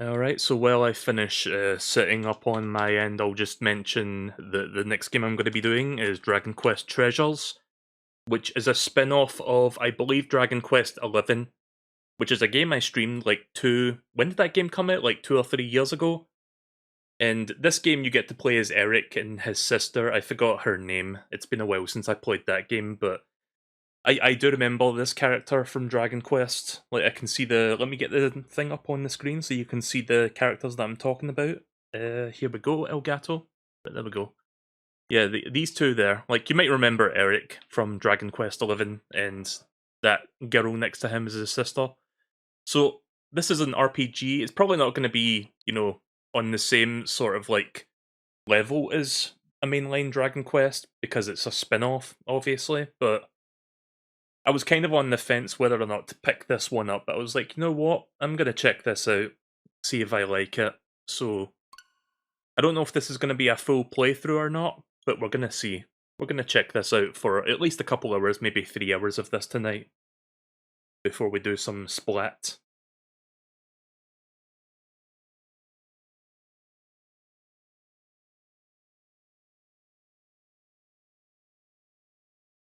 Alright, so while I finish setting up on my end, I'll just mention that the next game I'm going to be doing is Dragon Quest Treasures, which is a spin-off of, I believe, Dragon Quest 11, which is a game I streamed like when did that game come out? Like 2 or 3 years ago? And this game you get to play as Eric and his sister. I forgot her name. It's been a while since I played that game, but I do remember this character from Dragon Quest. Like I can see let me get the thing up on the screen so you can see the characters that I'm talking about. Here we go, Elgato. But there we go. Yeah, these two there. Like you might remember Eric from Dragon Quest 11 and that girl next to him is his sister. So this is an RPG. It's probably not going to be, on the same sort of like level as a mainline Dragon Quest because it's a spin-off, obviously, but I was kind of on the fence whether or not to pick this one up, but I was like, you know what? I'm going to check this out, see if I like it. So, I don't know if this is going to be a full playthrough or not, but we're going to see. We're going to check this out for at least a couple hours, maybe 3 hours of this tonight, before we do some splat.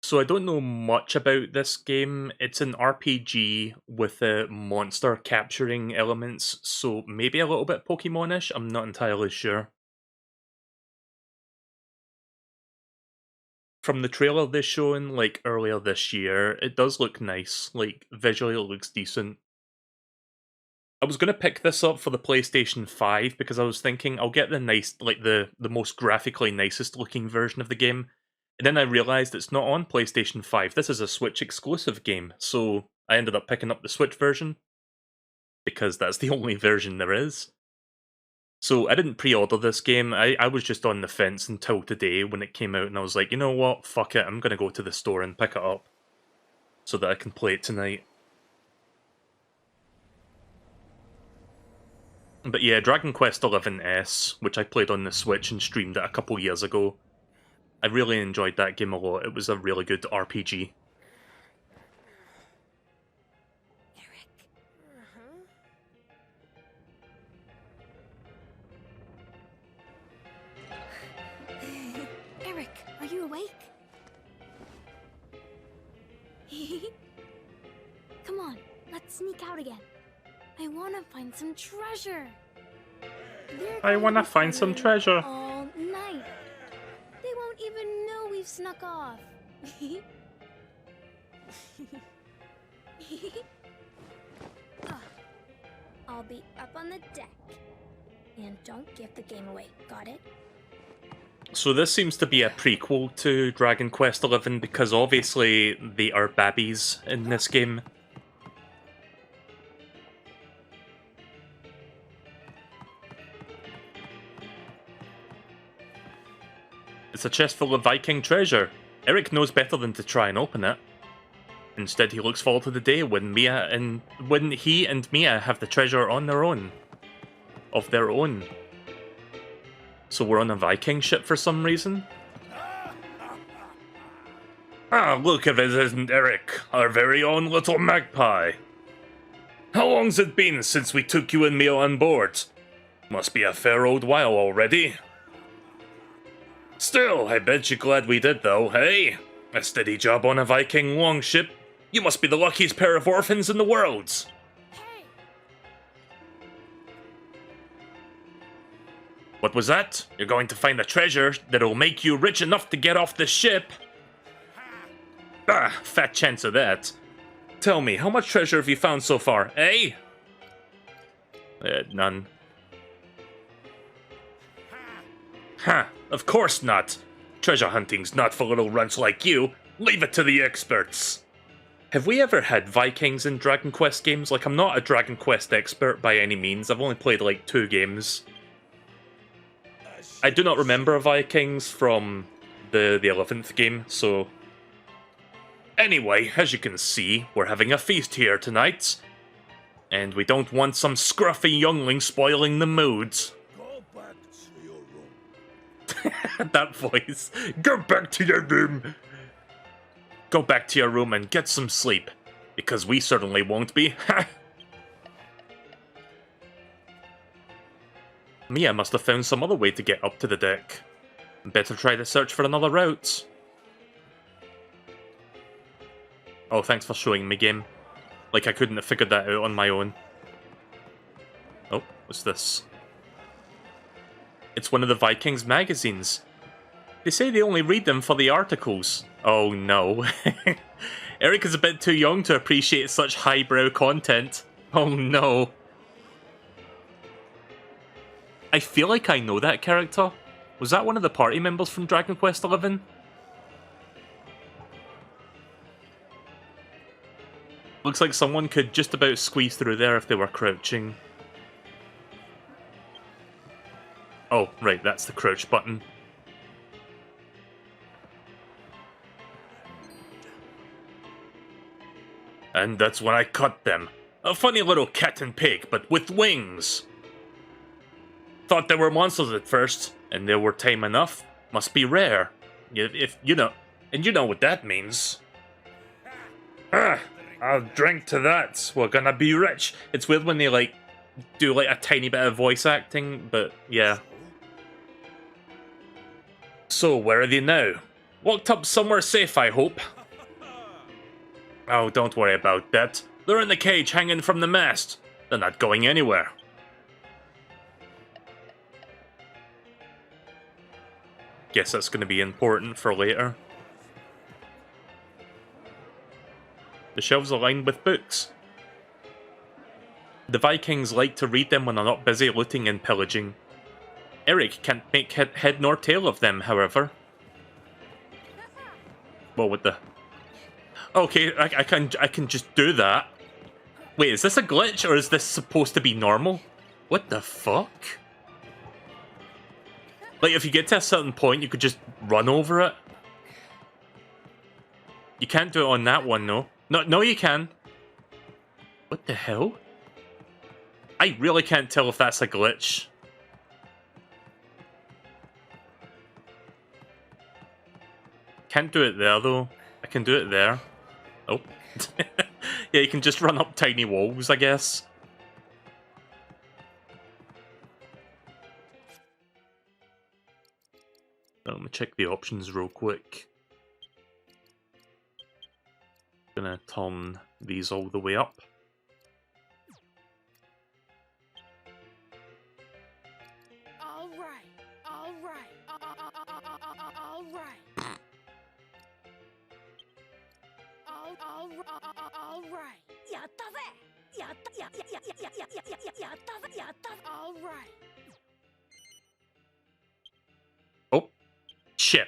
So I don't know much about this game. It's an RPG with monster capturing elements, so maybe a little bit Pokemon-ish. I'm not entirely sure. From the trailer they shown like earlier this year, it does look nice. Like visually, it looks decent. I was gonna pick this up for the PlayStation 5 because I was thinking I'll get the the most graphically nicest looking version of the game. And then I realized it's not on PlayStation 5. This is a Switch exclusive game, so I ended up picking up the Switch version because that's the only version there is. So I didn't pre-order this game. I was just on the fence until today when it came out, and I was like, you know what? Fuck it. I'm gonna go to the store and pick it up so that I can play it tonight. But yeah, Dragon Quest XI-S, which I played on the Switch and streamed it a couple years ago. I really enjoyed that game a lot. It was a really good RPG. Eric. Eric, are you awake? Come on, let's sneak out again. I want to find some treasure. I wanna find some treasure. All night. They won't even know we've snuck off. I'll be up on the deck. And don't give the game away, got it? So this seems to be a prequel to Dragon Quest XI because obviously they are babbies in this game. It's a chest full of Viking treasure. Eric knows better than to try and open it. Instead, he looks forward to the day when he and Mia have the treasure on their own. Of their own. So we're on a Viking ship for some reason? Ah, look if it isn't Eric, our very own little magpie. How long's it been since we took you and Mia on board? Must be a fair old while already. Still, I bet you're glad we did though, hey? A steady job on a Viking longship. You must be the luckiest pair of orphans in the world. Hey! What was that? You're going to find a treasure that'll make you rich enough to get off the ship? Ah, fat chance of that. Tell me, how much treasure have you found so far, eh? None. Ha, of course not. Treasure hunting's not for little runts like you. Leave it to the experts. Have we ever had Vikings in Dragon Quest games? Like, I'm not a Dragon Quest expert by any means. I've only played, like, 2 games. I do not remember Vikings from the 11th game, so... Anyway, as you can see, we're having a feast here tonight. And we don't want some scruffy youngling spoiling the mood. Go back to your room. That voice. Go back to your room. Go back to your room and get some sleep. Because we certainly won't be. Mia must have found some other way to get up to the deck. Better try to search for another route. Oh, thanks for showing me, game. Like I couldn't have figured that out on my own. Oh, what's this? It's one of the Vikings magazines. They say they only read them for the articles. Oh no. Eric is a bit too young to appreciate such highbrow content. Oh no. I feel like I know that character. Was that one of the party members from Dragon Quest XI? Looks like someone could just about squeeze through there if they were crouching. Oh, right, that's the crouch button. And that's when I caught them. A funny little cat and pig, but with wings. Thought they were monsters at first, and they were tame enough. Must be rare. If you know, and you know what that means. I'll drink to that. We're gonna be rich. It's weird when they like do like a tiny bit of voice acting, but yeah. So where are they now? Locked up somewhere safe, I hope. Oh, don't worry about that. They're in the cage hanging from the mast. They're not going anywhere. Guess that's going to be important for later. The shelves are lined with books. The Vikings like to read them when they're not busy looting and pillaging. Eric can't make head nor tail of them, however. Well, what the... Okay, I can just do that. Wait, is this a glitch or is this supposed to be normal? What the fuck? Like, if you get to a certain point, you could just run over it. You can't do it on that one, no. No, you can. What the hell? I really can't tell if that's a glitch. Can't do it there, though. I can do it there. Oh. Yeah, you can just run up tiny walls, I guess. Let me check the options real quick. Gonna turn these all the way up. All right. All right. All right. Oh, shit.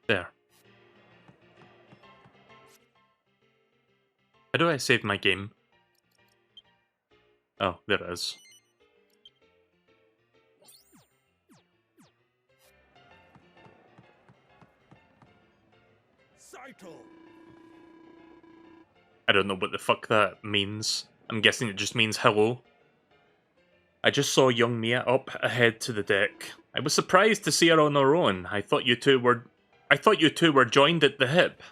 There. How do I save my game? Oh, there it is. Saito! I don't know what the fuck that means. I'm guessing it just means hello. I just saw young Mia up ahead to the deck. I was surprised to see her on her own. I thought you two were joined at the hip.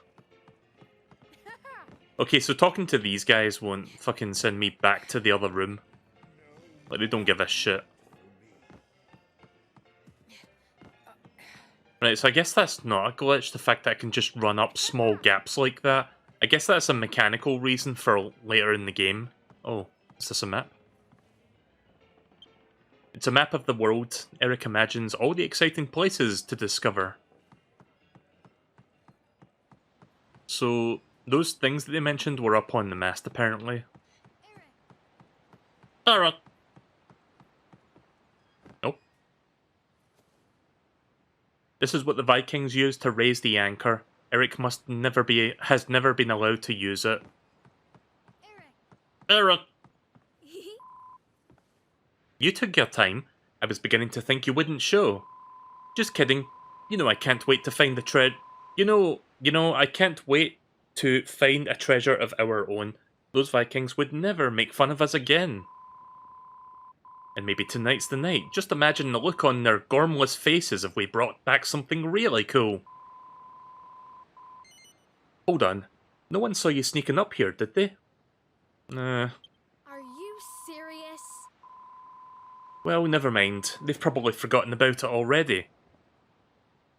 Okay, so talking to these guys won't fucking send me back to the other room. Like, they don't give a shit. Right, so I guess that's not a glitch, the fact that I can just run up small gaps like that. I guess that's a mechanical reason for later in the game. Oh, is this a map? It's a map of the world. Eric imagines all the exciting places to discover. So, those things that they mentioned were up on the mast, apparently. Alright. Nope. This is what the Vikings used to raise the anchor. Eric has never been allowed to use it. Eric! You took your time. I was beginning to think you wouldn't show. Just kidding. You know I can't wait to find the You know, I can't wait to find a treasure of our own. Those Vikings would never make fun of us again. And maybe tonight's the night. Just imagine the look on their gormless faces if we brought back something really cool. Hold on. No one saw you sneaking up here, did they? Nah. Are you serious? Well, never mind. They've probably forgotten about it already.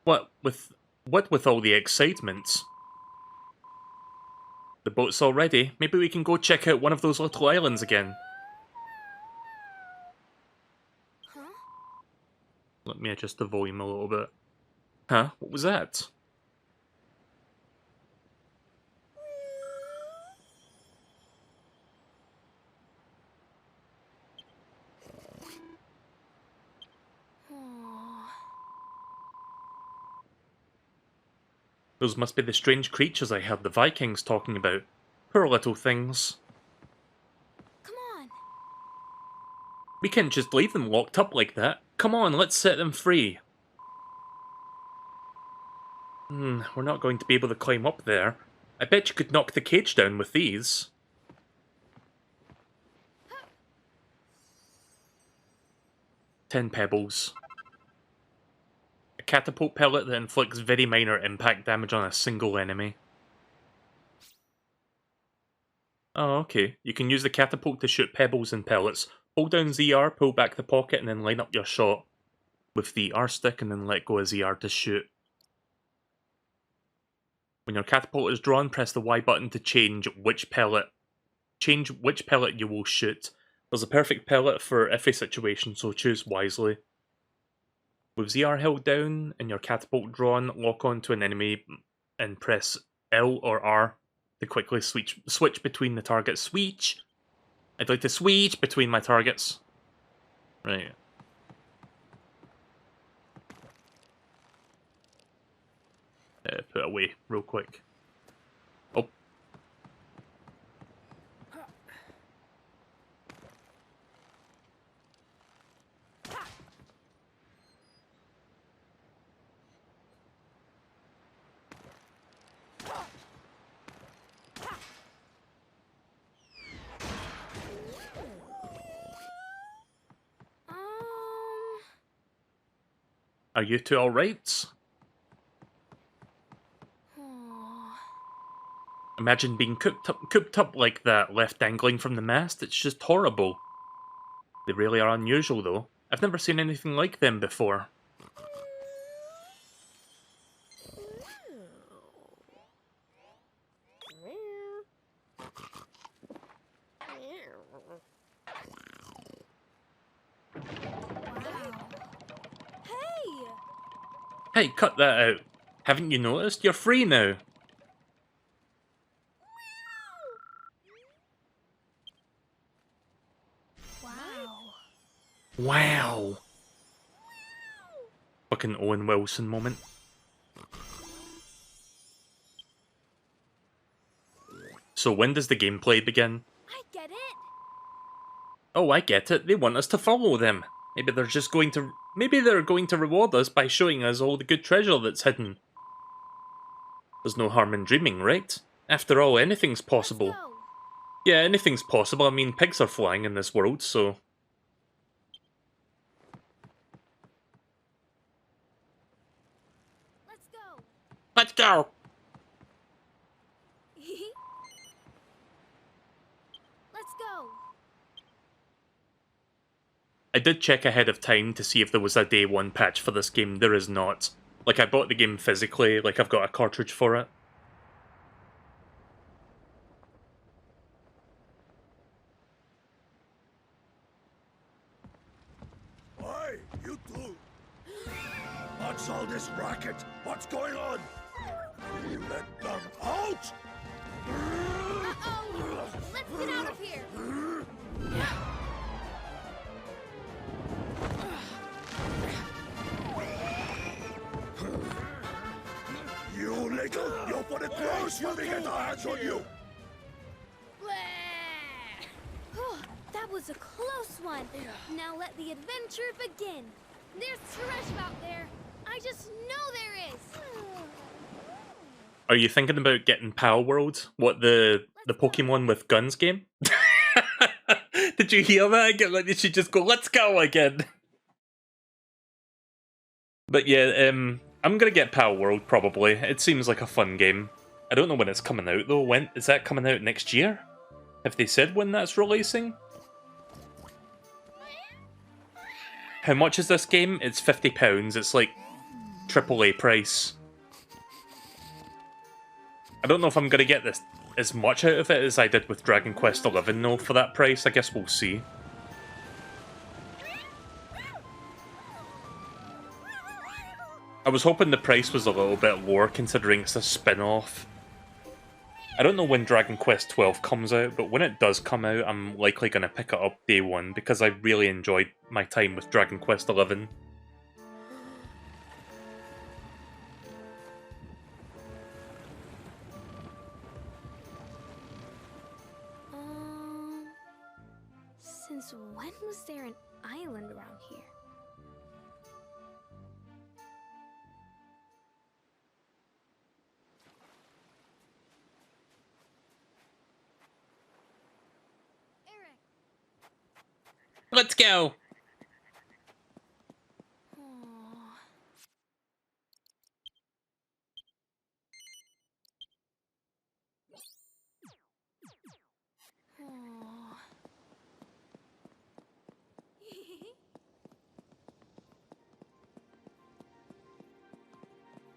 What with all the excitement? The boat's all ready. Maybe we can go check out one of those little islands again. Huh? Let me adjust the volume a little bit. Huh? What was that? Aw. Those must be the strange creatures I heard the Vikings talking about. Poor little things. Come on. We can't just leave them locked up like that. Come on, let's set them free. We're not going to be able to climb up there. I bet you could knock the cage down with these. "10 pebbles. A catapult pellet that inflicts very minor impact damage on a single enemy. Oh, okay. You can use the catapult to shoot pebbles and pellets. Hold down ZR, pull back the pocket, and then line up your shot with the R stick and then let go of ZR to shoot. When your catapult is drawn, press the Y button to change which pellet you will shoot. There's a perfect pellet for every situation, so choose wisely. With ZR held down and your catapult drawn, lock onto an enemy and press L or R to quickly switch between the targets. Switch! I'd like to switch between my targets. Right. Put it away real quick. Oh. Are you two alright? Aw. Imagine being cooped up like that, left dangling from the mast. It's just horrible. They really are unusual, though. I've never seen anything like them before. Wow. Hey! Hey, cut that out. Haven't you noticed? You're free now. Wow. Wow. Fucking Owen Wilson moment. So when does the gameplay begin? I get it. Oh, I get it. They want us to follow them. Maybe they're going to reward us by showing us all the good treasure that's hidden. There's no harm in dreaming, right? After all, anything's possible. Let's go. Yeah, anything's possible. I mean, pigs are flying in this world, so... Let's go. Let's go! Let's go. I did check ahead of time to see if there was a day one patch for this game. There is not. Like, I bought the game physically, like I've got a cartridge for it. Hey, you two! What's all this racket? What's going on? Let them out! Uh-oh. Let's get out of here. You little! You'll put it close when we get our hands on you! That was a close one. Now let the adventure begin. There's treasure out there. I just know there is. Are you thinking about getting Pal World? What, the Pokemon with guns game? Did you hear that? Again, like, did she just go, let's go again? But yeah, I'm gonna get Power World probably. It seems like a fun game. I don't know when it's coming out though. When is that coming out next year? Have they said when that's releasing? How much is this game? It's £50. It's like AAA price. I don't know if I'm gonna get this as much out of it as I did with Dragon Quest XI though for that price. I guess we'll see. I was hoping the price was a little bit lower considering it's a spin-off. I don't know when Dragon Quest XII comes out, but when it does come out, I'm likely going to pick it up day one because I really enjoyed my time with Dragon Quest XI. Since when was there an island around here? Let's go!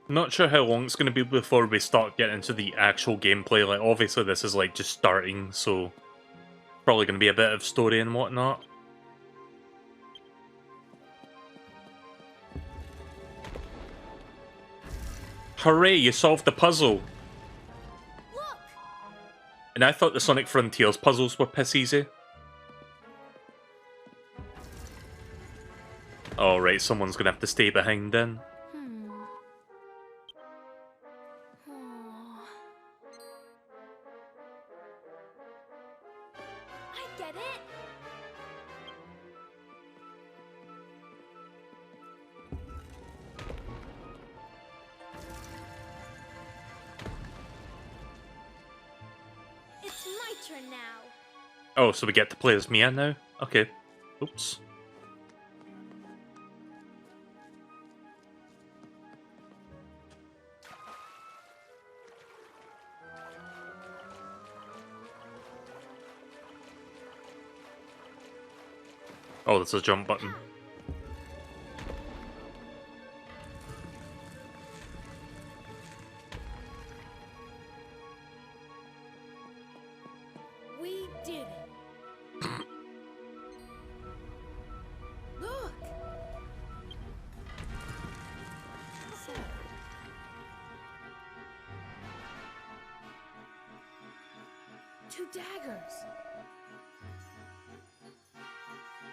Not sure how long it's going to be before we start getting into the actual gameplay. Like, obviously this is like just starting, so probably going to be a bit of story and whatnot. Hooray, you solved the puzzle! Look! And I thought the Sonic Frontiers puzzles were piss easy. Alright, someone's going to have to stay behind then. I get it! It's my turn now. Oh, so we get to play as Mia now? Okay. Oops. Oh, there's a jump button. We did it. Look. So. Two daggers.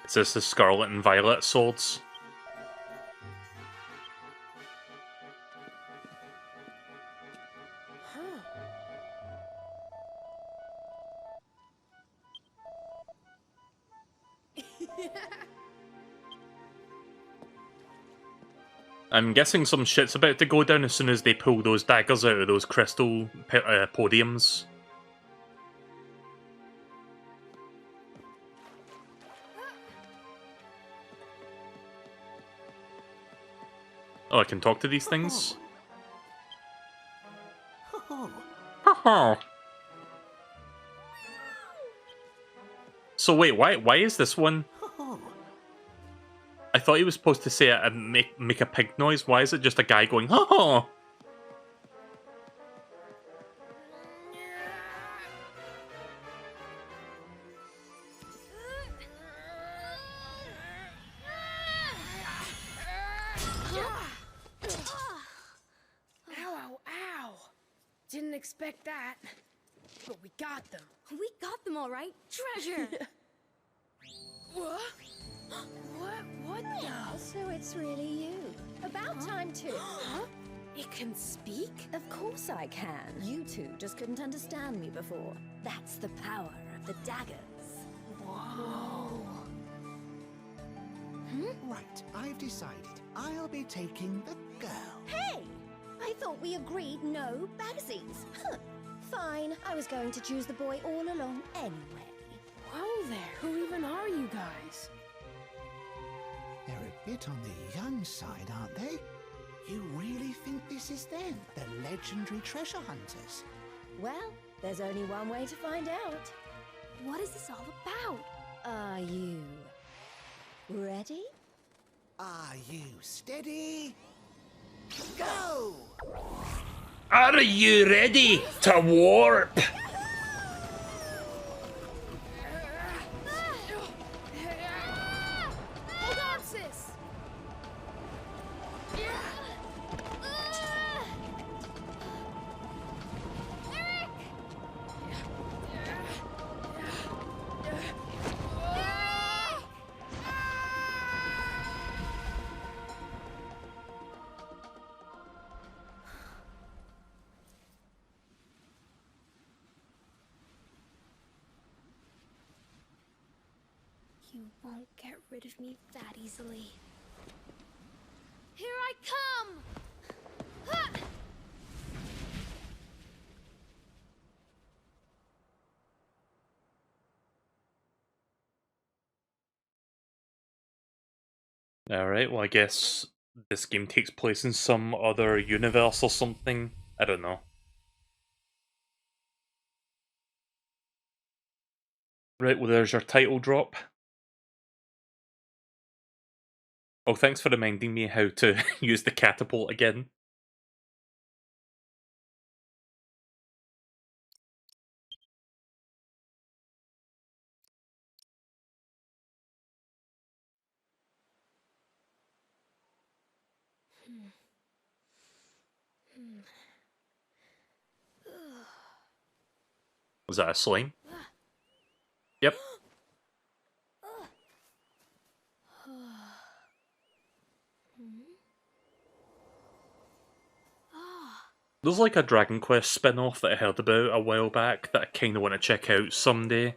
Is this the Scarlet and Violet swords? I'm guessing some shit's about to go down as soon as they pull those daggers out of those crystal podiums. Oh, I can talk to these things? So wait, why is this one? I thought he was supposed to say make a pig noise. Why is it just a guy going, ha ha? Ow, ow. Didn't expect that. But we got them. We got them all right. Treasure. What? What the? So it's really you. About time too. Huh? It can speak? Of course I can. You two just couldn't understand me before. That's the power of the daggers. Whoa. Right, I've decided. I'll be taking the girl. Hey! I thought we agreed no bagsies. Huh. Fine, I was going to choose the boy all along anyway. Whoa there? Who even are you guys? They're a bit on the young side, aren't they? You really think this is them, the legendary treasure hunters? Well, there's only one way to find out. What is this all about? Are you ready? Are you steady? Go! Are you ready to warp? Hold on, sis! You won't get rid of me that easily. Here I come! Ha! Alright, well I guess this game takes place in some other universe or something. I don't know. Right, well there's your title drop. Oh, thanks for reminding me how to use the catapult again. Was that a slime? Yep. There's like a Dragon Quest spin-off that I heard about a while back that I kinda want to check out someday.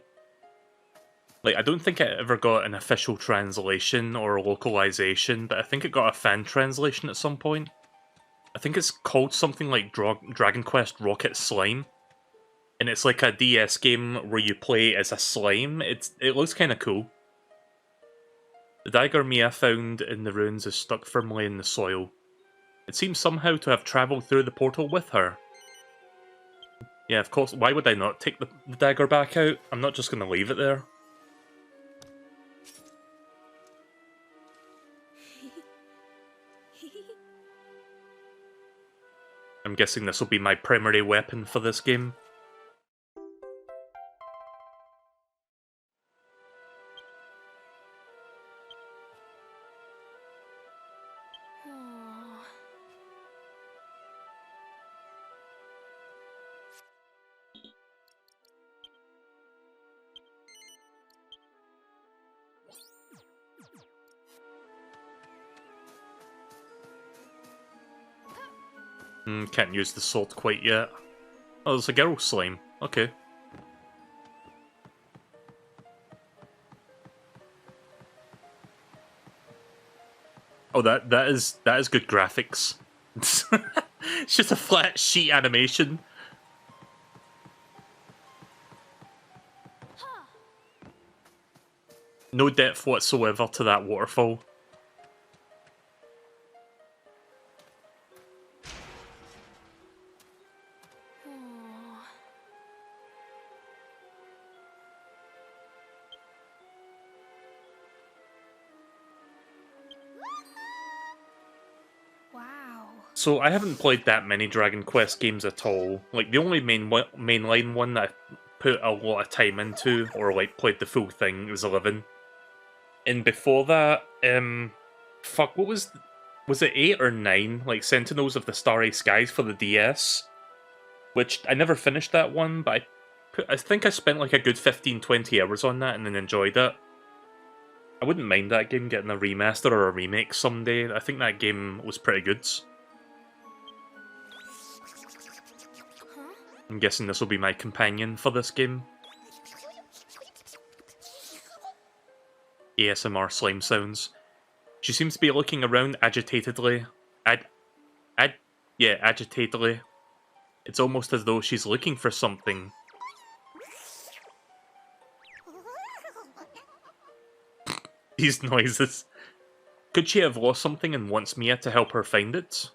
Like, I don't think it ever got an official translation or localization, but I think it got a fan translation at some point. I think it's called something like Dragon Quest Rocket Slime. And it's like a DS game where you play as a slime. It looks kinda cool. The dagger Mia found in the ruins is stuck firmly in the soil. It seems somehow to have travelled through the portal with her. Yeah, of course, why would I not take the dagger back out? I'm not just going to leave it there. I'm guessing this will be my primary weapon for this game. Can't use the sword quite yet. Oh, there's a girl slime. Okay. Oh, that is good graphics. It's just a flat sheet animation. No depth whatsoever to that waterfall. Wow. So I haven't played that many Dragon Quest games at all. Like the only mainline one that I put a lot of time into, or like played the full thing, was 11. And before that, fuck, what was it 8 or 9? Like Sentinels of the Starry Skies for the DS, which I never finished that one, but I think I spent like a good 15-20 hours on that and then enjoyed it. I wouldn't mind that game getting a remaster or a remake someday. I think that game was pretty good. I'm guessing this will be my companion for this game. ASMR slime sounds. She seems to be looking around agitatedly. Agitatedly. It's almost as though she's looking for something. these noises. Could she have lost something and wants Mia to help her find it?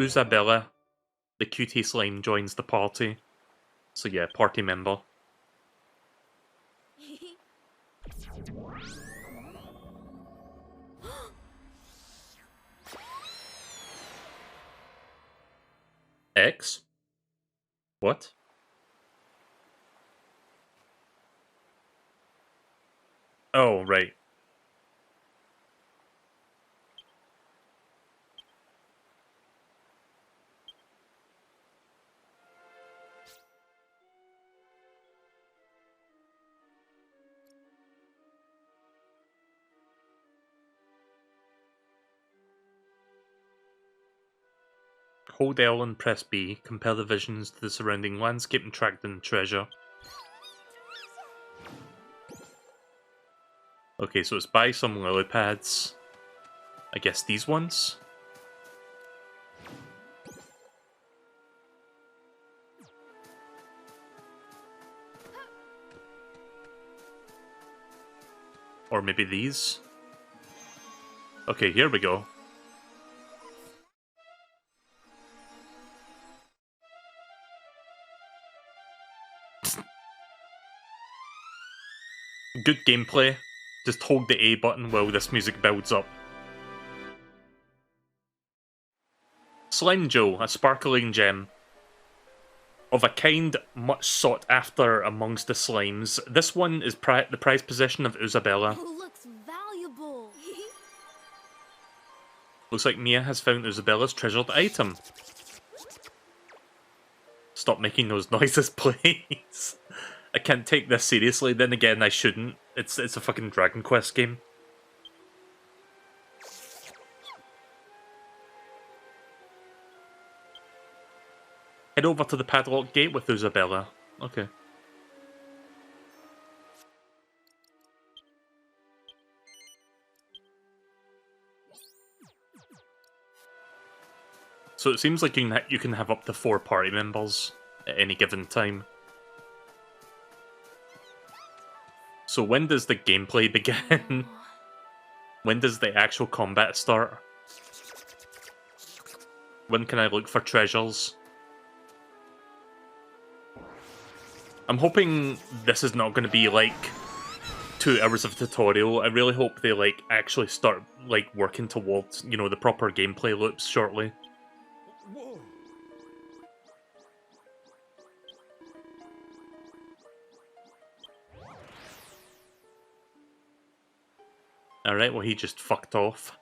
Isabella, the cutie slime, joins the party. So yeah, party member. X? What? Oh, right. Hold L and press B. Compare the visions to the surrounding landscape and track down treasure. Okay, so it's buy some lily pads. I guess these ones? Or maybe these? Okay, here we go. Good gameplay. Just hold the A button while this music builds up. Slime Joe, a sparkling gem. Of a kind much sought after amongst the slimes, this one is the prized possession of Isabella. Looks valuable. Looks like Mia has found Isabella's treasured item. Stop making those noises, please. I can't take this seriously, then again I shouldn't. It's a fucking Dragon Quest game. Head over to the padlock gate with Isabella. Okay. So it seems like you can have up to 4 party members at any given time. So when does the gameplay begin? When does the actual combat start? When can I look for treasures? I'm hoping this is not going to be like 2 hours of tutorial. I really hope they like actually start like working towards, you know, the proper gameplay loops shortly. Whoa. Alright, well he just fucked off.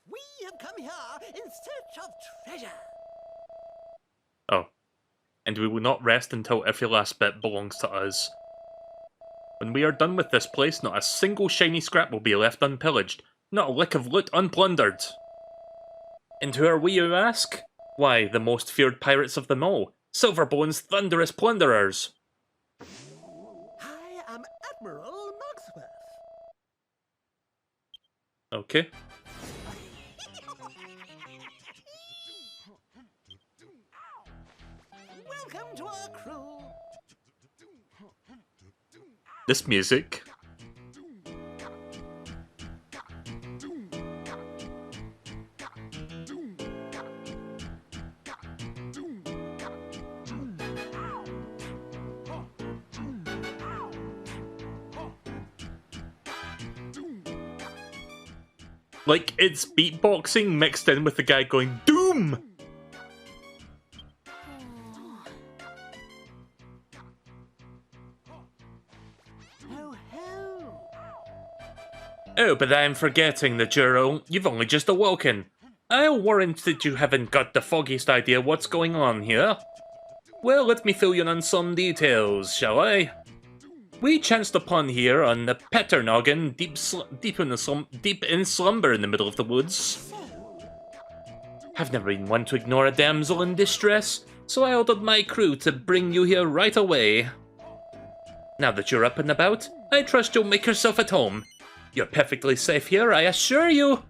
We have come here in search of treasure. Oh. And we will not rest until every last bit belongs to us. When we are done with this place, not a single shiny scrap will be left unpillaged. Not a lick of loot unplundered. And who are we, you ask? Why, the most feared pirates of them all. Silverbone's thunderous plunderers. I am Admiral Maxworth. Okay. Welcome to our crew. This music. Like, it's beatboxing mixed in with the guy going, Doom! Oh, ho. Oh, but I'm forgetting the Juro. You've only just awoken. I'll warrant that you haven't got the foggiest idea what's going on here. Well, let me fill you in on some details, shall I? We chanced upon here on the Petternoggin, deep in slumber in the middle of the woods. I've never been one to ignore a damsel in distress, so I ordered my crew to bring you here right away. Now that you're up and about, I trust you'll make yourself at home. You're perfectly safe here, I assure you.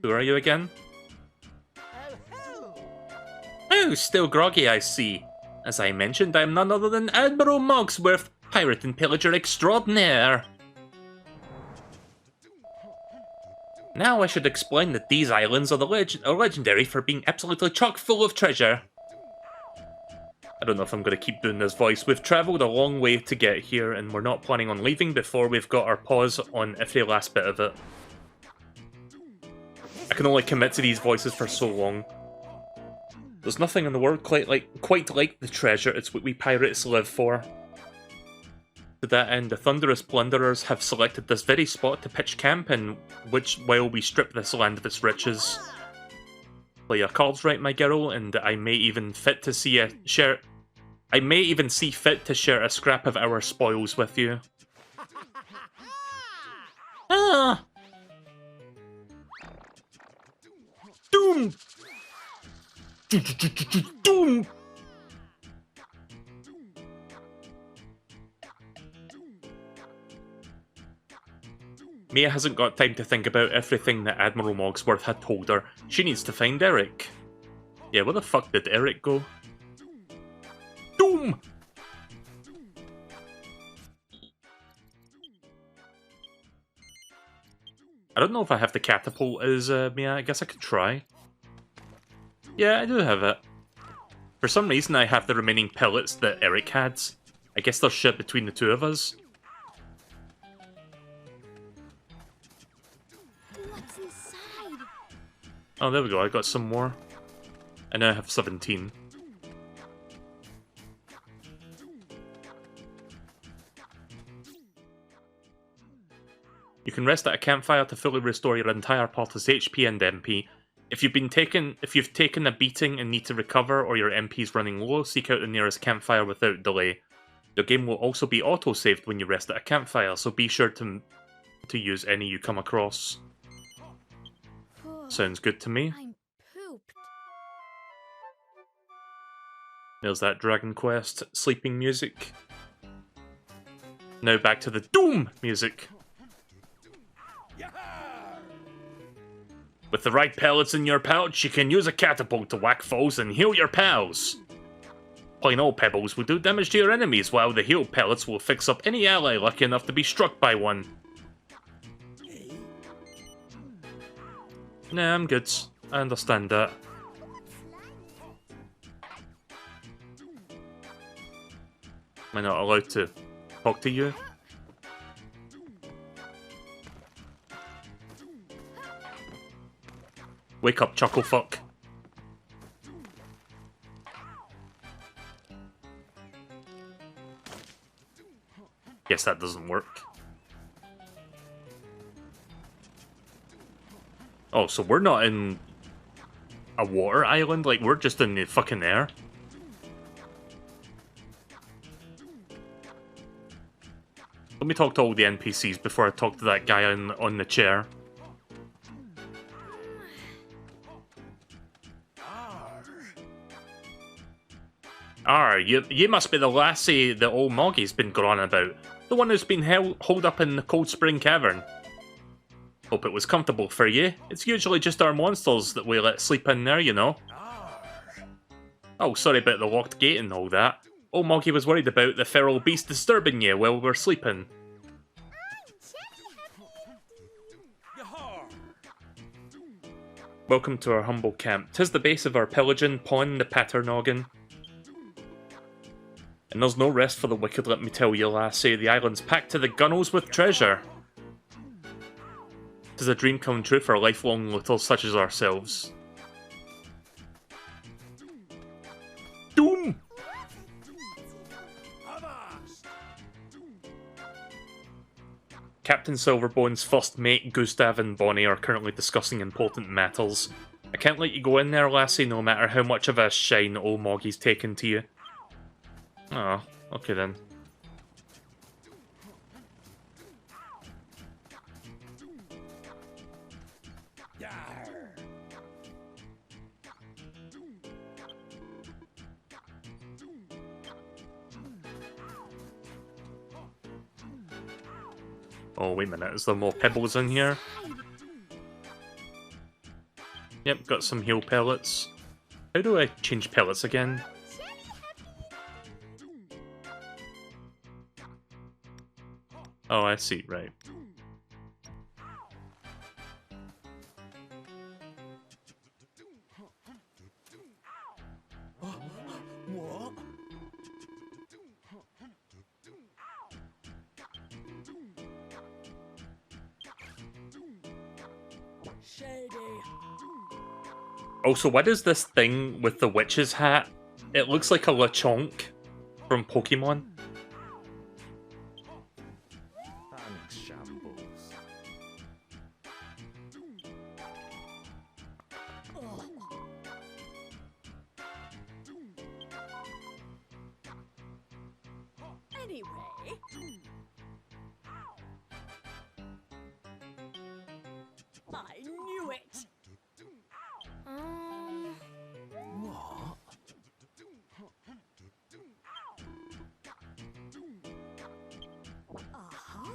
Who are you again? Oh, still groggy, I see. As I mentioned, I'm none other than Admiral Mogsworth, pirate and pillager extraordinaire. Now I should explain that these islands are legendary for being absolutely chock full of treasure. I don't know if I'm going to keep doing this voice. We've travelled a long way to get here, and we're not planning on leaving before we've got our paws on every last bit of it. I can only commit to these voices for so long. There's nothing in the world quite like the treasure. It's what we pirates live for. To that end, the thunderous plunderers have selected this very spot to pitch camp in, while we strip this land of its riches. Play your cards right, my girl, and I may even see fit to share a scrap of our spoils with you. Ah! Doom! Doom! Mia hasn't got time to think about everything that Admiral Mogsworth had told her. She needs to find Eric. Yeah, where the fuck did Eric go? Doom! I don't know if I have the catapult as Mia. I guess I could try. Yeah, I do have it. For some reason, I have the remaining pellets that Eric had. I guess they're shared between the two of us. What's inside? Oh, there we go. I got some more. I now have 17. You can rest at a campfire to fully restore your entire party's HP and MP. If you've taken a beating and need to recover, or your MP is running low, seek out the nearest campfire without delay. The game will also be auto-saved when you rest at a campfire, so be sure to use any you come across. Sounds good to me. I'm pooped. There's that Dragon Quest sleeping music. Now back to the Doom music. With the right pellets in your pouch, you can use a catapult to whack foes and heal your pals. Plain old pebbles will do damage to your enemies, while the healed pellets will fix up any ally lucky enough to be struck by one. Nah, I'm good. I understand that. Am I not allowed to talk to you? Wake up, chucklefuck. Guess that doesn't work. Oh, so we're not in a water island? Like, we're just in the fucking air? Let me talk to all the NPCs before I talk to that guy on the chair. You must be the lassie that old Moggie's been going on about. The one who's been holed up in the Cold Spring Cavern. Hope it was comfortable for you. It's usually just our monsters that we let sleep in there, you know. Oh, sorry about the locked gate and all that. Old Moggie was worried about the feral beast disturbing you while we were sleeping. Welcome to our humble camp. 'Tis the base of our pillaging, pawn the Patternoggin. And there's no rest for the wicked, let me tell you, lassie. The island's packed to the gunnels with treasure. 'Tis a dream come true for lifelong looters such as ourselves. Doom! Captain Silverbone's first mate, Gustav, and Bonnie are currently discussing important matters. I can't let you go in there, lassie, no matter how much of a shine old Moggie's taken to you. Oh, okay then. Oh, wait a minute, is there more pebbles in here? Yep, got some heal pellets. How do I change pellets again? Oh, I see, right. What? Shady. Also, why does this thing with the witch's hat? It looks like a Lechonk from Pokemon. Thanks, Shambles. Anyway. I knew it. What? Huh?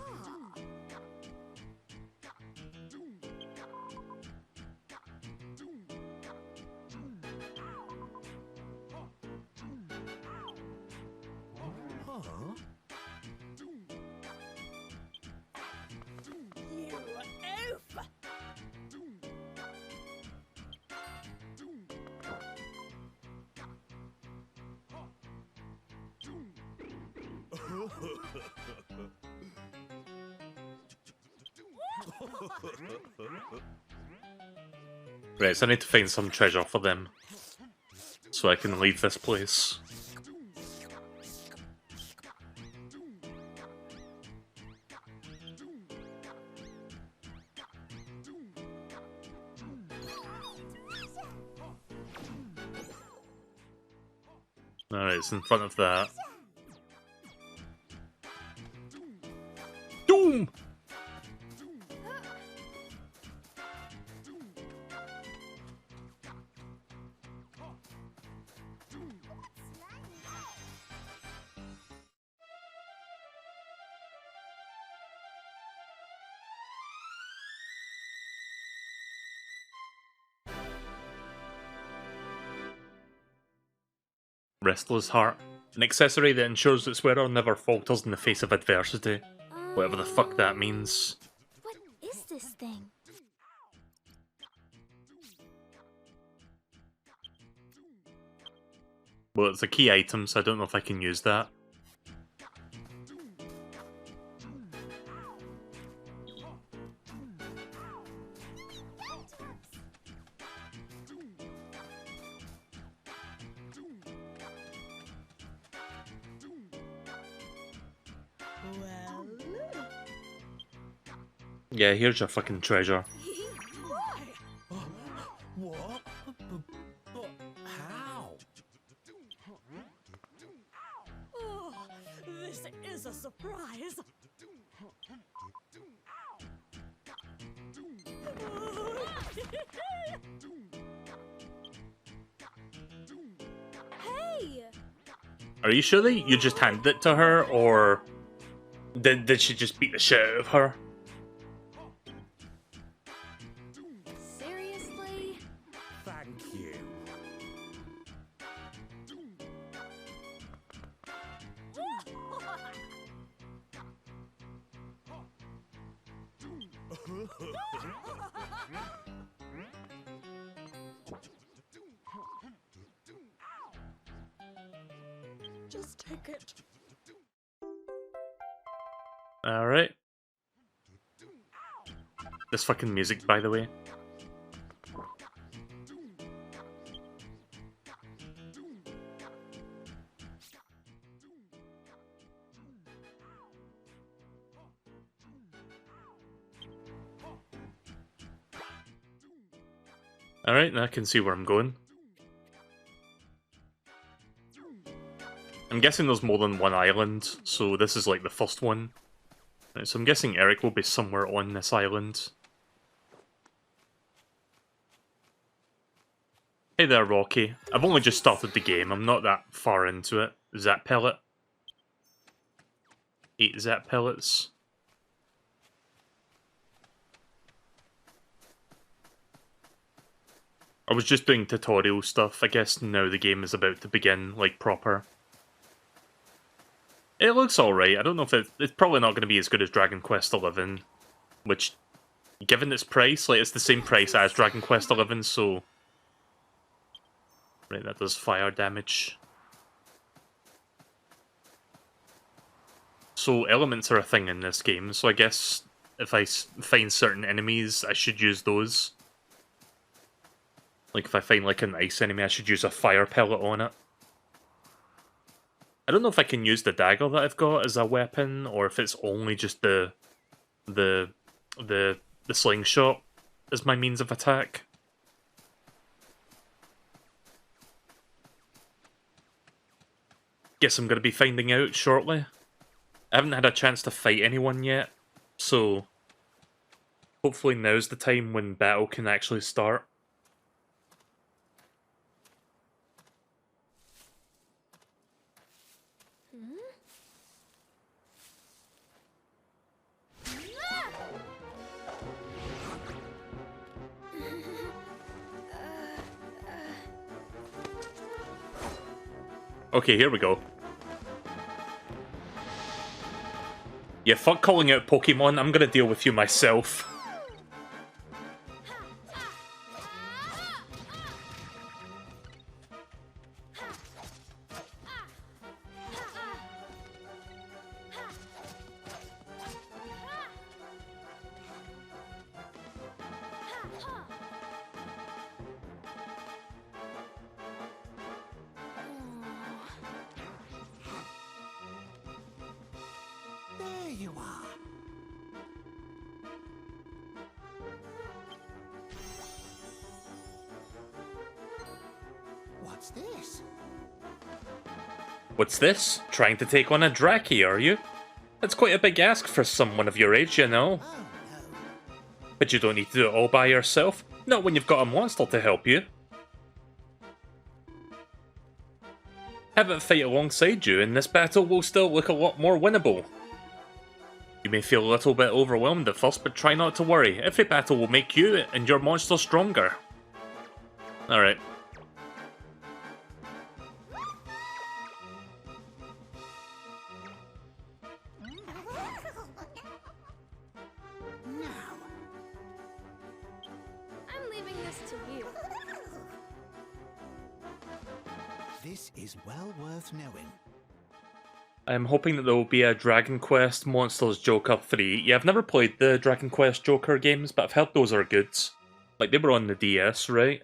You oof. Right, so I need to find some treasure for them. So I can leave this place. Alright, it's in front of that. Doom! Restless Heart. An accessory that ensures that Swearer never falters in the face of adversity. Whatever the fuck that means. What is this thing? Well, it's a key item, so I don't know if I can use that. Well. Yeah, here's your fucking treasure. What? But how? Oh, this is a surprise. Hey! Are you sure that you just handed it to her, or did she just beat the shit out of her? Seriously? Thank you. Just take it. Alright. This fucking music, by the way. Alright, now I can see where I'm going. I'm guessing there's more than one island, so this is like the first one. Right, so I'm guessing Eric will be somewhere on this island. Hey there, Rocky. I've only just started the game, I'm not that far into it. Zap pellet. 8 zap pellets. I was just doing tutorial stuff. I guess now the game is about to begin, like, proper. It looks alright. I don't know if it's probably not going to be as good as Dragon Quest XI, which, given its price, like, it's the same price as Dragon Quest XI, so... Right, that does fire damage. So elements are a thing in this game, so I guess if I find certain enemies, I should use those. Like, if I find, like, an ice enemy, I should use a fire pellet on it. I don't know if I can use the dagger that I've got as a weapon, or if it's only just the slingshot as my means of attack. Guess I'm going to be finding out shortly. I haven't had a chance to fight anyone yet, so hopefully now's the time when battle can actually start. Okay, here we go. Yeah, fuck calling out Pokemon, I'm gonna deal with you myself. There you are. What's this? What's this? Trying to take on a Draki, are you? That's quite a big ask for someone of your age, you know. Oh, no. But you don't need to do it all by yourself. Not when you've got a monster to help you. Have it fight alongside you, and this battle will still look a lot more winnable. You may feel a little bit overwhelmed at first, but try not to worry. Every battle will make you and your monster stronger. Alright. Now, I'm leaving this to you. this is well worth knowing. I'm hoping that there will be a Dragon Quest Monsters Joker 3. Yeah, I've never played the Dragon Quest Joker games, but I've heard those are good. Like, they were on the DS, right?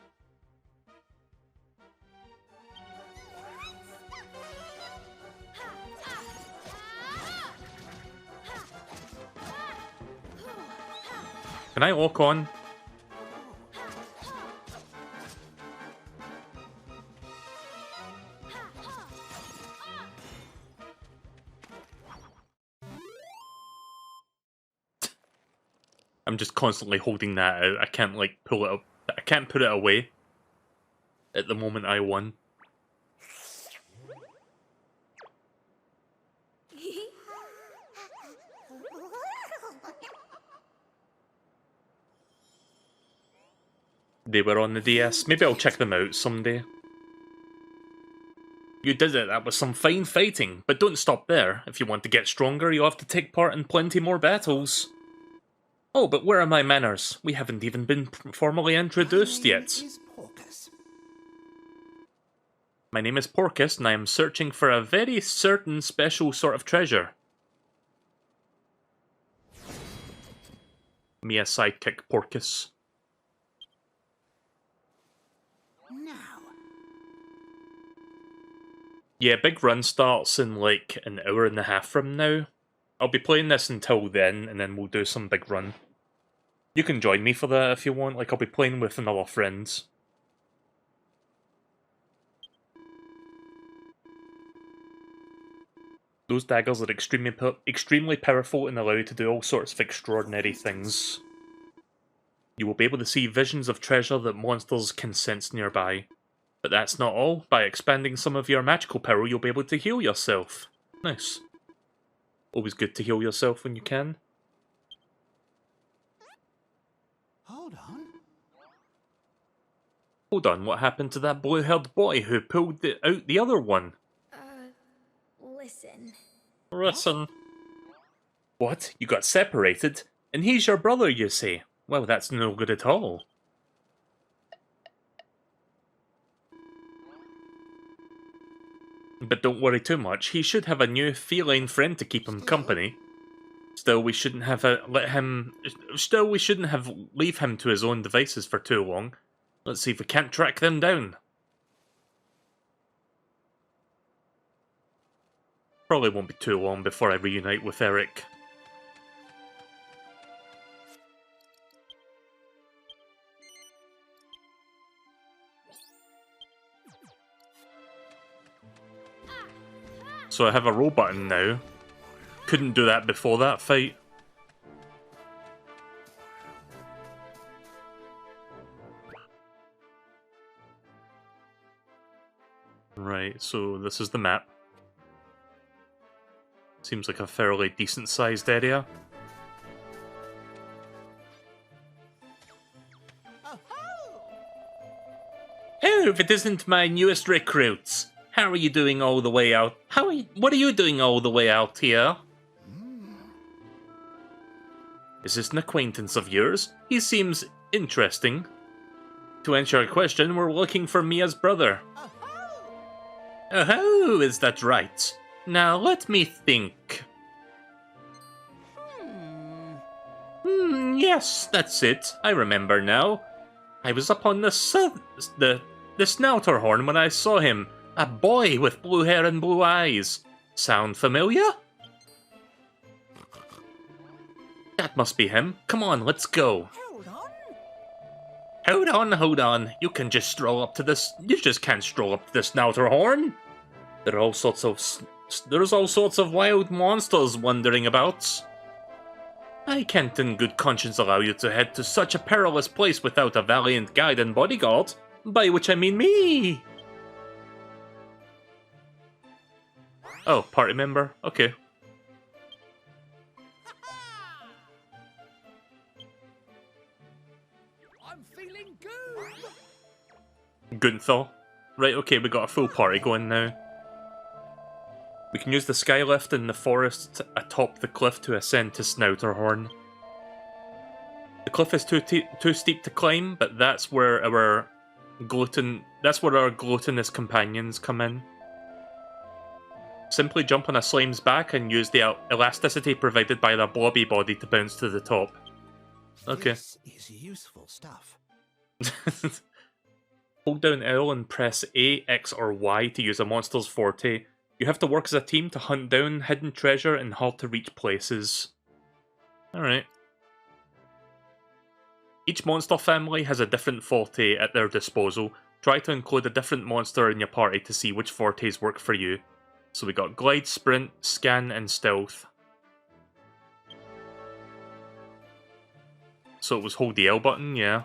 Can I lock on? I'm just constantly holding that out. I can't, like, pull it up. I can't put it away at the moment I won. They were on the DS. Maybe I'll check them out someday. You did it. That was some fine fighting. But don't stop there. If you want to get stronger, you'll have to take part in plenty more battles. Oh, but where are my manners? We haven't even been formally introduced My name yet. is Porcus. My name is Porcus, and I am searching for a very certain special sort of treasure. Me a sidekick, Porcus. Now, Yeah, big run starts in like an hour and a half from now. I'll be playing this until then, and then we'll do some big run. You can join me for that if you want, like I'll be playing with another friends. Those daggers are extremely powerful and allow you to do all sorts of extraordinary things. You will be able to see visions of treasure that monsters can sense nearby. But that's not all. By expanding some of your magical power, you'll be able to heal yourself. Nice. Always good to heal yourself when you can. hold on. Hold on, what happened to that blue-haired boy who pulled out the other one? Listen. Listen. What? You got separated? And he's your brother, you say? Well, that's no good at all. But don't worry too much, he should have a new feline friend to keep him company. Still, we shouldn't have leave him to his own devices for too long. Let's see if we can't track them down. Probably won't be too long before I reunite with Eric. So I have a roll button now. Couldn't do that before that fight. Right, so this is the map. Seems like a fairly decent sized area. Oh, if it isn't my newest recruits. How are you doing all the way out? What are you doing all the way out here? Is this an acquaintance of yours? He seems interesting. To answer your question, we're looking for Mia's brother. Oh, is that right? Now let me think. Yes, that's it. I remember now. I was up on the snouter horn when I saw him. A boy with blue hair and blue eyes. Sound familiar? That must be him. Come on, let's go. Hold on. You can just stroll up to this. You just can't stroll up to the snouter horn. There's all sorts of wild monsters wandering about. I can't in good conscience allow you to head to such a perilous place without a valiant guide and bodyguard. By which I mean me. Oh, party member? Okay. I'm feeling good. Gunther. Right, okay, we got a full party going now. We can use the skylift in the forest atop the cliff to ascend to Snouterhorn. The cliff is too steep to climb, but that's where our gluttonous companions come in. Simply jump on a slime's back and use the elasticity provided by the blobby body to bounce to the top. Okay. This is useful stuff. Hold down L and press A, X, or Y to use a monster's forte. You have to work as a team to hunt down hidden treasure in hard-to-reach places. Alright. Each monster family has a different forte at their disposal. Try to include a different monster in your party to see which fortes work for you. So we got Glide, Sprint, Scan, and Stealth. So it was hold the L button, yeah.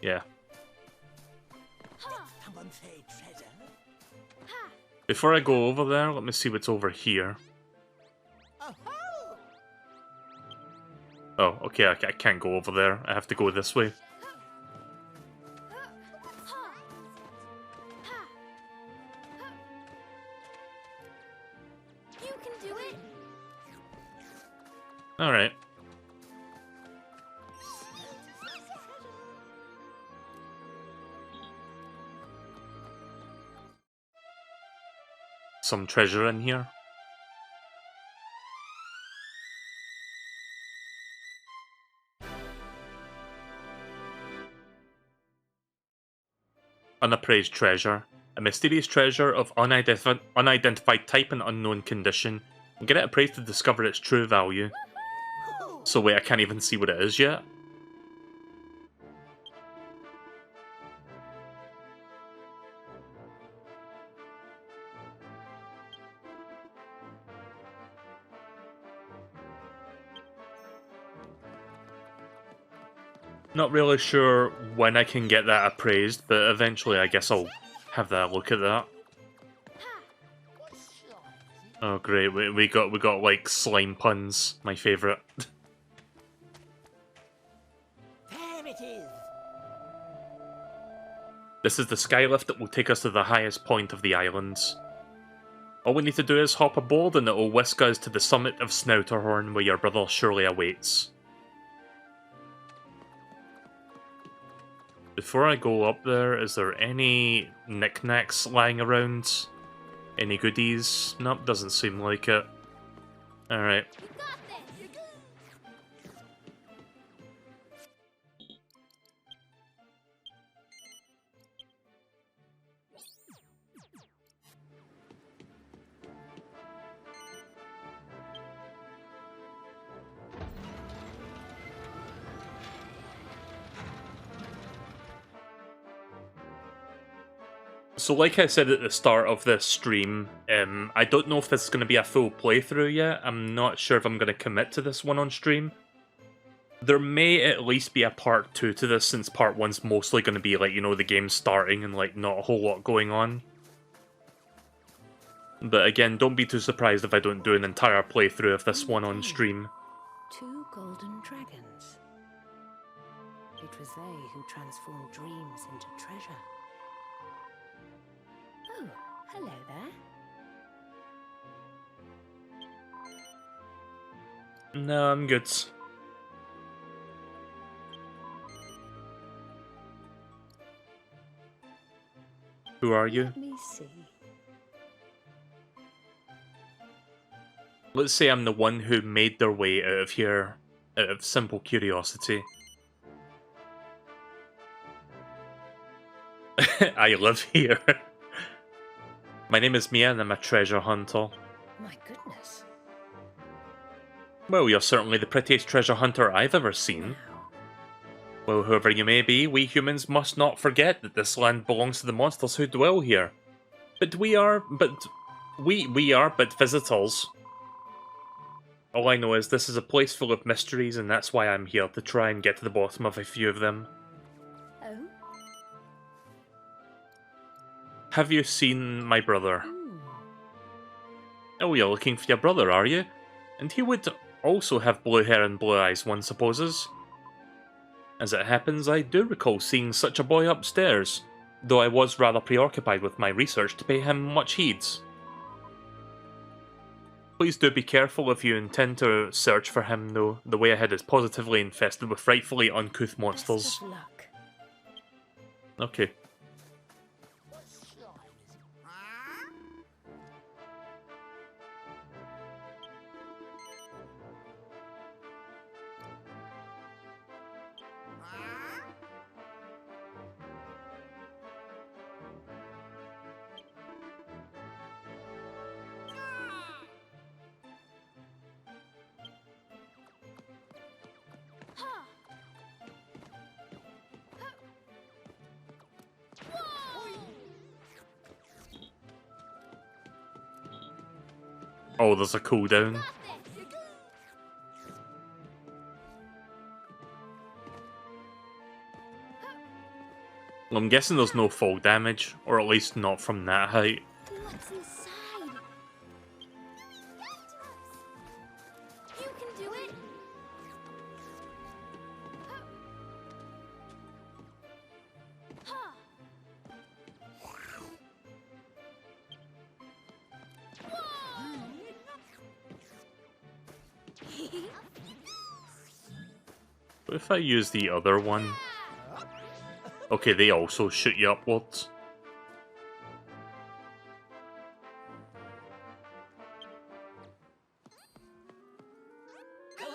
Yeah. Before I go over there, let me see what's over here. Oh, okay, I can't go over there. I have to go this way. You can do it. Alright. Some treasure in here. Unappraised treasure. A mysterious treasure of unidentified type and unknown condition. Get it appraised to discover its true value. So wait, I can't even see what it is yet. Not really sure when I can get that appraised, but eventually I guess I'll have that look at that. Oh great, we got like slime puns, my favourite. There it is. This is the skylift that will take us to the highest point of the islands. All we need to do is hop aboard and it will whisk us to the summit of Snouterhorn where your brother surely awaits. Before I go up there, is there any knickknacks lying around? Any goodies? Nope, doesn't seem like it. Alright. You got this! So like I said at the start of this stream, I don't know if this is going to be a full playthrough yet. I'm not sure if I'm going to commit to this one on stream. There may at least be a part 2 to this, since part 1's mostly going to be like, you know, the game starting and like not a whole lot going on. But again, don't be too surprised if I don't do an entire playthrough of this one on stream. 2 golden dragons. It was they who transformed dreams into treasure. Oh, hello there. No, I'm good. Who are you? Let me see. Let's say I'm the one who made their way out of here, out of simple curiosity. I live here. My name is Mia and I'm a treasure hunter. My goodness. Well, you're certainly the prettiest treasure hunter I've ever seen. Wow. Well, whoever you may be, we humans must not forget that this land belongs to the monsters who dwell here. But we are but visitors. All I know is this is a place full of mysteries, and that's why I'm here, to try and get to the bottom of a few of them. Oh? Have you seen my brother? Hmm. Oh, you're looking for your brother, are you? And he would also have blue hair and blue eyes, one supposes. As it happens, I do recall seeing such a boy upstairs, though I was rather preoccupied with my research to pay him much heed. Please do be careful if you intend to search for him, though. The way ahead is positively infested with frightfully uncouth monsters. Best of luck. Okay. Huh. Whoa! Oh, there's a cooldown. Got this! Well, I'm guessing there's no fall damage, or at least not from that height. What's inside? You can do it! Huh. Whoa! What if I use the other one? Okay, they also shoot you upwards. Take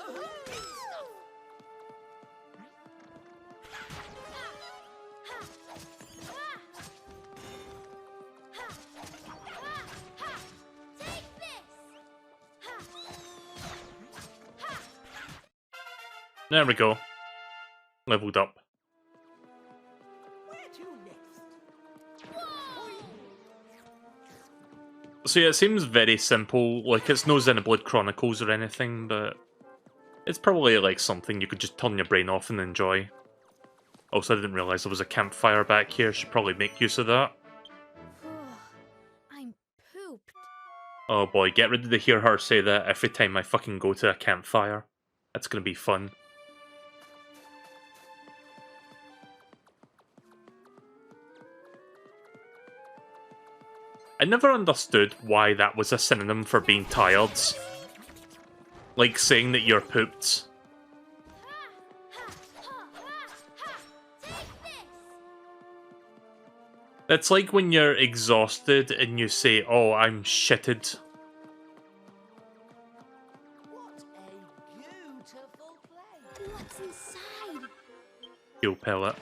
this! There we go. Leveled up. So yeah, it seems very simple. Like, it's no Xenoblade Chronicles or anything, but it's probably like something you could just turn your brain off and enjoy. Also, I didn't realise there was a campfire back here. Should probably make use of that. I'm pooped. Oh boy, get ready to hear her say that every time I fucking go to a campfire. That's gonna be fun. I never understood why that was a synonym for being tired. Like saying that you're pooped. It's like when you're exhausted and you say, "Oh, I'm shitted." What a beautiful place. What's inside? Fuel pellet.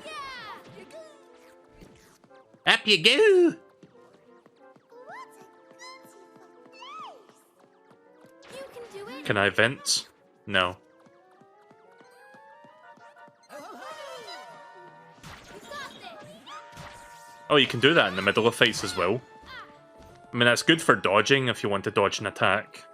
Yeah. Up you go! You can do it. Can I vent? No. You got this. Oh, you can do that in the middle of fights as well. I mean, that's good for dodging if you want to dodge an attack.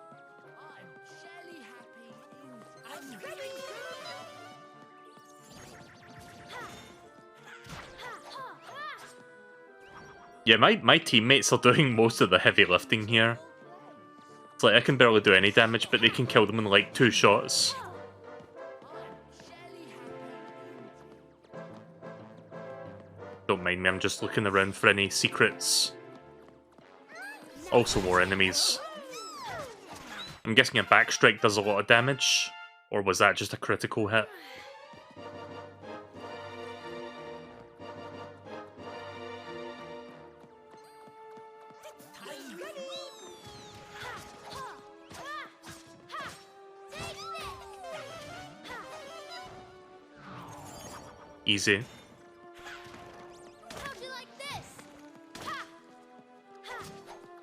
Yeah, my teammates are doing most of the heavy lifting here. It's like I can barely do any damage, but they can kill them in like 2 shots. Don't mind me, I'm just looking around for any secrets. Also more enemies. I'm guessing a backstrike does a lot of damage, or was that just a critical hit? Easy. How'd you like this? Ha! Ha!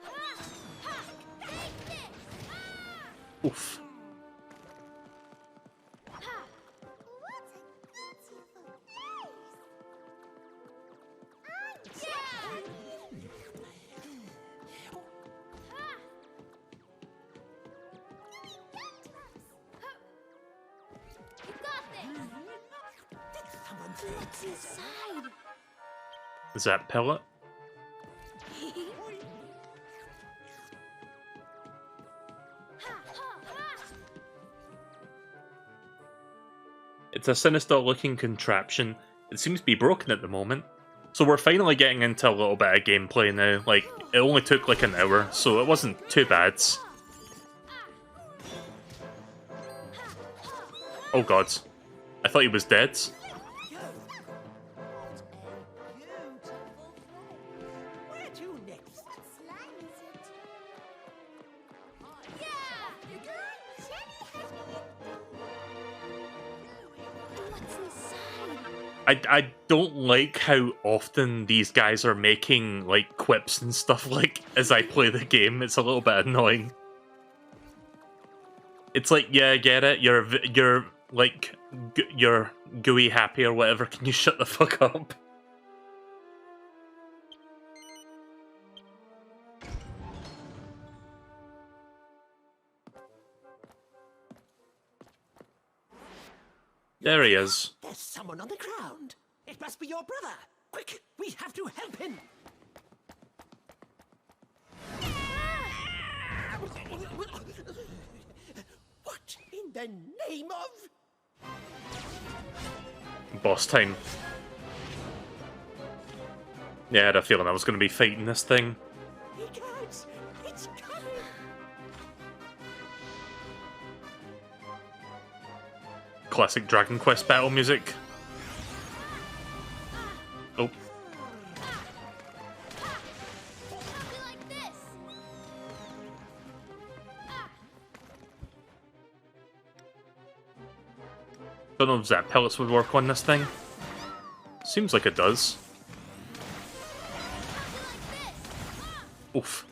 Ha! Ha! Take this! Ah! Oof. Ha! What a beautiful place! Yeah! Ha! You got this! What's inside? Is that pellet? It's a sinister looking contraption. It seems to be broken at the moment. So we're finally getting into a little bit of gameplay now. Like, it only took like an hour, so it wasn't too bad. Oh god. I thought he was dead. Where to next? What's inside? I don't like how often these guys are making like quips and stuff like as I play the game. It's a little bit annoying. It's like, yeah, I get it. You're like you're gooey happy or whatever. Can you shut the fuck up? There he is. There's someone on the ground. It must be your brother. Quick, we have to help him. What in the name of... Boss time. Yeah, I had a feeling I was going to be fighting this thing. He goes. It's coming. Classic Dragon Quest battle music. Oh. How'd you like this? Don't know if Zap pellets would work on this thing. Seems like it does. Oof.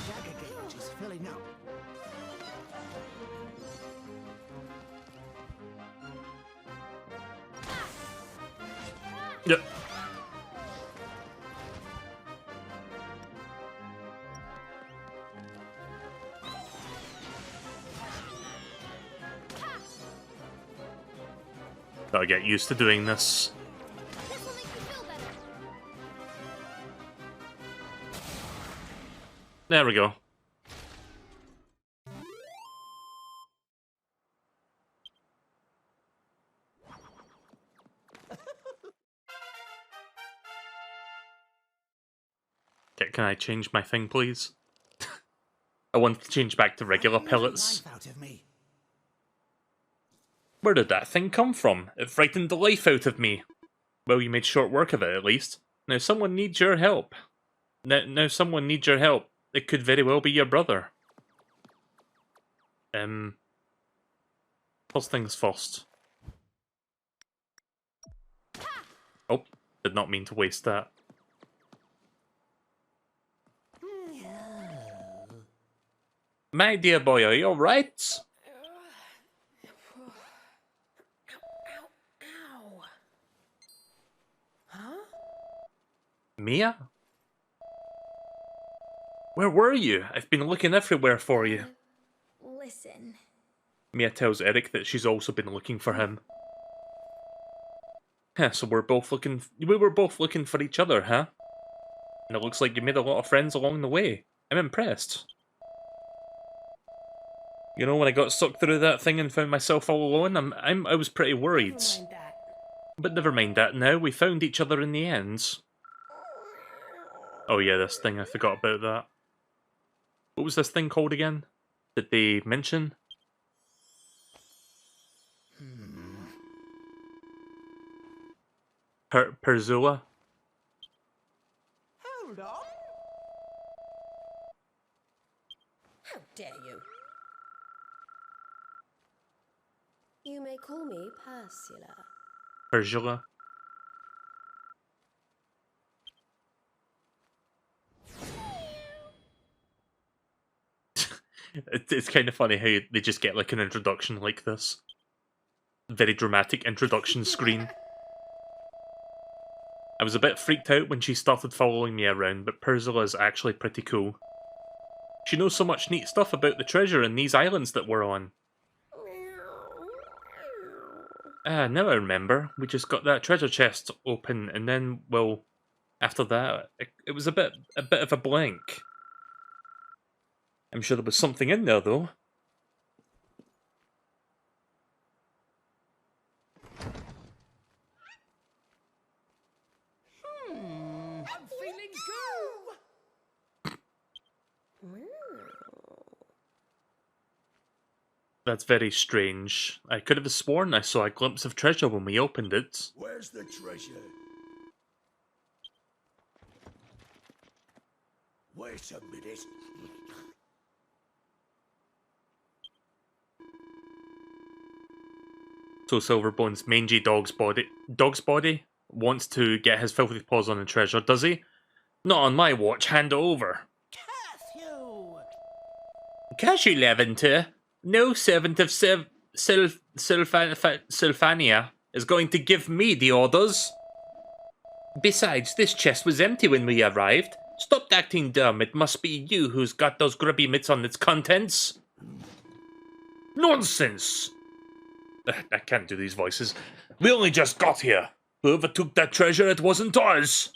Dagger gauge is filling up. Yep. Gotta get used to doing this. This will make you feel better. There we go. Can I change my thing, please? I want to change back to regular pellets. Life out of me. Where did that thing come from? It frightened the life out of me. Well, you made short work of it, at least. Now someone needs your help. Now someone needs your help. It could very well be your brother. First things first. Oh, did not mean to waste that. My dear boy, are you alright? Ow. Huh? Mia? Where were you? I've been looking everywhere for you. Listen. Mia tells Eric that she's also been looking for him. Huh, so we were both looking for each other, huh? And it looks like you made a lot of friends along the way. I'm impressed. You know, when I got sucked through that thing and found myself all alone, I was pretty worried. Never mind that. But never mind that now, we found each other in the end. Oh yeah, this thing, I forgot about that. What was this thing called again? Did they mention? Perzula? Hold on. How dare you? You may call me Persula. Perzula? It's kind of funny how they just get like an introduction like this. Very dramatic introduction screen. I was a bit freaked out when she started following me around, but Perzula is actually pretty cool. She knows so much neat stuff about the treasure in these islands that we're on. Now I remember. We just got that treasure chest open, and then, well, after that, it was a bit of a blank. I'm sure there was something in there, though. I'm feeling good. That's very strange. I could have sworn I saw a glimpse of treasure when we opened it. Where's the treasure? Wait a minute. So Silverbone's mangy dog's body wants to get his filthy paws on the treasure, does he? Not on my watch, hand it over. Cashew Levanter, no servant of Sylvania is going to give me the orders. Besides, this chest was empty when we arrived. Stop acting dumb, it must be you who's got those grubby mitts on its contents. Nonsense! I can't do these voices. We only just got here. Whoever took that treasure, it wasn't ours.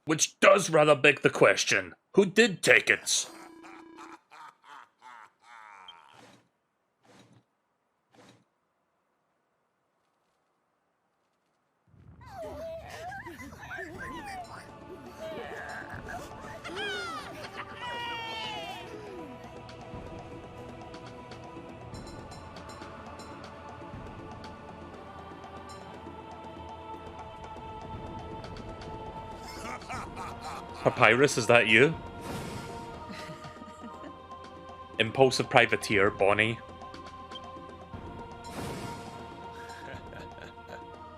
Which does rather beg the question, who did take it? Papyrus, is that you? Impulsive privateer, Bonnie.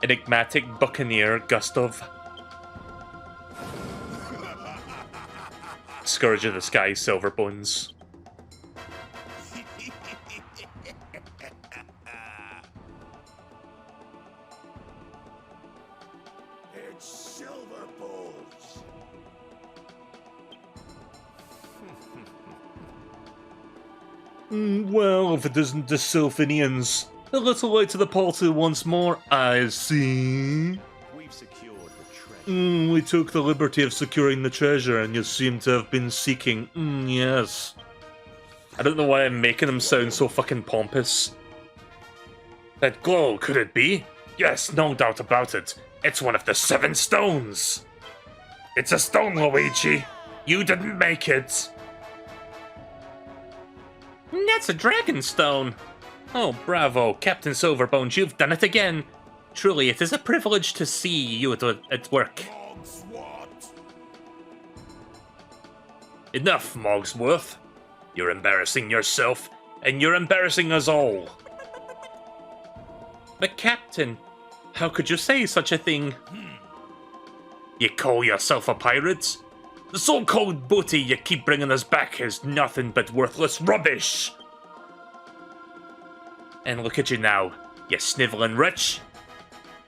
Enigmatic buccaneer, Gustav. Scourge of the Sky, Silverbones. It's Silverbones. Well, if it isn't the Sylphinians. A little late to the party once more, I see. We've secured the treasure. We took the liberty of securing the treasure, and you seem to have been seeking. Yes. I don't know why I'm making them sound so fucking pompous. That glow, could it be? Yes, no doubt about it. It's one of the 7 stones. It's a stone, Luigi. You didn't make it. That's a dragon stone. Oh, bravo, Captain Silverbones, you've done it again. Truly, it is a privilege to see you at work. Enough, Mogsworth. You're embarrassing yourself, and you're embarrassing us all. But Captain, how could you say such a thing? You call yourself a pirate? The so-called booty you keep bringing us back is nothing but worthless rubbish. And look at you now, you snivelling rich.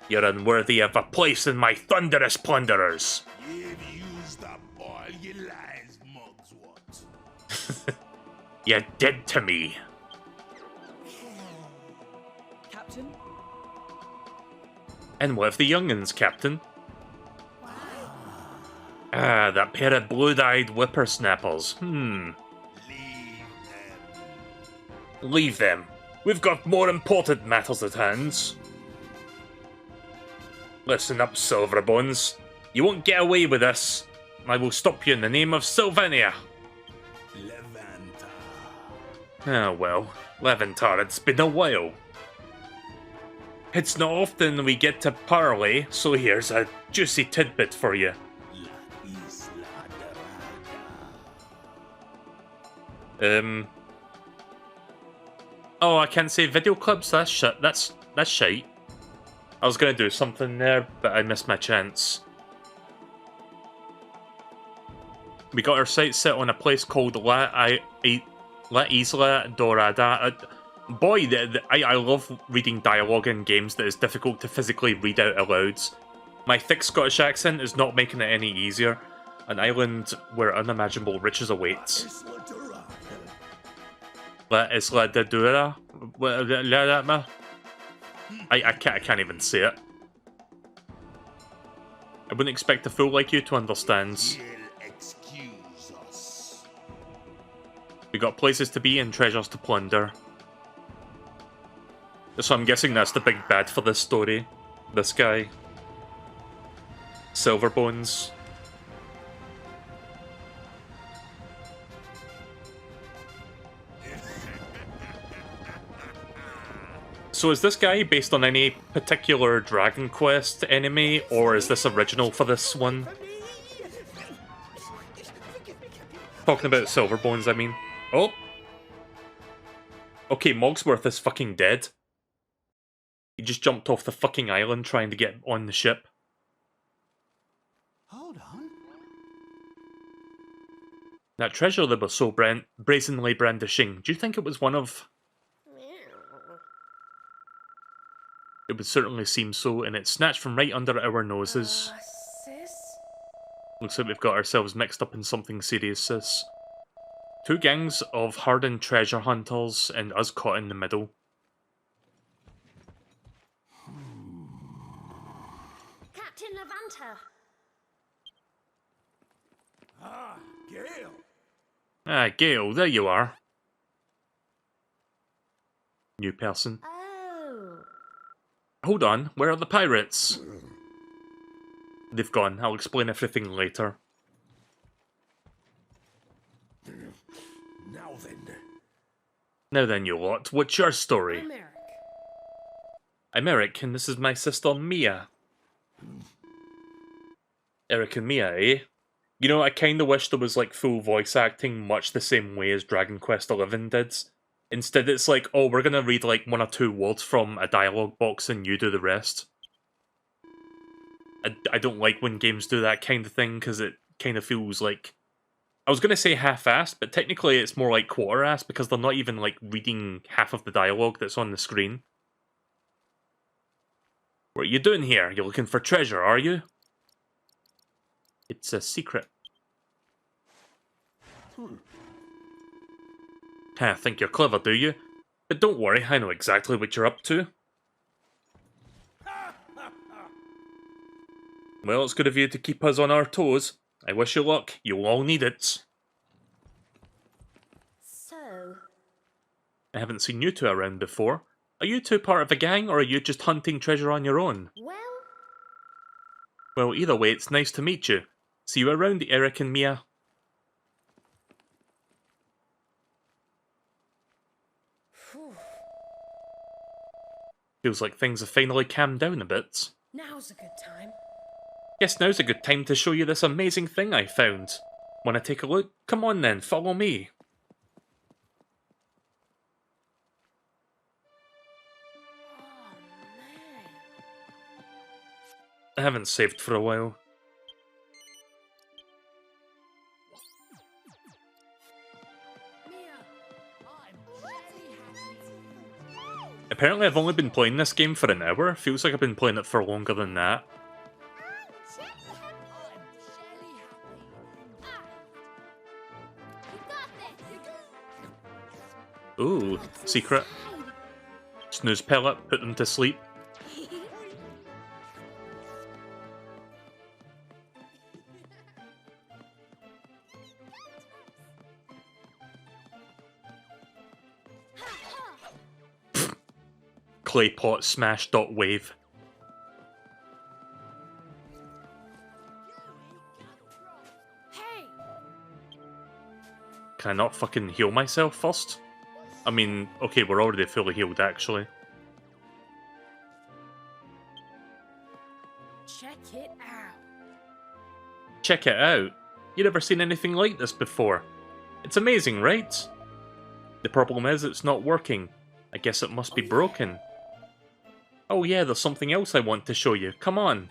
You're unworthy of a place in my thunderous plunderers. You've used up all your lies, Mogsworth. You're dead to me. Captain? And what of the young'uns, Captain? Ah, that pair of blue-eyed whippersnappers. Leave them. We've got more important matters at hand. Listen up, Silverbones. You won't get away with this. I will stop you in the name of Sylvania. Ah, well, Levantar, it's been a while. It's not often we get to parley, so here's a juicy tidbit for you. Oh, I can't say video clips? That's shit. That's shite. I was gonna do something there, but I missed my chance. We got our sights set on a place called La Isla Dorada. Boy, I love reading dialogue in games that is difficult to physically read out aloud. My thick Scottish accent is not making it any easier. An island where unimaginable riches await. La Isla de Dura? I can't even say it. I wouldn't expect a fool like you to understand. We got places to be and treasures to plunder. So I'm guessing that's the big bad for this story. This guy. Silverbones. So is this guy based on any particular Dragon Quest enemy, or is this original for this one? Talking about Silverbones, I mean. Oh! Okay, Mogsworth is fucking dead. He just jumped off the fucking island trying to get on the ship. Hold on. That treasure they were so brazenly brandishing, do you think it was one of... It would certainly seem so, and it's snatched from right under our noses. Sis? Looks like we've got ourselves mixed up in something serious, sis. Two gangs of hardened treasure hunters, and us caught in the middle. Captain Levanter. Ah, Gale. Ah, Gale, there you are. New person. Oh. Hold on, where are the pirates? They've gone, I'll explain everything later. Now then, you lot, what's your story? I'm Eric. I'm Eric, and this is my sister Mia. Eric and Mia, eh? You know, I kinda wish there was like full voice acting much the same way as Dragon Quest XI did. Instead it's like, oh, we're gonna read like one or two words from a dialogue box and you do the rest. I don't like when games do that kind of thing, because it kind of feels like... I was gonna say half-assed, but technically it's more like quarter-assed, because they're not even like reading half of the dialogue that's on the screen. What are you doing here? You're looking for treasure, are you? It's a secret. Think you're clever, do you? But don't worry, I know exactly what you're up to. Well, it's good of you to keep us on our toes. I wish you luck. You'll all need it. So, I haven't seen you two around before. Are you two part of a gang, or are you just hunting treasure on your own? well, Well, either way, it's nice to meet you. See you around, Eric and Mia. Whew. Feels like things have finally calmed down a bit. Now's a good time. Yes, now's a good time to show you this amazing thing I found. Wanna take a look? Come on then, follow me. Oh, man. I haven't saved for a while. Apparently I've only been playing this game for an hour. Feels like I've been playing it for longer than that. Ooh, secret. Snooze pellet, put them to sleep. Clay pot smash dot wave. Hey! Can I not fucking heal myself first? I mean, okay, we're already fully healed actually. Check it out. Check it out. You never seen anything like this before. It's amazing, right? The problem is it's not working. I guess it must be broken. Oh yeah, there's something else I want to show you. Come on.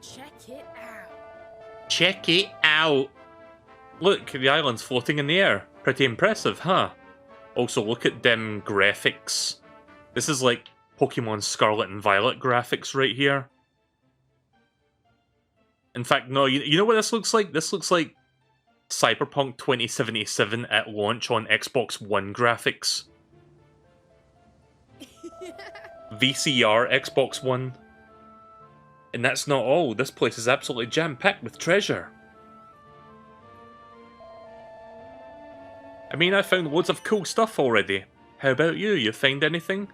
Check it out. Check it out! Look, the island's floating in the air. Pretty impressive, huh? Also, look at them graphics. This is like Pokemon Scarlet and Violet graphics right here. In fact, no, you know what this looks like? This looks like Cyberpunk 2077 at launch on Xbox One graphics. VCR Xbox One. And that's not all. This place is absolutely jam-packed with treasure. I mean, I found loads of cool stuff already. How about you? You find anything?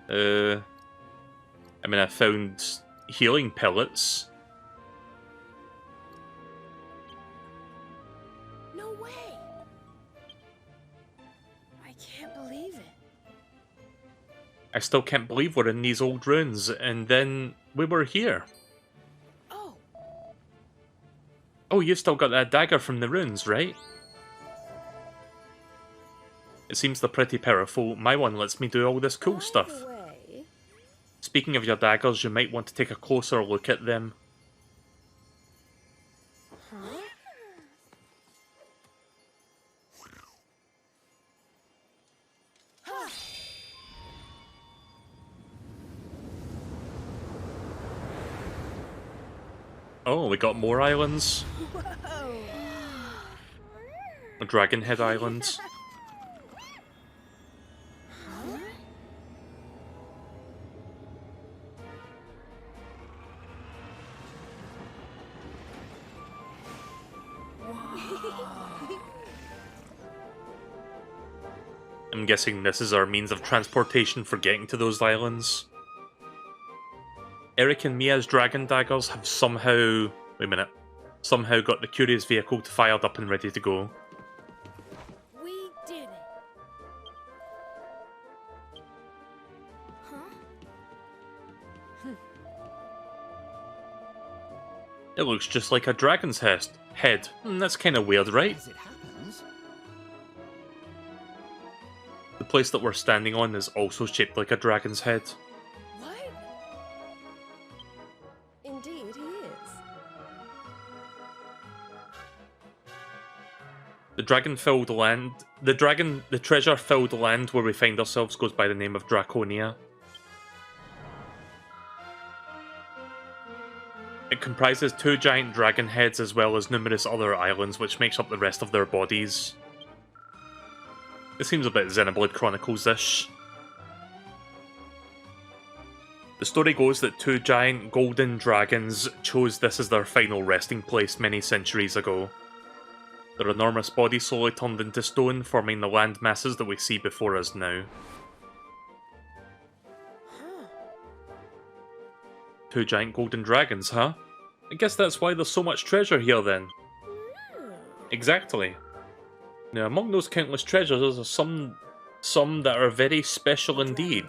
I mean, I found healing pellets. No way! I can't believe it. I still can't believe we're in these old ruins, and then we were here. Oh, Oh, you've still got that dagger from the ruins, right? It seems they're pretty powerful. My one lets me do all this cool By stuff. the way, Speaking of your daggers, you might want to take a closer look at them. huh? Oh, we got more islands. Dragonhead Island. I'm guessing this is our means of transportation for getting to those islands. Eric and Mia's dragon daggers have somehow... Wait a minute. Somehow got the Curious vehicle fired up and ready to go. We did it. Huh? It looks just like a dragon's head. That's kind of weird, right? As it happens, The place that we're standing on is also shaped like a dragon's head. What? indeed he is. The dragon-filled land... The treasure-filled land where we find ourselves goes by the name of Draconia. It comprises 2 giant dragon heads as well as numerous other islands, which makes up the rest of their bodies. It seems a bit Xenoblade Chronicles-ish. The story goes that 2 giant golden dragons chose this as their final resting place many centuries ago. Their enormous bodies slowly turned into stone, forming the land masses that we see before us now. Two giant golden dragons, huh? I guess that's why there's so much treasure here then. Exactly. Now, among those countless treasures are some that are very special indeed.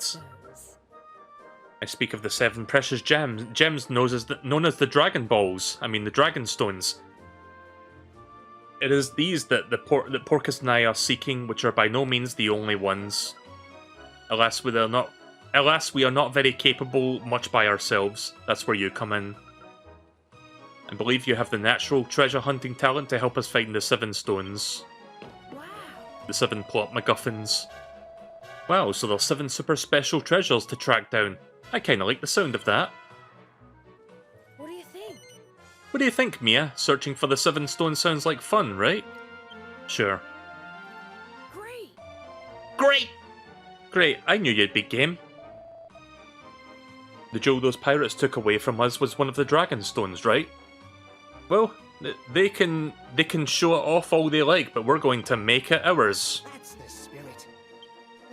I speak of the 7 precious gems known as the Dragon Balls. I mean, the Dragon Stones. It is these that Porcus and I are seeking, which are by no means the only ones. Alas, we are not very capable much by ourselves. That's where you come in. I believe you have the natural treasure hunting talent to help us find the 7 stones. Wow. The 7 plot MacGuffins. Wow, so there's 7 super special treasures to track down. I kinda like the sound of that. What do you think? What do you think, Mia? Searching for the 7 stones sounds like fun, right? Sure. Great. Great! Great, I knew you'd be game. The jewel those pirates took away from us was one of the dragon stones, right? Well, they can show it off all they like, but we're going to make it ours. That's the spirit.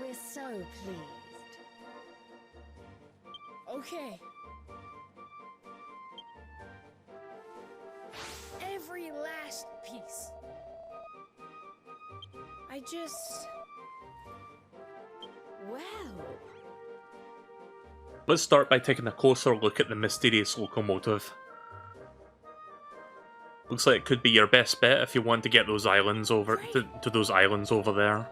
We're so pleased. Okay. Every last piece. I just... Well, Let's start by taking a closer look at the mysterious locomotive. Looks like it could be your best bet if you want to get those islands over to those islands over there.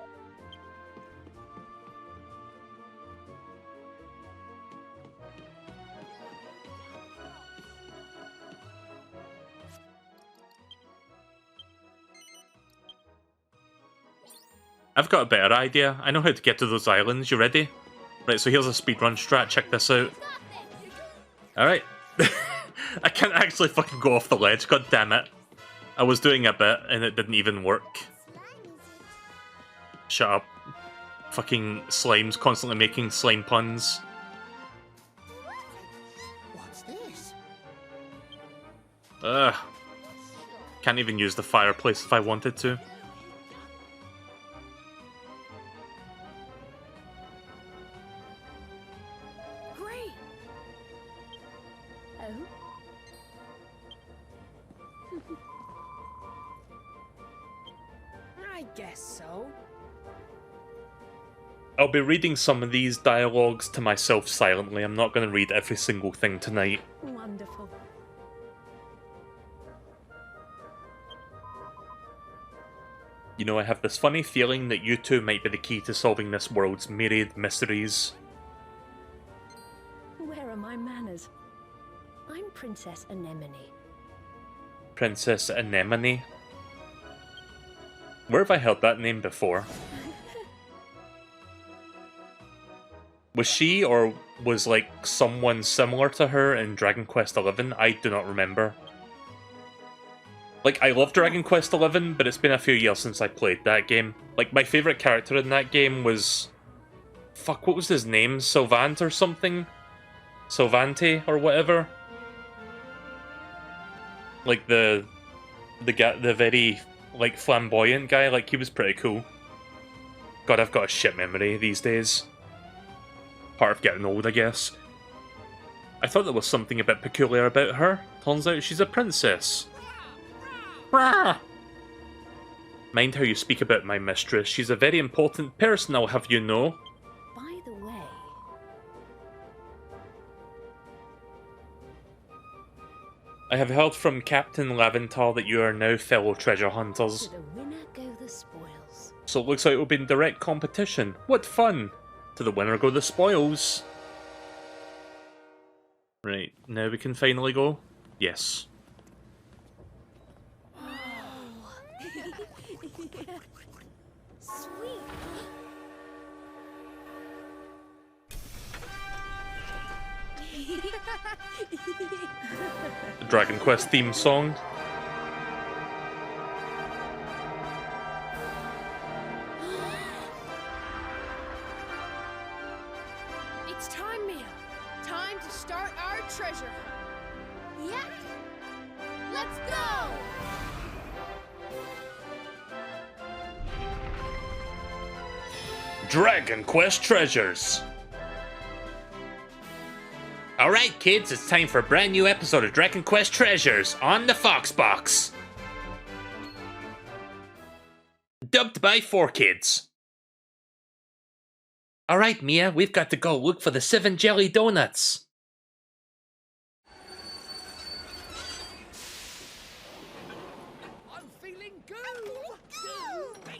I've got a better idea. I know how to get to those islands. You ready? Right, so here's a speedrun strat. Check this out. Alright. I can't actually fucking go off the ledge. God damn it. I was doing a bit and it didn't even work. Shut up. Fucking slimes constantly making slime puns. What's this? Ugh. Can't even use the fireplace if I wanted to. Great. oh, I guess so. I'll be reading some of these dialogues to myself silently. I'm not going to read every single thing tonight. wonderful. You know, I have this funny feeling that you two might be the key to solving this world's myriad mysteries. Where are my manners? I'm Princess Anemone. Princess Anemone? Where have I heard that name before? Was she, or was like someone similar to her in Dragon Quest XI? I do not remember. Like, I love Dragon Quest XI, but it's been a few years since I played that game. Like, my favourite character in that game was... Fuck, what was his name? Sylvant or something? Sylvante or whatever? Like, the guy, the very, like, flamboyant guy, like, he was pretty cool. God, I've got a shit memory these days. Part of getting old, I guess. I thought there was something a bit peculiar about her. Turns out she's a princess. Rah! Mind how you speak about my mistress. She's a very important person, I'll have you know. By the way, I have heard from Captain Laventar that you are now fellow treasure hunters. to the winner go the spoils. So it looks like we'll be in direct competition. What fun! To the winner go the spoils. Right, now we can finally go? Yes. Sweet. The Dragon Quest theme song. It's time, Mia. Time to start our treasure hunt. Yeah. Let's go. Dragon Quest Treasures. Alright kids, it's time for a brand new episode of Dragon Quest Treasures on the Foxbox. Dubbed by 4Kids. Alright Mia, we've got to go look for the 7 jelly donuts. I'm feeling good.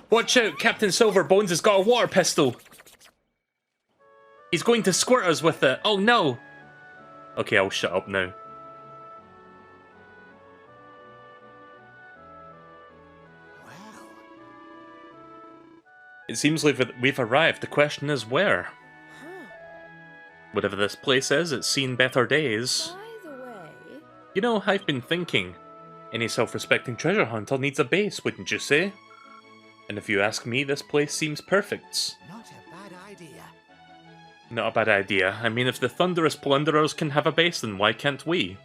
Watch out, Captain Silverbones has got a water pistol. He's going to squirt us with it. Oh no. Okay, I'll shut up now. Well, It seems like we've arrived. The question is where? Whatever this place is, it's seen better days. By the way, You know, I've been thinking. Any self-respecting treasure hunter needs a base, wouldn't you say? And if you ask me, this place seems perfect. not a bad idea. Not a bad idea. I mean, if the thunderous plunderers can have a base, then why can't we?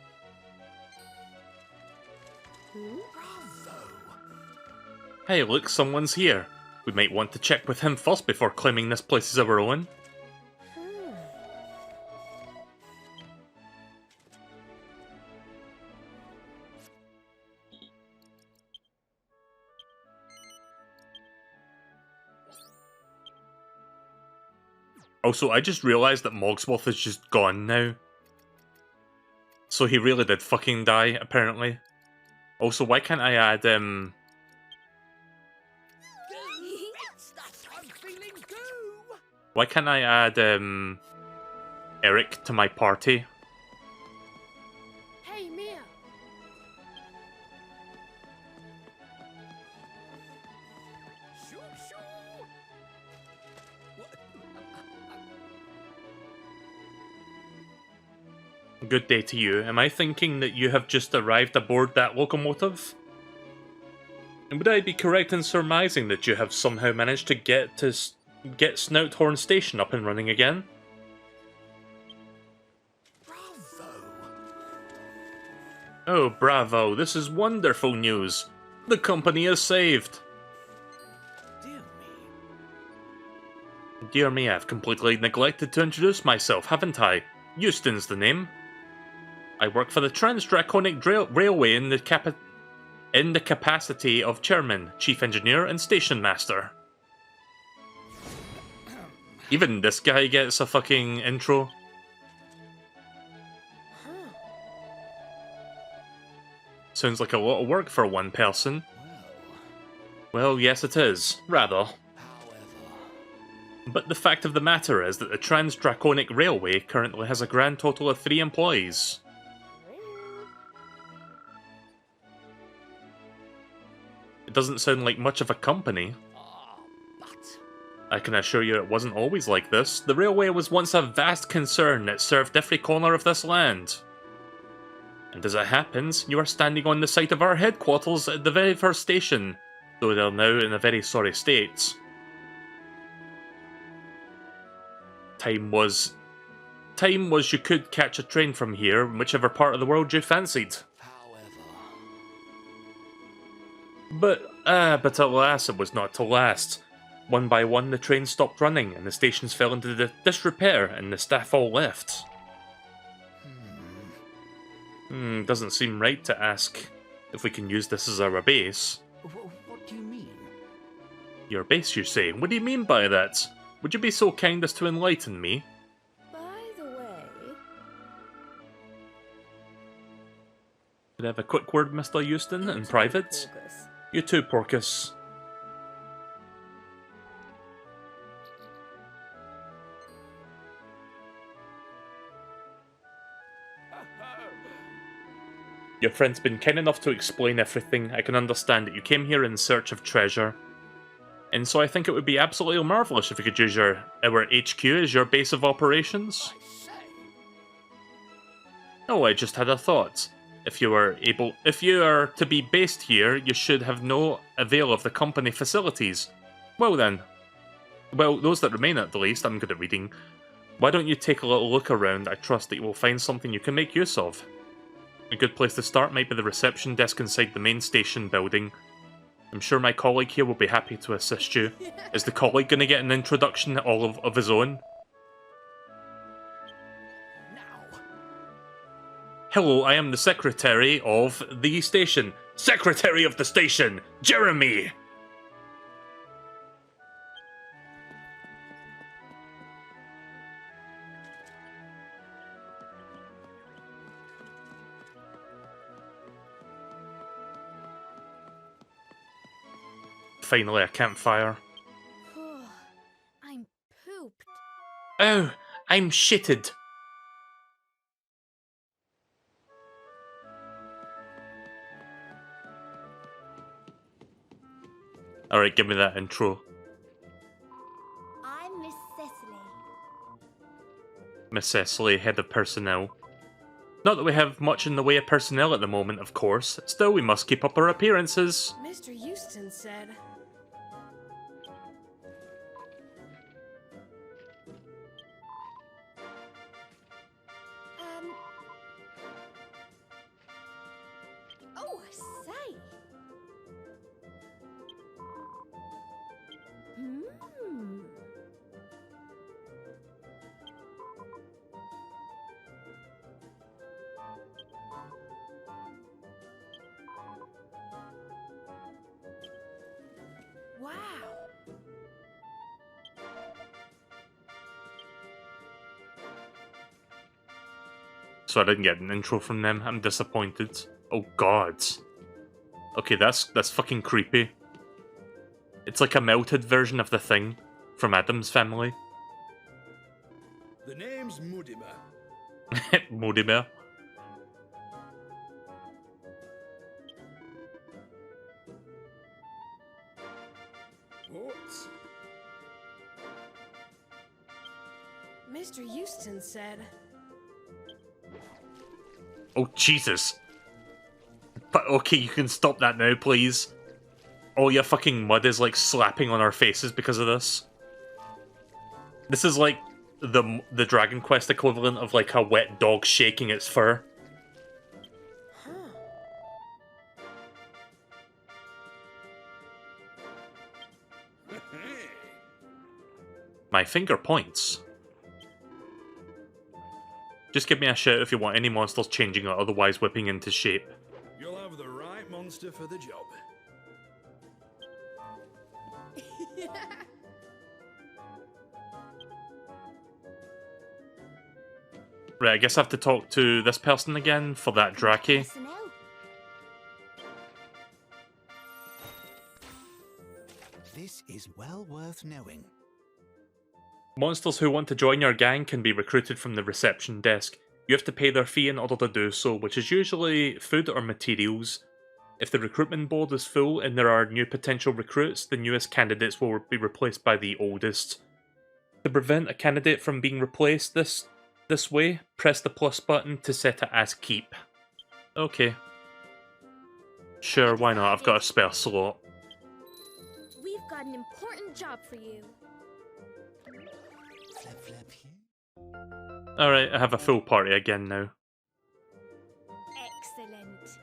Bravo. Hey, look, someone's here. We might want to check with him first before claiming this place is our own. Also, I just realised that Mogsworth is just gone now. So he really did fucking die, apparently. Also, why can't I add, I'm feeling good. why can't I add, Eric to my party? Hey, Mia. Shoo, shoo. Good day to you. Am I thinking that you have just arrived aboard that locomotive? And would I be correct in surmising that you have somehow managed to get Snouthorn Station up and running again? Bravo. Oh, bravo, this is wonderful news. The company is saved. Dear me. Dear me, I've completely neglected to introduce myself, haven't I? Euston's the name. I work for the Trans-Draconic Railway in the capacity of chairman, chief engineer, and station master. Even this guy gets a fucking intro. Sounds like a lot of work for one person. Well, yes it is. Rather. But the fact of the matter is that the Trans-Draconic Railway currently has a grand total of 3 employees. It doesn't sound like much of a company. I can assure you it wasn't always like this. The railway was once a vast concern that served every corner of this land. And as it happens, you are standing on the site of our headquarters at the very first station, though they're now in a very sorry state. Time was you could catch a train from here in whichever part of the world you fancied. But alas, it was not to last. One by one, the trains stopped running, and the stations fell into disrepair, and the staff all left. Doesn't seem right to ask if we can use this as our base. What do you mean? Your base, you say? What do you mean by that? Would you be so kind as to enlighten me? by the way, Could I have a quick word, Mr. Euston, in private? Porcus. You too, Porcus. Your friend's been kind enough to explain everything. I can understand that you came here in search of treasure. And so I think it would be absolutely marvellous if we could use our HQ as your base of operations. I say. Oh, I just had a thought. If you are to be based here, you should have no avail of the company facilities. Well then. Well, those that remain at the least, I'm good at reading. Why don't you take a little look around? I trust that you will find something you can make use of. A good place to start might be the reception desk inside the main station building. I'm sure my colleague here will be happy to assist you. Is the colleague going to get an introduction all of his own? Now. Hello, I am the secretary of the station. Secretary of the station, Jeremy! Finally, a campfire. I'm pooped. Oh, I'm shitted. Alright, give me that intro. I'm Miss Cecily. Miss Cecily, head of personnel. Not that we have much in the way of personnel at the moment, of course. Still, we must keep up our appearances. Mr. Houston said. Oh, I say. Hmm. Wow. So I didn't get an intro from them. I'm disappointed. Oh god. Okay, that's fucking creepy. It's like a melted version of the Thing from Adam's Family. The name's Mudima. Modimer. What? Mr. Houston said. Oh, Jesus. But okay, you can stop that now, please. All your fucking mud is like slapping on our faces because of this. This is like the Dragon Quest equivalent of like a wet dog shaking its fur. Huh. My finger points. Just give me a shout if you want any monsters changing or otherwise whipping into shape. You'll have the right monster for the job. Right, I guess I have to talk to this person again for that Draki. Personnel. This is well worth knowing. Monsters who want to join your gang can be recruited from the reception desk. You have to pay their fee in order to do so, which is usually food or materials. If the recruitment board is full and there are new potential recruits, the newest candidates will be replaced by the oldest. To prevent a candidate from being replaced this way, press the plus button to set it as keep. Okay. Sure, why not? I've got a spare slot. We've got an important job for you. Flip, flip here. Alright, I have a full party again now. Excellent.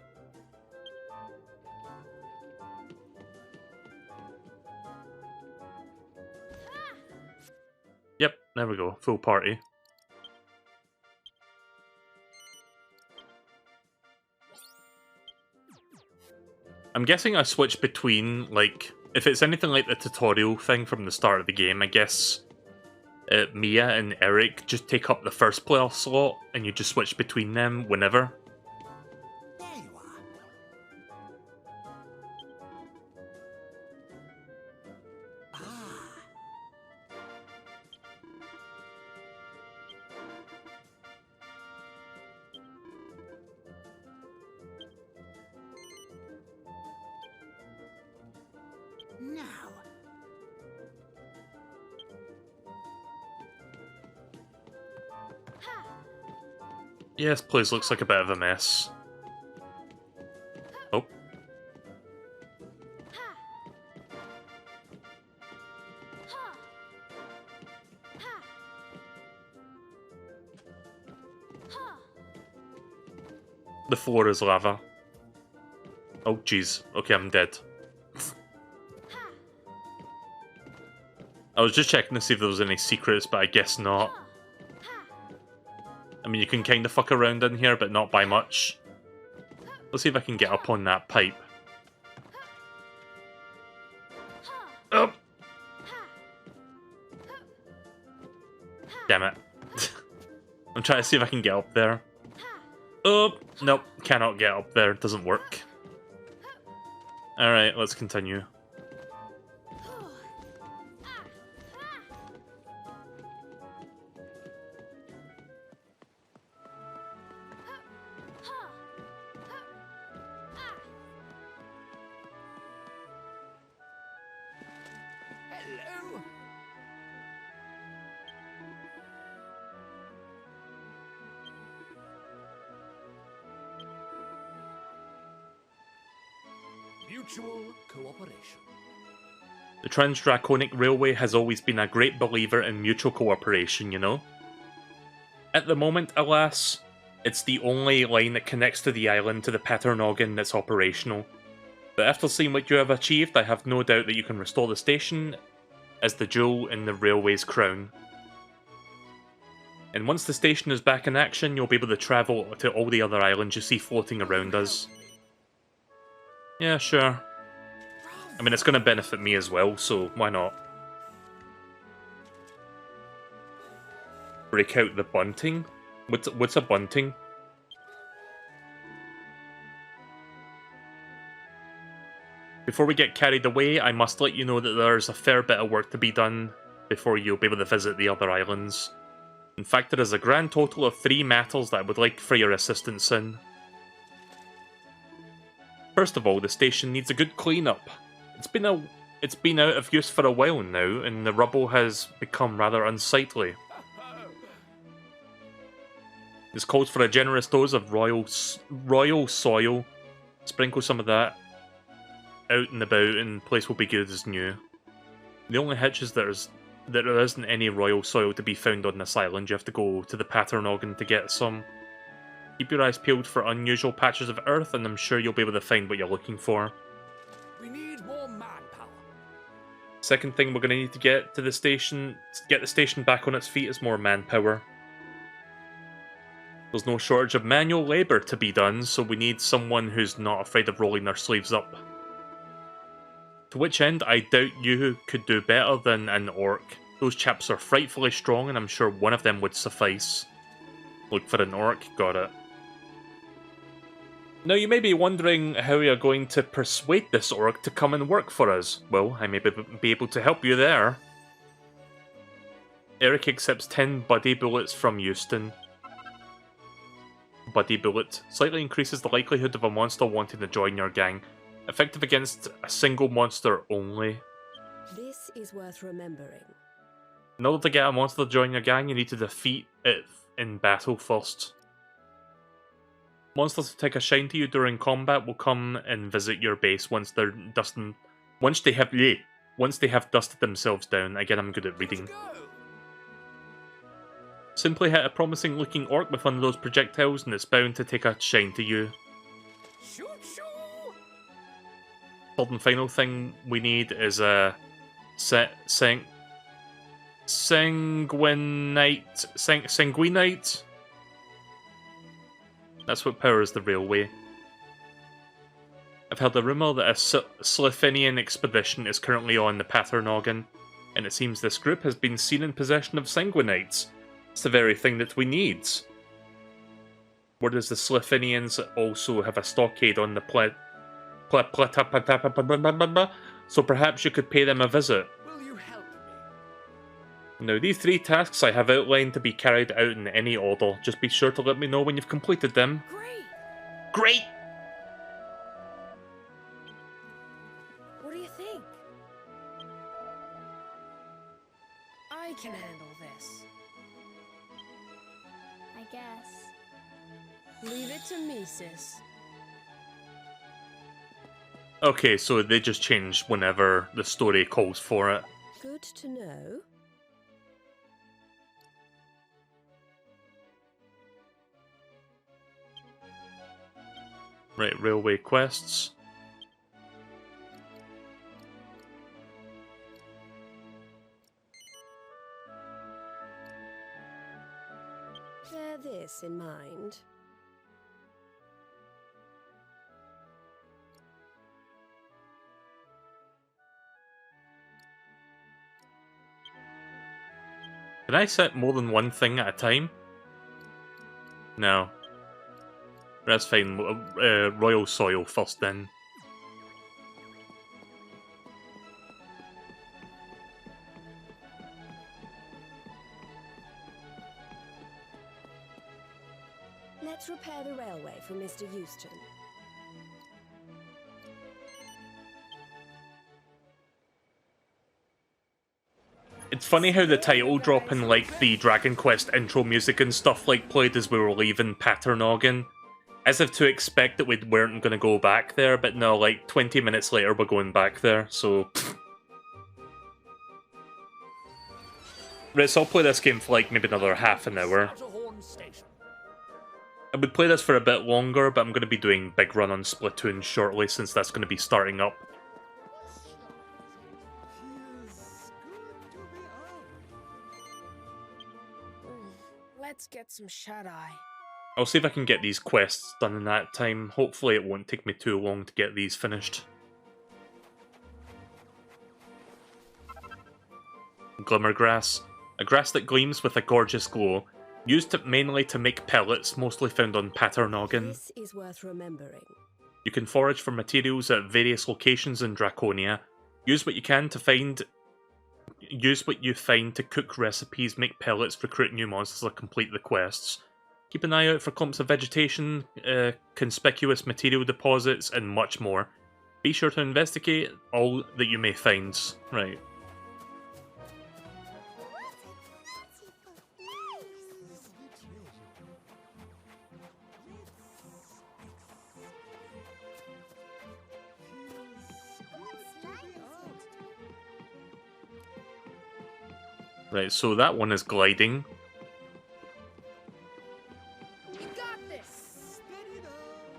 Yep, there we go. Full party. I'm guessing I switch between, like, if it's anything like the tutorial thing from the start of the game, I guess Mia and Eric just take up the first player slot and you just switch between them whenever. There you are. Ah. Now. Ha! Yes, please, looks like a bit of a mess. Oh, Ha! Ha! Ha! Ha! the floor is lava. Oh, jeez. Okay, I'm dead. I was just checking to see if there was any secrets, but I guess not. I mean, you can kind of fuck around in here, but not by much. Let's see if I can get up on that pipe. Oh! Damn it. I'm trying to see if I can get up there. Oh! Nope, cannot get up there. It doesn't work. Alright, let's continue. Hello. Mutual cooperation. The Trans-Draconic Railway has always been a great believer in mutual cooperation, you know? At the moment, alas, it's the only line that connects to the island to the Paternoggin that's operational. But after seeing what you have achieved, I have no doubt that you can restore the station as the jewel in the railway's crown. And once the station is back in action, you'll be able to travel to all the other islands you see floating around us. Yeah, sure. I mean, it's going to benefit me as well, so why not? Break out the bunting? What's a bunting? Before we get carried away, I must let you know that there's a fair bit of work to be done before you'll be able to visit the other islands. In fact, there is a grand total of 3 matters that I would like for your assistance in. First of all, the station needs a good clean-up. It's been out of use for a while now, and the rubble has become rather unsightly. This calls for a generous dose of royal soil. Sprinkle some of that out and about, and the place will be good as new. The only hitch is that there isn't any royal soil to be found on this island. You have to go to the Paternoggin to get some. Keep your eyes peeled for unusual patches of earth, and I'm sure you'll be able to find what you're looking for. We need more manpower. Second thing we're going to need to get to the station, get the station back on its feet, is more manpower. There's no shortage of manual labour to be done, so we need someone who's not afraid of rolling their sleeves up. To which end, I doubt you could do better than an orc. Those chaps are frightfully strong, and I'm sure one of them would suffice. Look for an orc, got it. Now you may be wondering how we are going to persuade this orc to come and work for us. Well, I may be able to help you there. Eric accepts 10 buddy bullets from Houston. Buddy bullet slightly increases the likelihood of a monster wanting to join your gang. Effective against a single monster only. This is worth remembering. In order to get a monster to join your gang, you need to defeat it in battle first. Monsters who take a shine to you during combat will come and visit your base once they have dusted themselves down. Again, I'm good at reading. Simply hit a promising looking orc with one of those projectiles and it's bound to take a shine to you. Shoot, shoot. Third and final thing we need is a sanguinite. That's what powers the railway. I've heard a rumour that a Slithinian expedition is currently on the Paternoggin, and it seems this group has been seen in possession of sanguinites. It's the very thing that we need. Where does the Slithinians also have a stockade on the so perhaps you could pay them a visit. Will you help me? Now, these 3 tasks I have outlined to be carried out in any order. Just be sure to let me know when you've completed them. Great! Great! What do you think? I can handle this. I guess. Leave it to me, sis. Okay, so they just change whenever the story calls for it. Good to know. Right, railway quests. purpose in mind. Can I set more than one thing at a time? No. That's fine. Royal soil first then. Let's repair the railway for Mr. Houston. It's funny how the title drop and like the Dragon Quest intro music and stuff like played as we were leaving Paternoggin. As if to expect that we weren't going to go back there, but no, like 20 minutes later we're going back there, so... Right, so I'll play this game for like maybe another half an hour. I would play this for a bit longer, but I'm going to be doing Big Run on Splatoon shortly since that's going to be starting up. Let's get some shut-eye. I'll see if I can get these quests done in that time. Hopefully it won't take me too long to get these finished. Glimmer grass. A grass that gleams with a gorgeous glow. Used mainly to make pellets, mostly found on Paternoggin. This is worth remembering. You can forage for materials at various locations in Draconia. Use what you can to find... Use what you find to cook recipes, make pellets, recruit new monsters, or complete the quests. Keep an eye out for clumps of vegetation, conspicuous material deposits, and much more. Be sure to investigate all that you may find. Right. Right, so that one is gliding. You got this.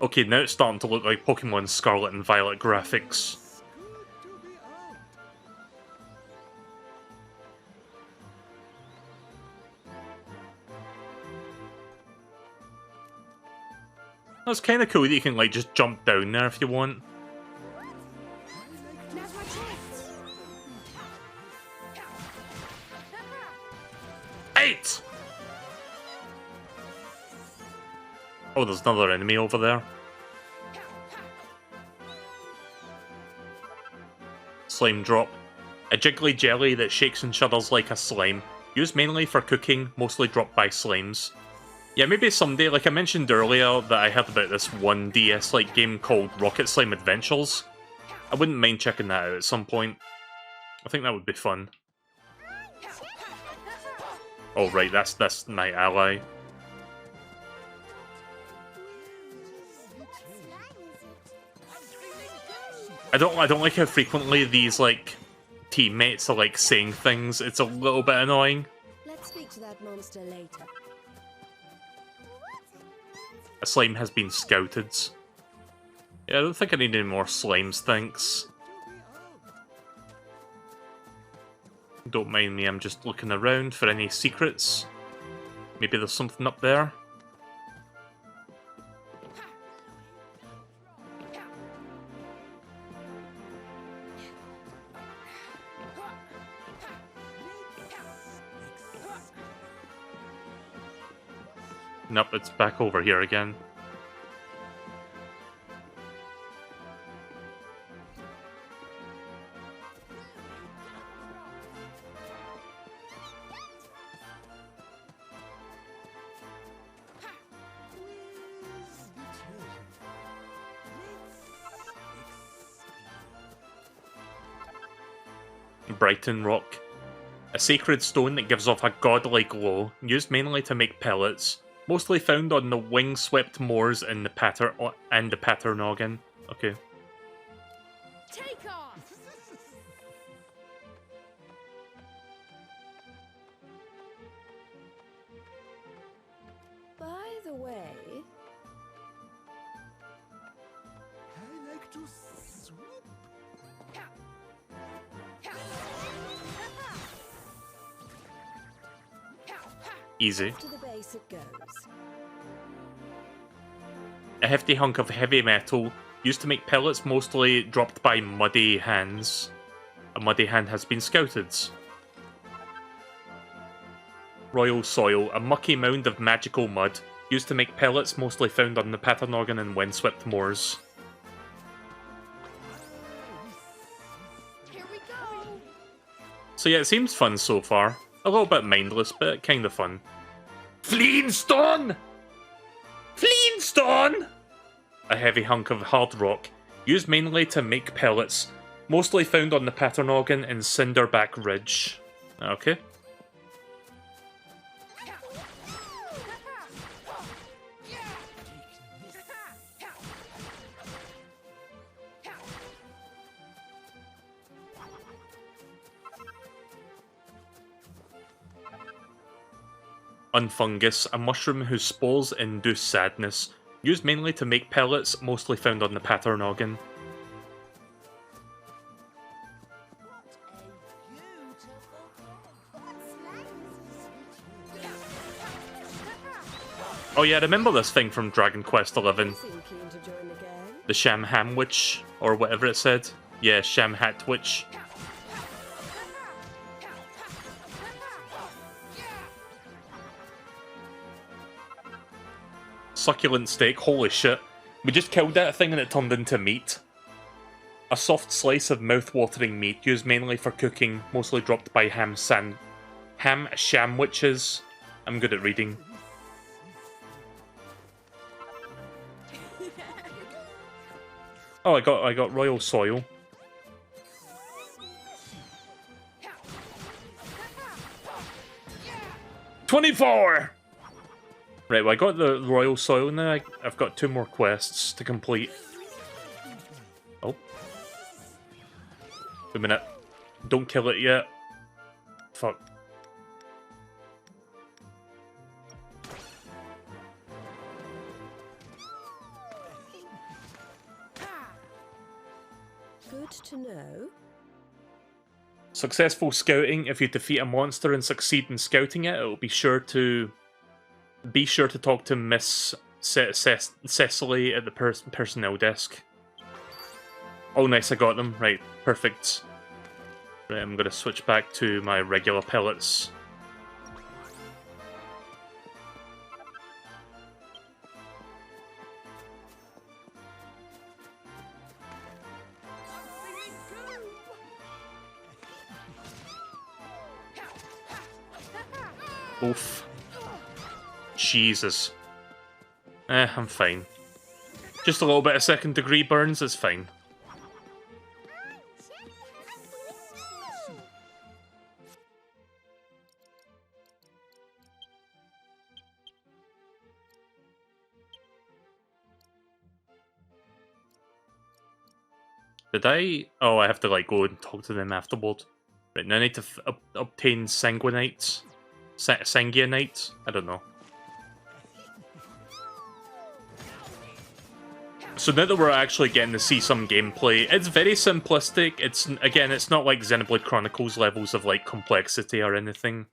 Okay, now it's starting to look like Pokemon Scarlet and Violet graphics. That's kind of cool that you can like just jump down there if you want. Now's my chance. 8! Oh, there's another enemy over there. Slime drop. A jiggly jelly that shakes and shudders like a slime. Used mainly for cooking, mostly dropped by slimes. Yeah, maybe someday, like I mentioned earlier that I heard about this one DS-like game called Rocket Slime Adventures. I wouldn't mind checking that out at some point. I think that would be fun. Oh right, that's my ally. I don't like how frequently these like teammates are like saying things. It's a little bit annoying. Let's speak to that monster later. A slime has been scouted. Yeah, I don't think I need any more slimes, thanks. Don't mind me, I'm just looking around for any secrets. Maybe there's something up there. Nope, it's back over here again. Brighton Rock. A sacred stone that gives off a godlike glow, used mainly to make pellets. Mostly found on the wing-swept moors in the Paternoggin. Okay. Take off. By the way, I like to swoop. Easy. to the base it goes. A hefty hunk of heavy metal used to make pellets mostly dropped by muddy hands. A muddy hand has been scouted. Royal soil, a mucky mound of magical mud used to make pellets mostly found on the Paternogan and windswept moors. Here we go. So yeah, it seems fun so far. A little bit mindless, but kind of fun. Fleenstone! Fleenstone! A heavy hunk of hard rock, used mainly to make pellets, mostly found on the Paternogan and Cinderback Ridge. Okay. Unfungus, a mushroom whose spores induce sadness, used mainly to make pellets, mostly found on the Paternogan. Oh yeah, I remember this thing from Dragon Quest XI. Seem keen to join the gang? The Sham Ham Witch, or whatever it said. Yeah, Sham Hat Witch. Succulent steak, holy shit. We just killed that thing and it turned into meat. A soft slice of mouth-watering meat used mainly for cooking, mostly dropped by ham shamwitches. I'm good at reading. Oh, I got royal soil. $24! Right, well I got the royal soil now. I've got 2 more quests to complete. Oh. Wait a minute. Don't kill it yet. Fuck. Good to know. Successful scouting. If you defeat a monster and succeed in scouting it, it'll be sure to talk to Miss Cecily at the personnel desk. Oh, nice, I got them. Right, perfect. Right, I'm gonna switch back to my regular pellets. Oof. Jesus. I'm fine. Just a little bit of second degree burns is fine. Did I? Oh, I have to like go and talk to them afterward. Right, now I need to obtain sanguinite. Sanguinite? I don't know. So now that we're actually getting to see some gameplay, it's very simplistic. It's not like Xenoblade Chronicles levels of like complexity or anything.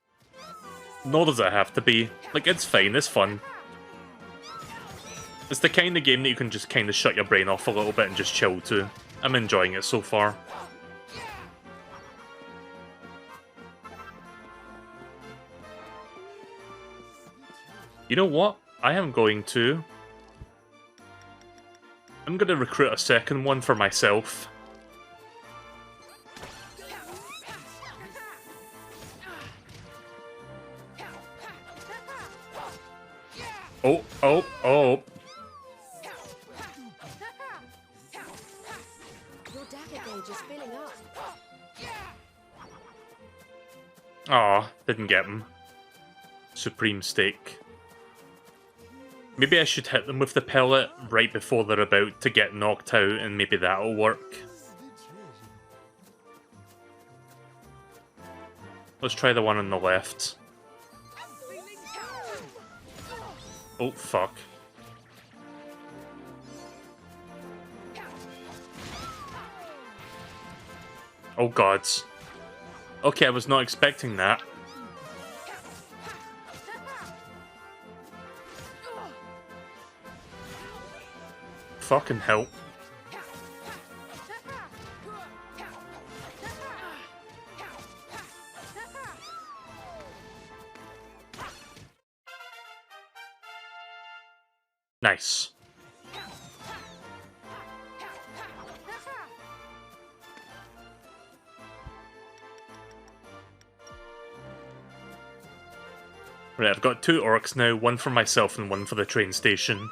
Nor does it have to be. Like, it's fine, it's fun. It's the kind of game that you can just kind of shut your brain off a little bit and just chill to. I'm enjoying it so far. You know what? I'm going to recruit a second one for myself. Oh, oh, oh. Your dagger gauge is filling up. Aw, didn't get him. Supreme Steak. Maybe I should hit them with the pellet right before they're about to get knocked out, and maybe that'll work. Let's try the one on the left. Oh, fuck. Oh, gods. Okay, I was not expecting that. Fucking hell. Nice. Right, I've got 2 orcs now, one for myself and one for the train station.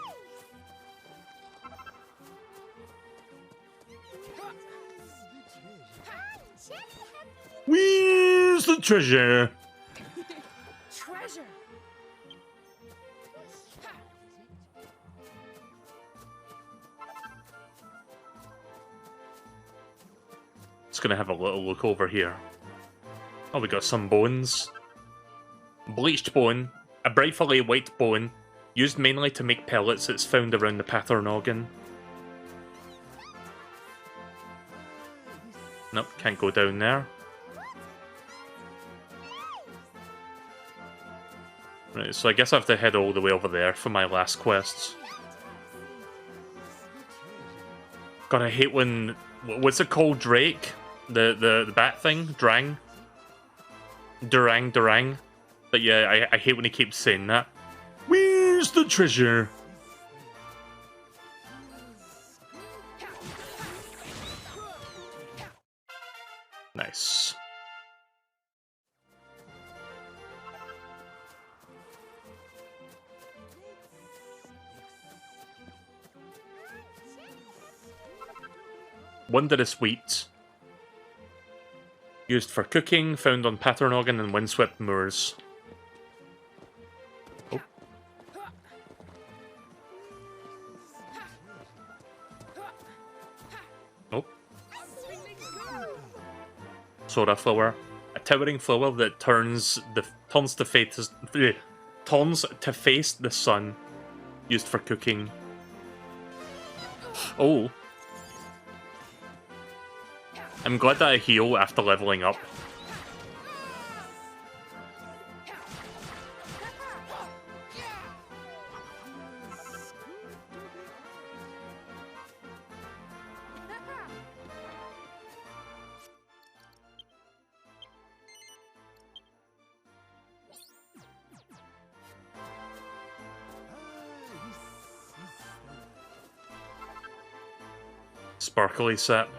Where's the treasure? Treasure. Just gonna have a little look over here. Oh, we got some bones. Bleached bone, a brightly white bone, used mainly to make pellets. It's found around the pattern organ. Nope, can't go down there. Right, so I guess I have to head all the way over there for my last quests. God, I hate when... What's it called? Drake? The bat thing? Drang? Durang. But yeah, I hate when he keeps saying that. Where's the treasure? Nice. Wondrous wheat. Used for cooking, found on pattern organ and windswept moors. Oh. Oh. Soda flower. A towering flower that turns to face the sun. Used for cooking. Oh. I'm glad that I heal after leveling up. Sparkly sap.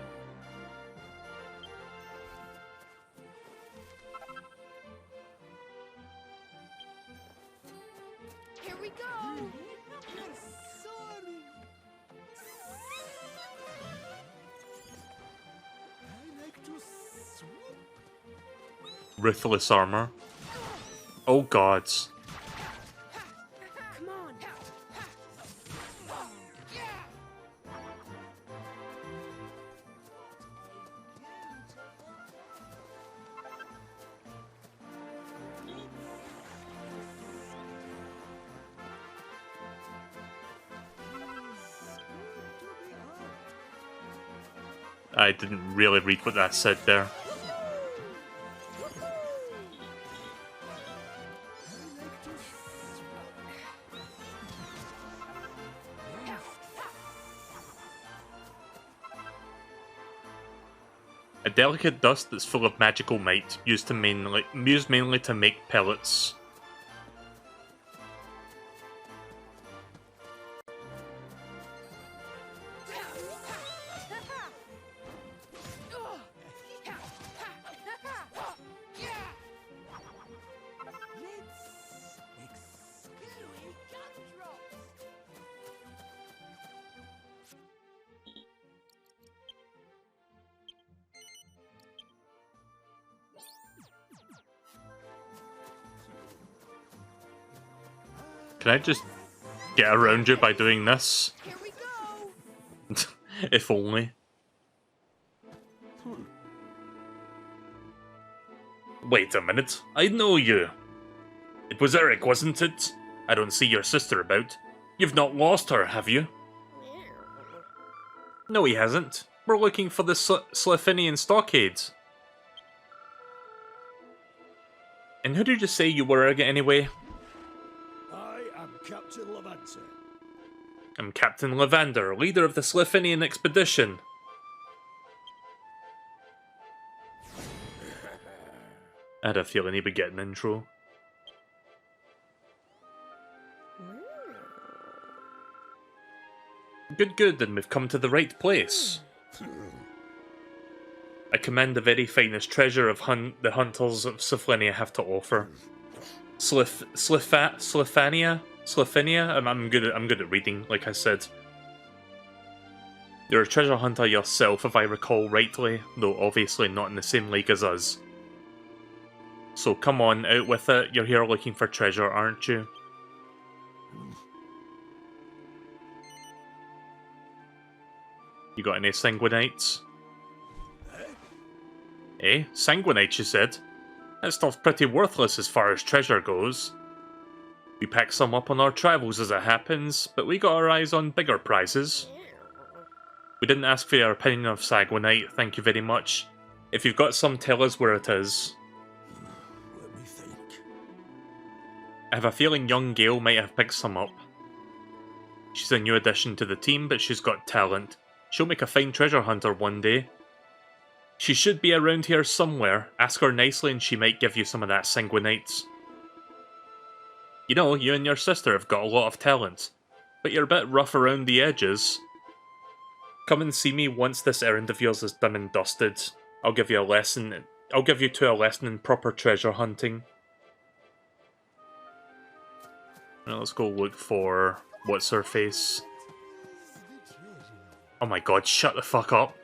Here we go. Ruthless armor. Oh gods. Come on. I didn't really read what that said there. A delicate dust that's full of magical might, used mainly to make pellets. Can I just get around you by doing this? Here we go. If only. Wait a minute, I know you. It was Eric, wasn't it? I don't see your sister about. You've not lost her, have you? No, he hasn't. We're looking for the Slithinian stockade. And who did you say you were anyway? I am Captain Levante. I'm Captain Levander, leader of the Slithinian expedition. I had a feeling he'd be getting an intro. Good, and we've come to the right place. I commend the very finest treasure of the hunters of Slithania have to offer. Slithania? I'm good at reading, like I said. You're a treasure hunter yourself, if I recall rightly, though obviously not in the same league as us. So come on, out with it. You're here looking for treasure, aren't you? You got any sanguinites? Eh? Sanguinites, you said? That stuff's pretty worthless as far as treasure goes. We packed some up on our travels as it happens, but we got our eyes on bigger prizes. We didn't ask for your opinion of sanguinite, thank you very much. If you've got some, tell us where it is. Let me think. I have a feeling young Gale might have picked some up. She's a new addition to the team, but she's got talent. She'll make a fine treasure hunter one day. She should be around here somewhere. Ask her nicely and she might give you some of that sanguinites. You know, you and your sister have got a lot of talent, but you're a bit rough around the edges. Come and see me once this errand of yours is done and dusted. I'll give you a lesson. I'll give you two a lesson in proper treasure hunting. Now let's go look for what's her face. Oh my god, shut the fuck up.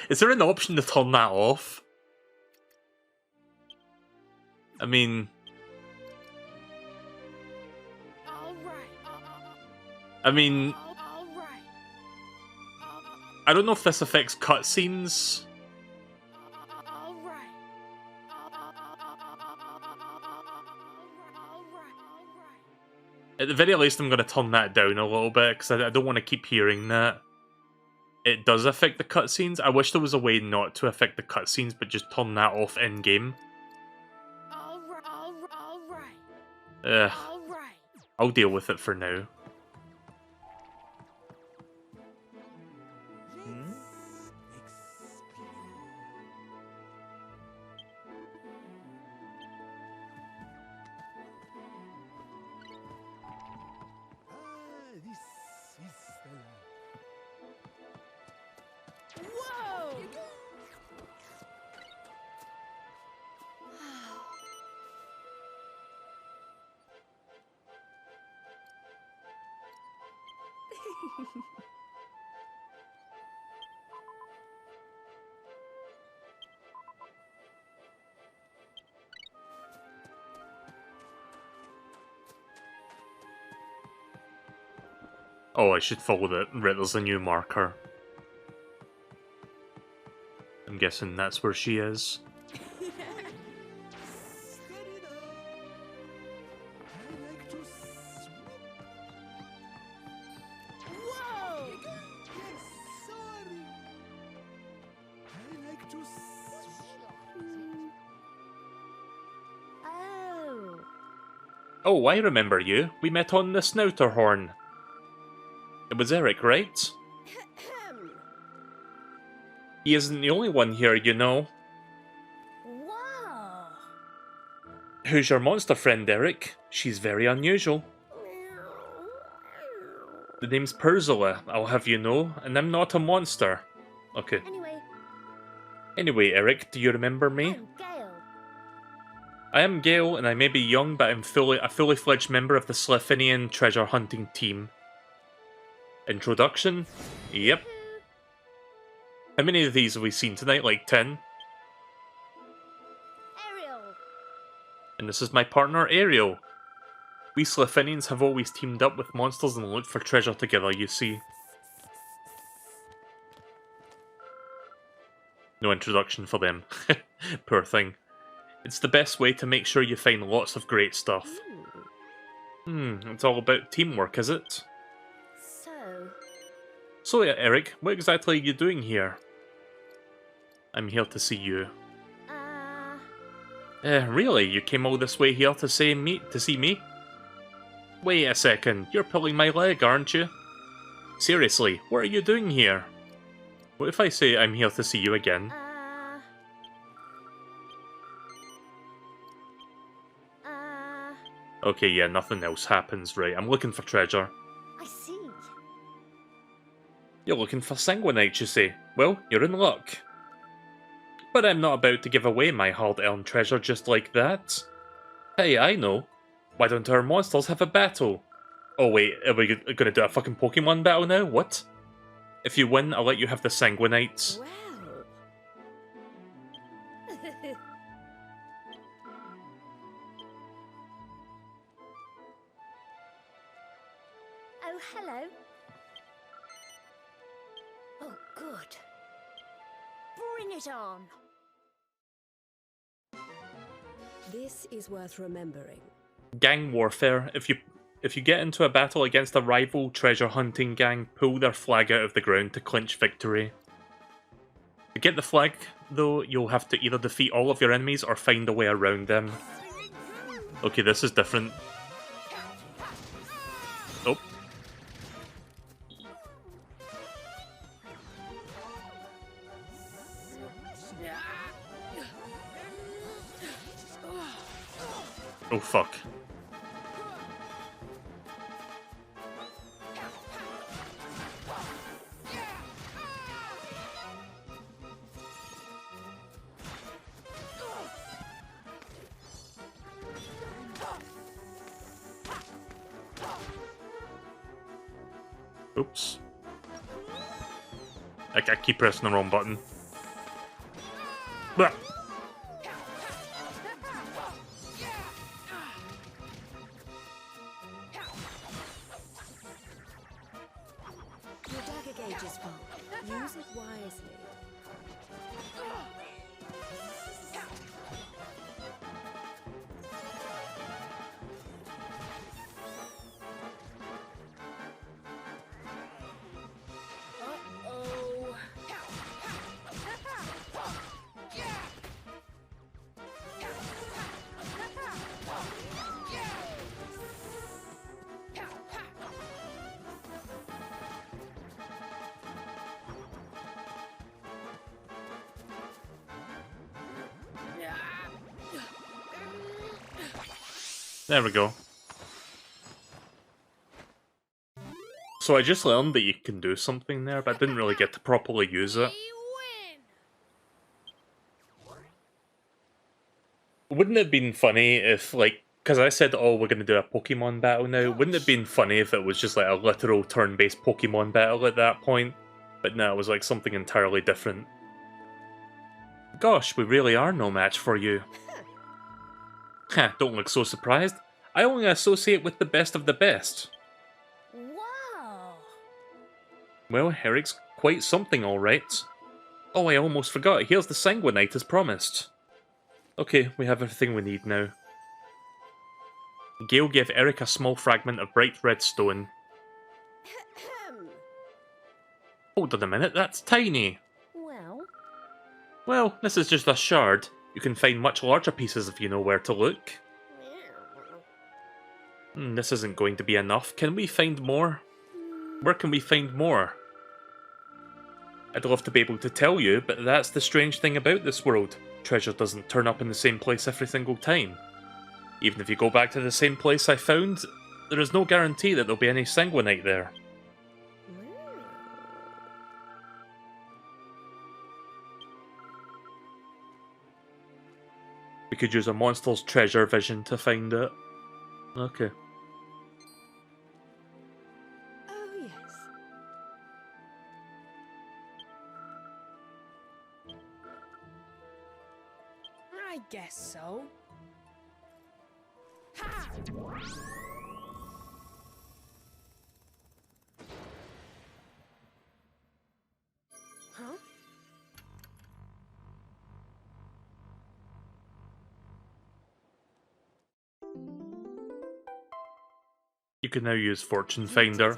Is there an option to turn that off? I mean... I don't know if this affects cutscenes. At the very least, I'm going to turn that down a little bit, because I don't want to keep hearing that. It does affect the cutscenes. I wish there was a way not to affect the cutscenes, but just turn that off in-game. I'll deal with it for now. Oh, I should follow that. Right, there's a new marker. I'm guessing that's where she is. Oh, I remember you. We met on the Snouterhorn. It was Eric, right? He isn't the only one here, you know. Wow! Who's your monster friend, Eric? She's very unusual. The name's Perzula, I'll have you know, and I'm not a monster. Okay. Anyway, Eric, do you remember me? I'm Gale. I am Gale, and I may be young, but I'm a fully fledged member of the Slithinian treasure hunting team. Introduction? Yep. How many of these have we seen tonight? Like 10? Ariel. And this is my partner, Ariel. We Slithinians have always teamed up with monsters and looked for treasure together, you see. No introduction for them. Poor thing. It's the best way to make sure you find lots of great stuff. It's all about teamwork, is it? So yeah, Eric, what exactly are you doing here? I'm here to see you. Uh, Really? You came all this way here to see me? Wait a second, you're pulling my leg, aren't you? Seriously, what are you doing here? What if I say I'm here to see you again? Okay, yeah, nothing else happens, right? I'm looking for treasure. I see. You're looking for sanguinite, you say? Well, you're in luck. But I'm not about to give away my hard-earned treasure just like that. Hey, I know. Why don't our monsters have a battle? Oh wait, are we gonna do a fucking Pokemon battle now? What? If you win, I'll let you have the sanguinites. Well. Oh, hello. Oh, good. Bring it on. This is worth remembering. Gang warfare. If you get into a battle against a rival treasure hunting gang, pull their flag out of the ground to clinch victory. To get the flag, though, you'll have to either defeat all of your enemies or find a way around them. Okay, this is different. Oh. Oh fuck. Oops. I keep pressing the wrong button. Blah. Your dagger gauge is full. Use it wisely. Uh-oh. There we go. So I just learned that you can do something there, but I didn't really get to properly use it. We win. Wouldn't it have been funny if, like, because I said, oh, we're going to do a Pokemon battle now, wouldn't it have been funny if it was just like a literal turn-based Pokemon battle at that point? But no, it was like something entirely different. Gosh, we really are no match for you. Heh, don't look so surprised. I only associate with the best of the best. Wow. Well, Eric's quite something, alright. Oh, I almost forgot. Here's the sanguinite as promised. Okay, we have everything we need now. Gale gave Eric a small fragment of bright red stone. Hold on a minute, that's tiny. Well, Well, this is just a shard. You can find much larger pieces if you know where to look. This isn't going to be enough. Can we find more? Where can we find more? I'd love to be able to tell you, but that's the strange thing about this world. Treasure doesn't turn up in the same place every single time. Even if you go back to the same place I found, there is no guarantee that there'll be any sanguinite there. We could use a monster's treasure vision to find it. Okay. Oh, yes. I guess so. Ha! Huh? You can now use Fortune Finder.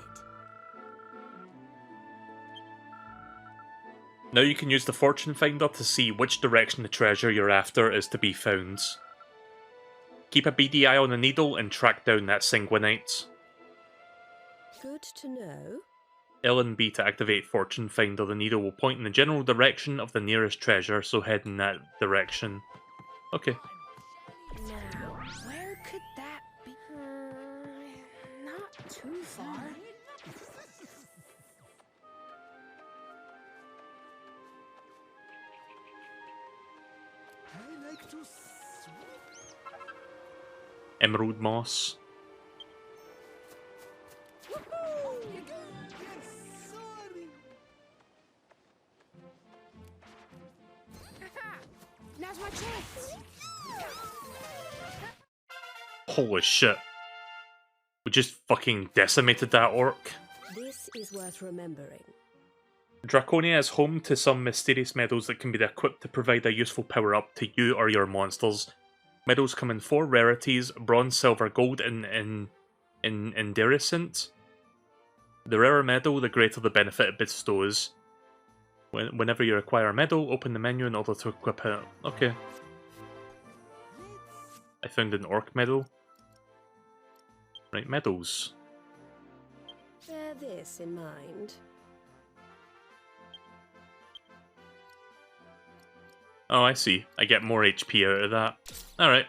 Now you can use the Fortune Finder to see which direction the treasure you're after is to be found. Keep a beady eye on the needle and track down that sanguinite. Good to know. L and B to activate Fortune Finder. The needle will point in the general direction of the nearest treasure, so head in that direction. Okay. Now, where could that be? Not too far. I like to Emerald moss. Now's my chance. Holy shit. We just fucking decimated that orc. This is worth remembering. Draconia is home to some mysterious medals that can be equipped to provide a useful power-up to you or your monsters. Medals come in 4 rarities: bronze, silver, gold, and iridescent. The rarer medal, the greater the benefit it bestows. Whenever you acquire a medal, open the menu in order to equip it. Okay. I found an orc medal. Right, medals. Bear this in mind. Oh, I see. I get more HP out of that. Alright.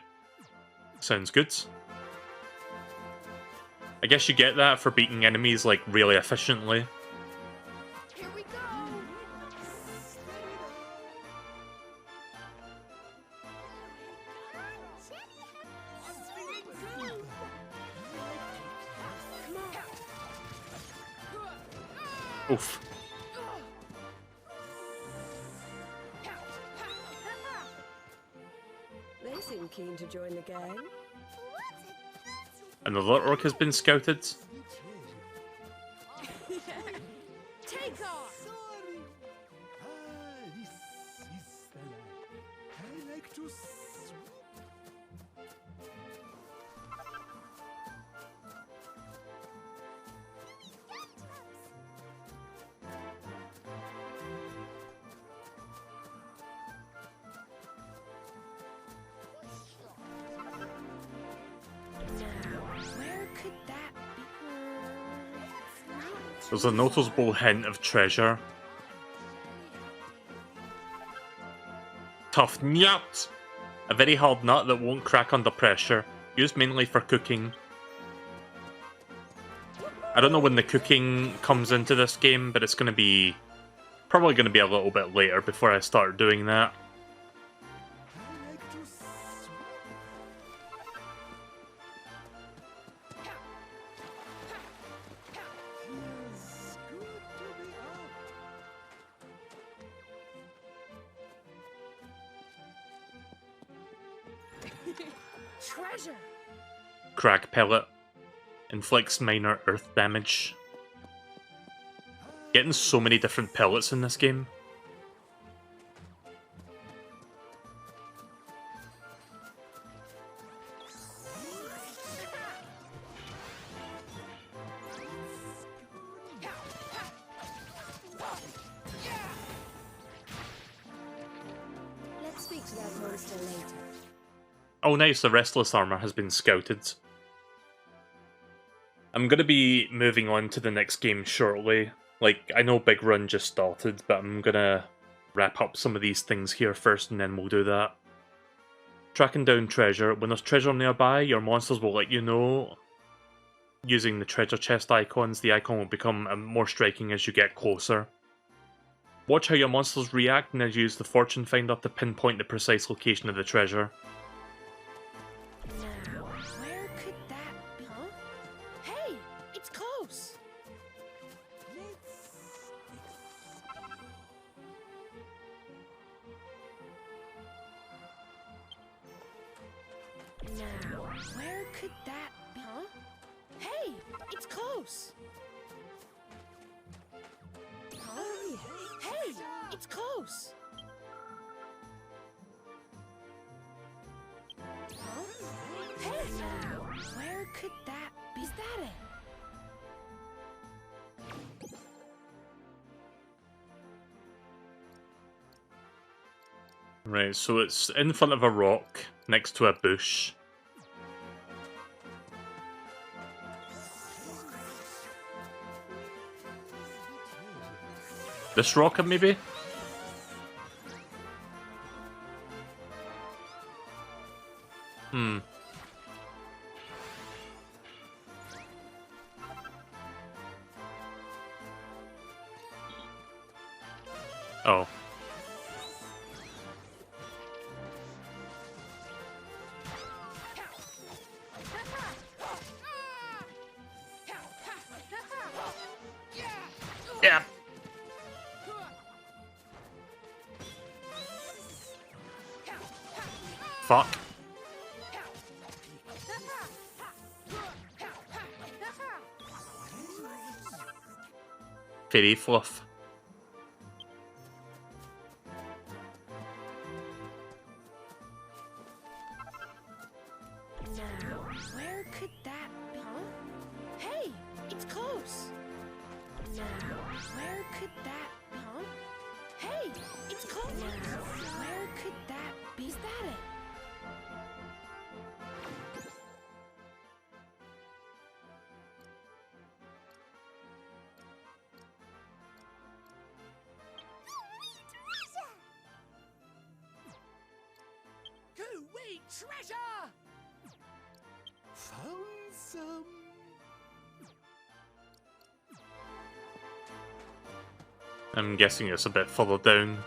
Sounds good. I guess you get that for beating enemies, like, really efficiently. Here we go. Oof. They seem keen to join the gang. Another orc has been scouted. Take off. this is the life. I like to Where could that be? There's a noticeable hint of treasure. Tough nut! A very hard nut that won't crack under pressure. Used mainly for cooking. I don't know when the cooking comes into this game, but it's going to be... probably going to be a little bit later before I start doing that. Treasure. Crack pellet. Inflicts minor earth damage. Getting so many different pellets in this game. Let's speak to that monster later. Oh nice, the Restless Armor has been scouted. I'm going to be moving on to the next game shortly. Like, I know Big Run just started, but I'm going to wrap up some of these things here first and then we'll do that. Tracking down treasure. When there's treasure nearby, your monsters will let you know. Using the treasure chest icons, the icon will become more striking as you get closer. Watch how your monsters react and then use the Fortune Finder to pinpoint the precise location of the treasure. Now, where could that be? Huh? Hey, it's close. Now, where could that be? Huh? Hey, it's close. Huh? Hey, it's close. Huh? Hey, now, where could that be? Is that it? Right, so it's in front of a rock, next to a bush. This rocket, maybe? Hmm. Oh. Yeah. Fuck. Fairy fluff. Now, where could that be? Huh? Hey, it's close. Now, where could that be? Huh? Hey, it's close. Now, where could that be? Is that it? Gooey treasure! Found some. I'm guessing it's a bit further down.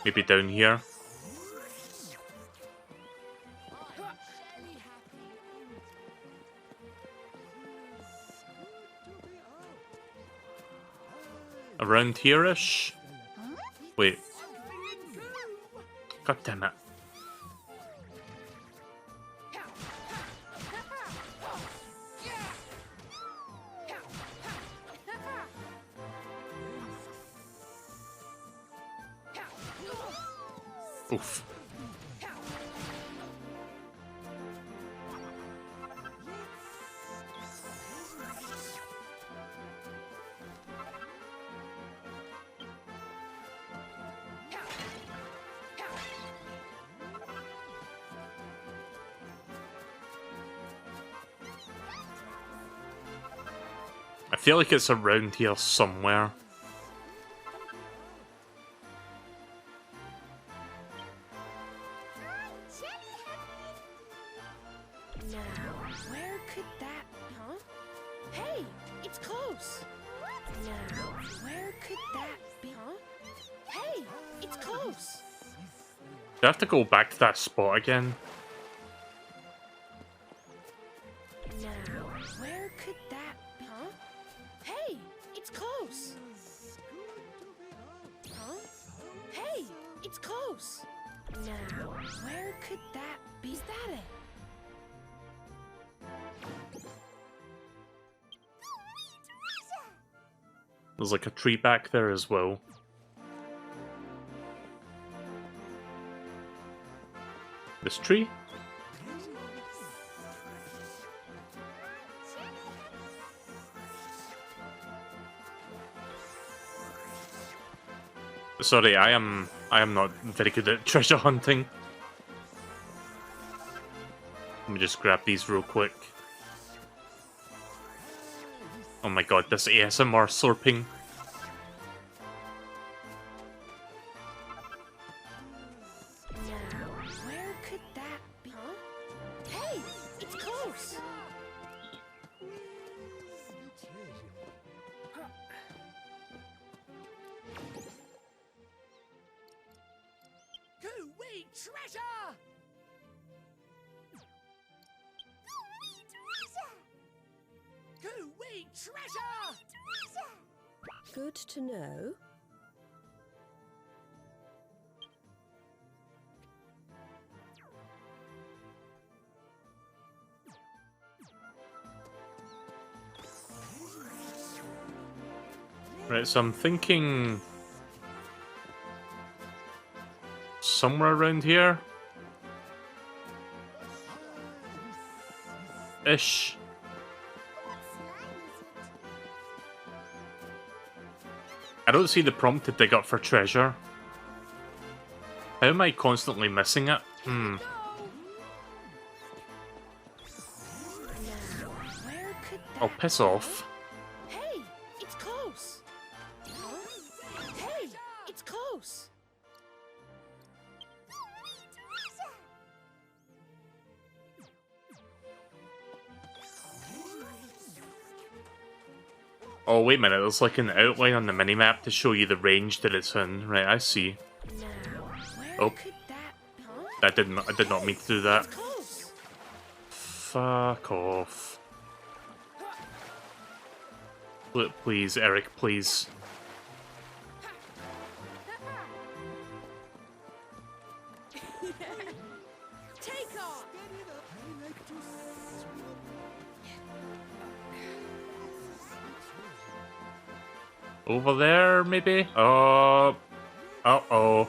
Maybe down here. Around here-ish? Wait. God damn it. Oof. I feel like it's around here somewhere. Now, where could that be? Huh? Hey, it's close. Now, where could that be? Huh? Hey, it's close. Do I have to go back to that spot again? Now, where could that be? Huh? Hey, it's close. Huh? Hey, it's close. Now, where could that be? Is that it? There's like a tree back there as well. This tree? Sorry, I am not very good at treasure hunting. Let me just grab these real quick. Oh my god, this ASMR slurping. Now, where could that be? Huh? Hey, it's close. Gooey treasure! Gooey treasure! Good to know. Right, so I'm thinking somewhere around here. Ish. I don't see the prompt to dig up for treasure. How am I constantly missing it? Hmm. Now, where could that Oh, piss off. Hey, it's close. Huh? Oh, wait a minute, there's like an outline on the minimap to show you the range that it's in. Right, I see. Now, where Oh. could that be? Huh? I did not mean to do that. It's close. Fuck off. Please, Eric, please. Take off. Over there, maybe? Uh-oh. Uh-oh.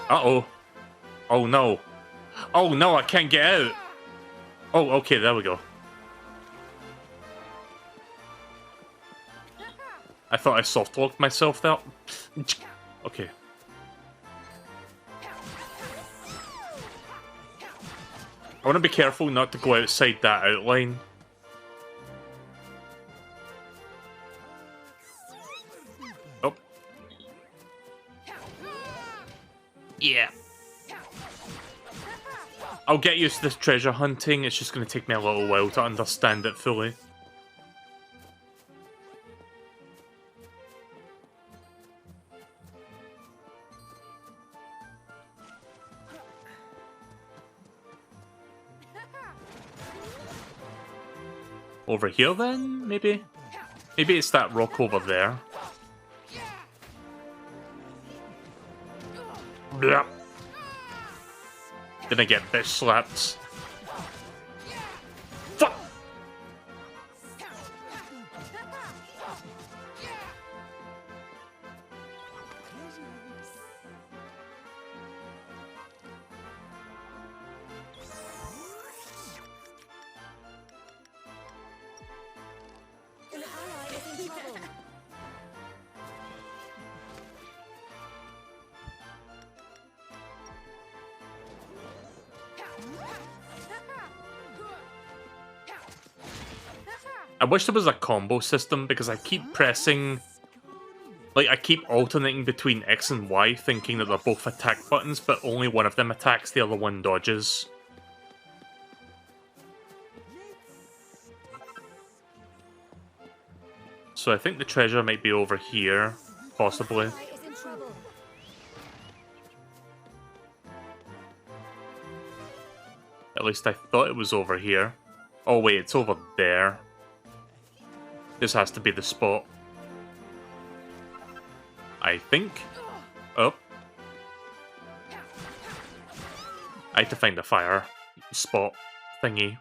Uh-oh. Oh, no. Oh, no, I can't get out. Oh, okay, there we go. I thought I soft-locked myself there. Okay. I want to be careful not to go outside that outline. Oh. Yeah. I'll get used to this treasure hunting, it's just going to take me a little while to understand it fully. Over here then, maybe? Maybe it's that rock over there. Blah. Then I get bitch slapped. Fuck! An ally is in trouble. I wish there was a combo system because I keep pressing... Like, I keep alternating between X and Y thinking that they're both attack buttons, but only one of them attacks, the other one dodges. So I think the treasure might be over here, possibly. Ally is in trouble. At least I thought it was over here. Oh wait, it's over there. This has to be the spot. I think. Oh. I had to find the fire spot thingy.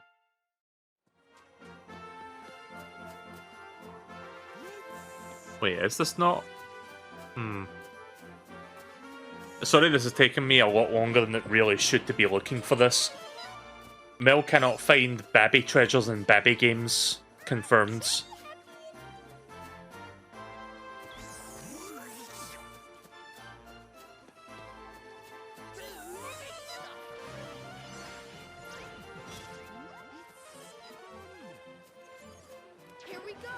Wait, is this not? Sorry, this is taking me a lot longer than it really should to be looking for this. Mel cannot find Babby treasures in Babby games. Confirmed. Here we go.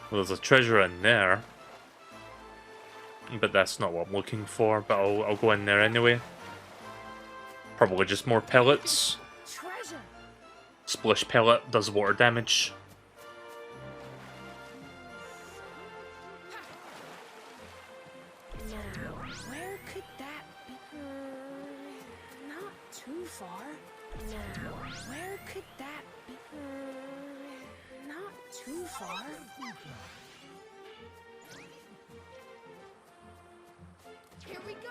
Well, there's a treasure in there. But that's not what I'm looking for, but I'll go in there anyway. Probably just more pellets. Treasure. Splish pellet does water damage. Now, where could that be? Not too far. Now, where could that be? Not too far. Here we go.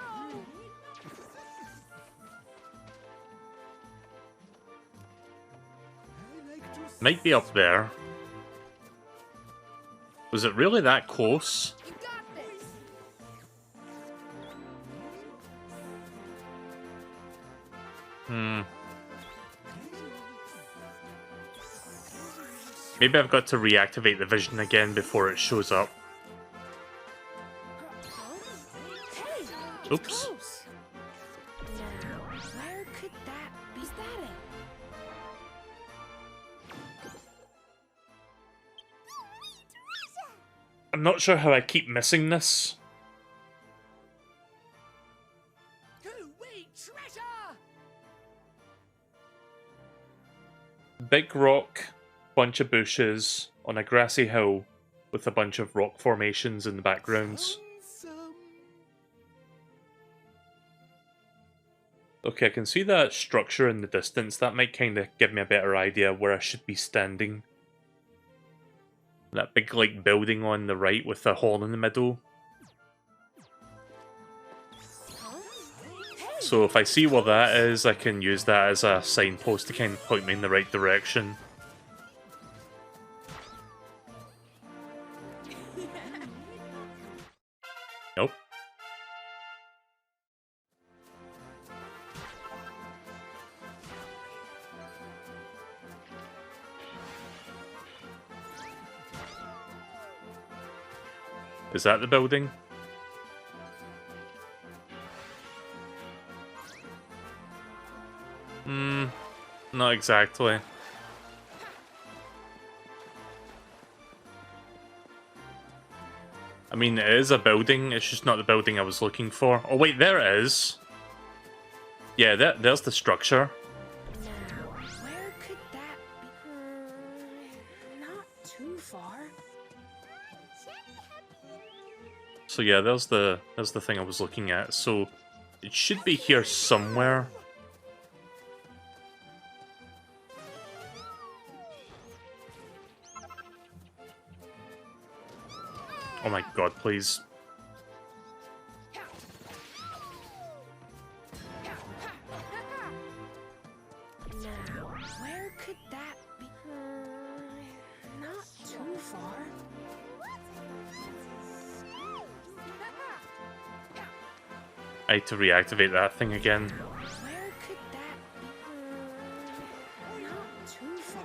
Might be up there. Was it really that close? You got this. Maybe I've got to reactivate the vision again before it shows up. Hey, it's Oops. close. Now, where could that be? Is that it? I'm not sure how I keep missing this. Wait, treasure! Big rock, bunch of bushes on a grassy hill with a bunch of rock formations in the backgrounds. Okay, I can see that structure in the distance. That might kind of give me a better idea where I should be standing. That big, like, building on the right with a hole in the middle. So if I see what that is, I can use that as a signpost to kind of point me in the right direction. Nope. Is that the building? Not exactly. I mean, it is a building, it's just not the building I was looking for. Oh wait, there it is. Yeah, there's the structure. Now, where could that be? Not too far. So yeah, there's the thing I was looking at. So it should be here somewhere. Oh my god, please. Now, where could that be? Not too far. I had to reactivate that thing again. Where could that be? Not too far.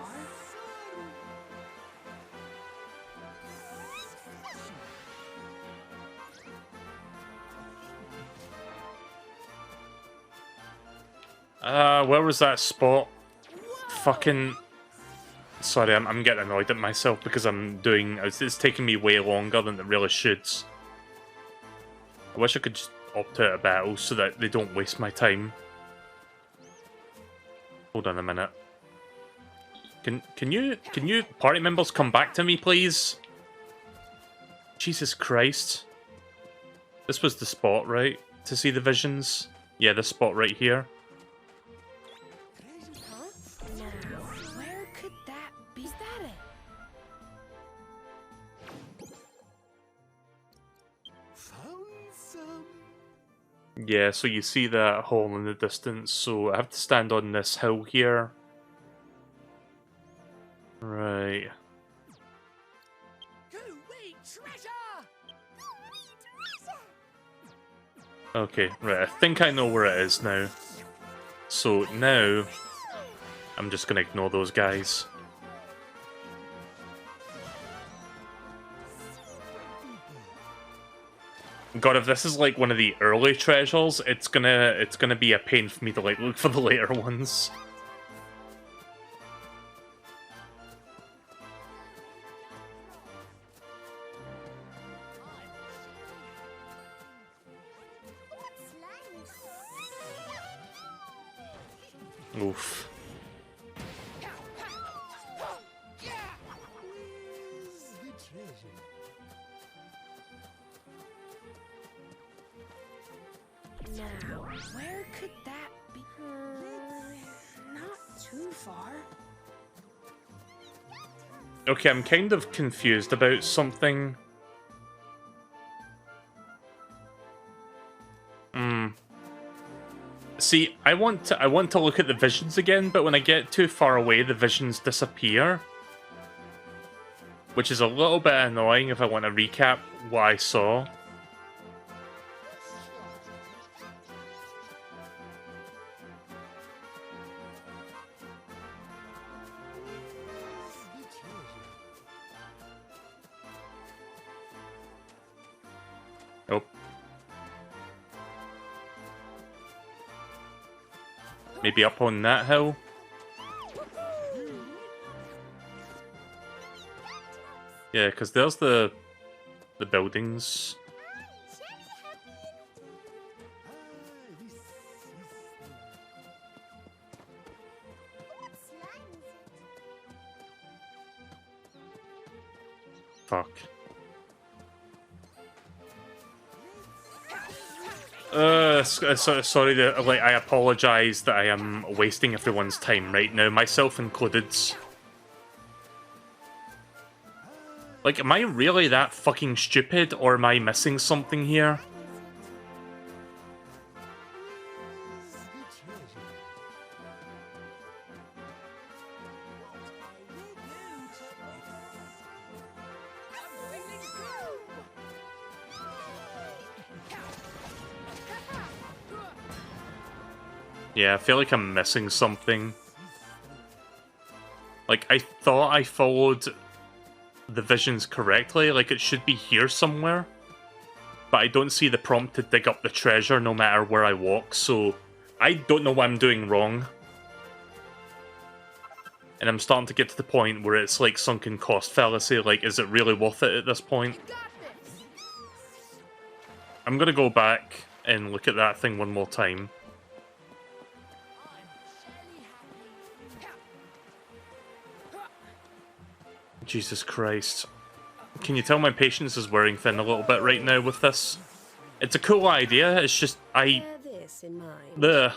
Where was that spot? Fucking... Sorry, I'm getting annoyed at myself because it's taking me way longer than it really should. I wish I could just opt out of battle so that they don't waste my time. Hold on a minute. Can you party members come back to me, please? Jesus Christ. This was the spot, right? To see the visions? Yeah, this spot right here. Now, where could that be? Is that it? Found some. Yeah, so you see that hole in the distance, so I have to stand on this hill here. Right. Wait, treasure! Okay, right, I think I know where it is now. So now, I'm just gonna ignore those guys. God, if this is like one of the early treasures, it's gonna be a pain for me to like look for the later ones. Oof. The treasure. Now, where could that be? Not too far. Okay, I'm kind of confused about something. See, I want to look at the visions again, but when I get too far away, the visions disappear. Which is a little bit annoying if I want to recap what I saw. Oh. Maybe up on that hill? Yeah, because there's the buildings. Fuck. Sorry, like, I apologize that I am wasting everyone's time right now, myself included. Like, am I really that fucking stupid, or am I missing something here? Yeah, I feel like I'm missing something. Like, I thought I followed the visions correctly, like it should be here somewhere. But I don't see the prompt to dig up the treasure no matter where I walk, so I don't know what I'm doing wrong. And I'm starting to get to the point where it's like sunken cost fallacy, like is it really worth it at this point? I'm gonna go back and look at that thing one more time. Jesus Christ. Can you tell my patience is wearing thin a little bit right now with this? It's a cool idea, it's just Bear this in mind. Ugh.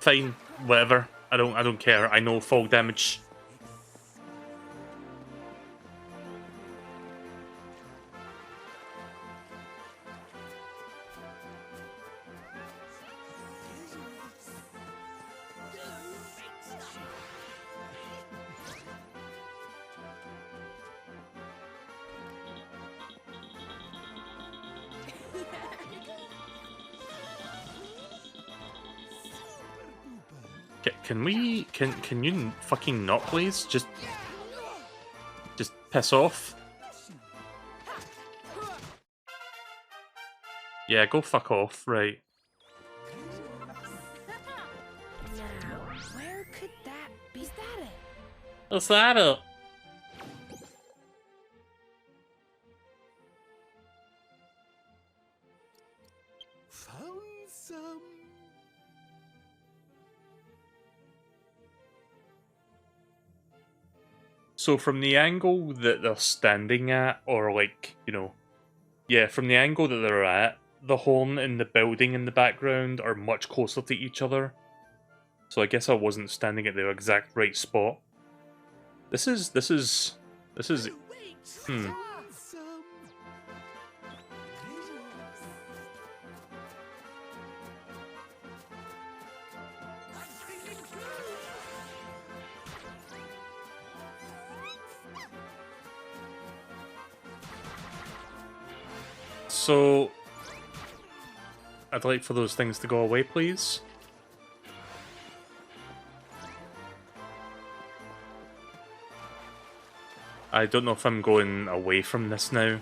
Fine, whatever. I don't care. I know fall damage. Can you fucking not, please? Just piss off. Yeah, go fuck off, right. Now, where could that be? Is that it? What's that up? Found some. So from the angle that they're standing at, or like, you know, yeah, from the angle that they're at, the horn and the building in the background are much closer to each other. So I guess I wasn't standing at the exact right spot. This is, hmm. So, I'd like for those things to go away, please. I don't know if I'm going away from this now.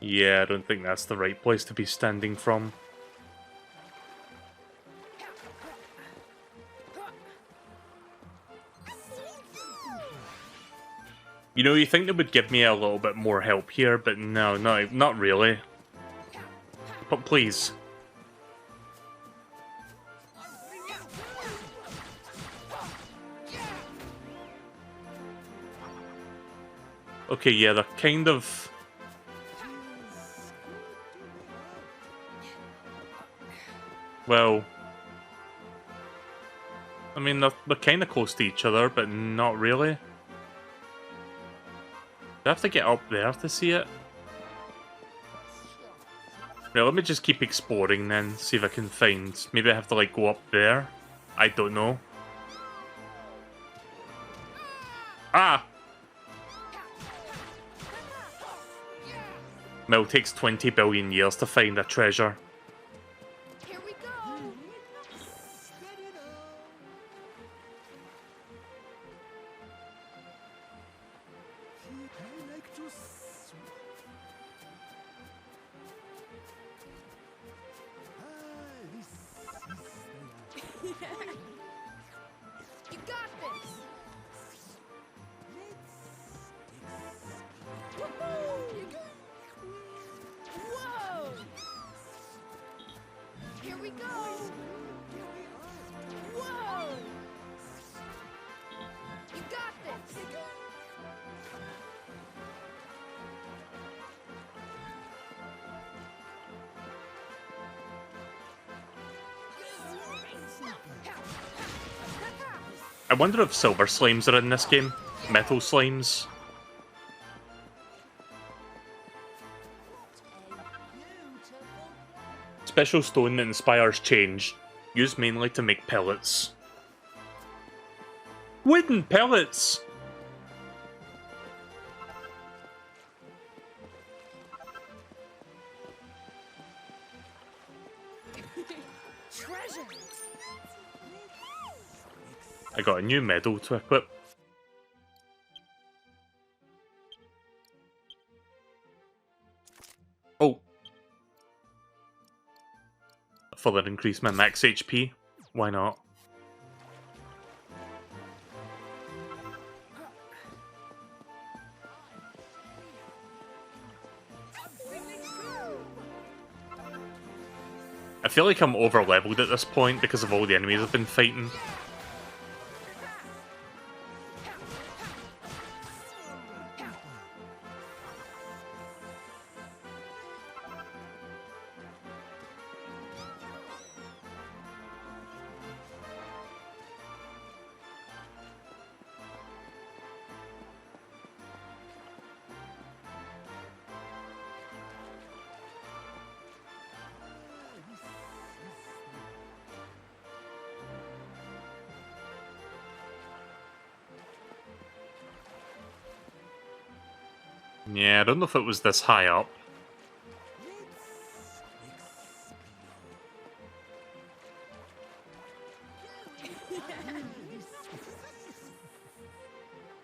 Yeah, I don't think that's the right place to be standing from. You know, you think they would give me a little bit more help here, but no, not really. But please. Okay, yeah, they're kind of... Well... mean, they're kind of close to each other, but not really. Do I have to get up there to see it? Right, let me just keep exploring then, see if I can find... Maybe I have to, like, go up there? I don't know. Ah! Mel takes 20 billion years to find a treasure. Here we go. You got this. Whoa! Here we go. Whoa! You got this. I wonder if silver slimes are in this game. Metal slimes. Special stone that inspires change. Used mainly to make pellets. Wooden pellets! Treasure. I got a new medal to equip. Oh. Further increase my max HP. Why not? I feel like I'm over leveled at this point because of all the enemies I've been fighting. Yeah, I don't know if it was this high up.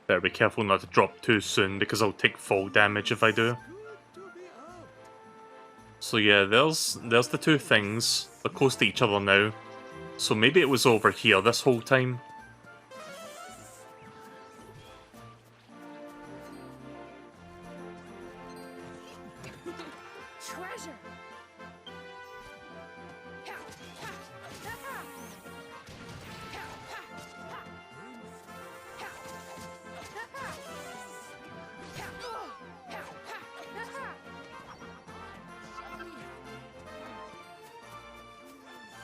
Better be careful not to drop too soon because I'll take fall damage if I do. So yeah, there's the two things. They're close to each other now. So maybe it was over here this whole time. Treasure.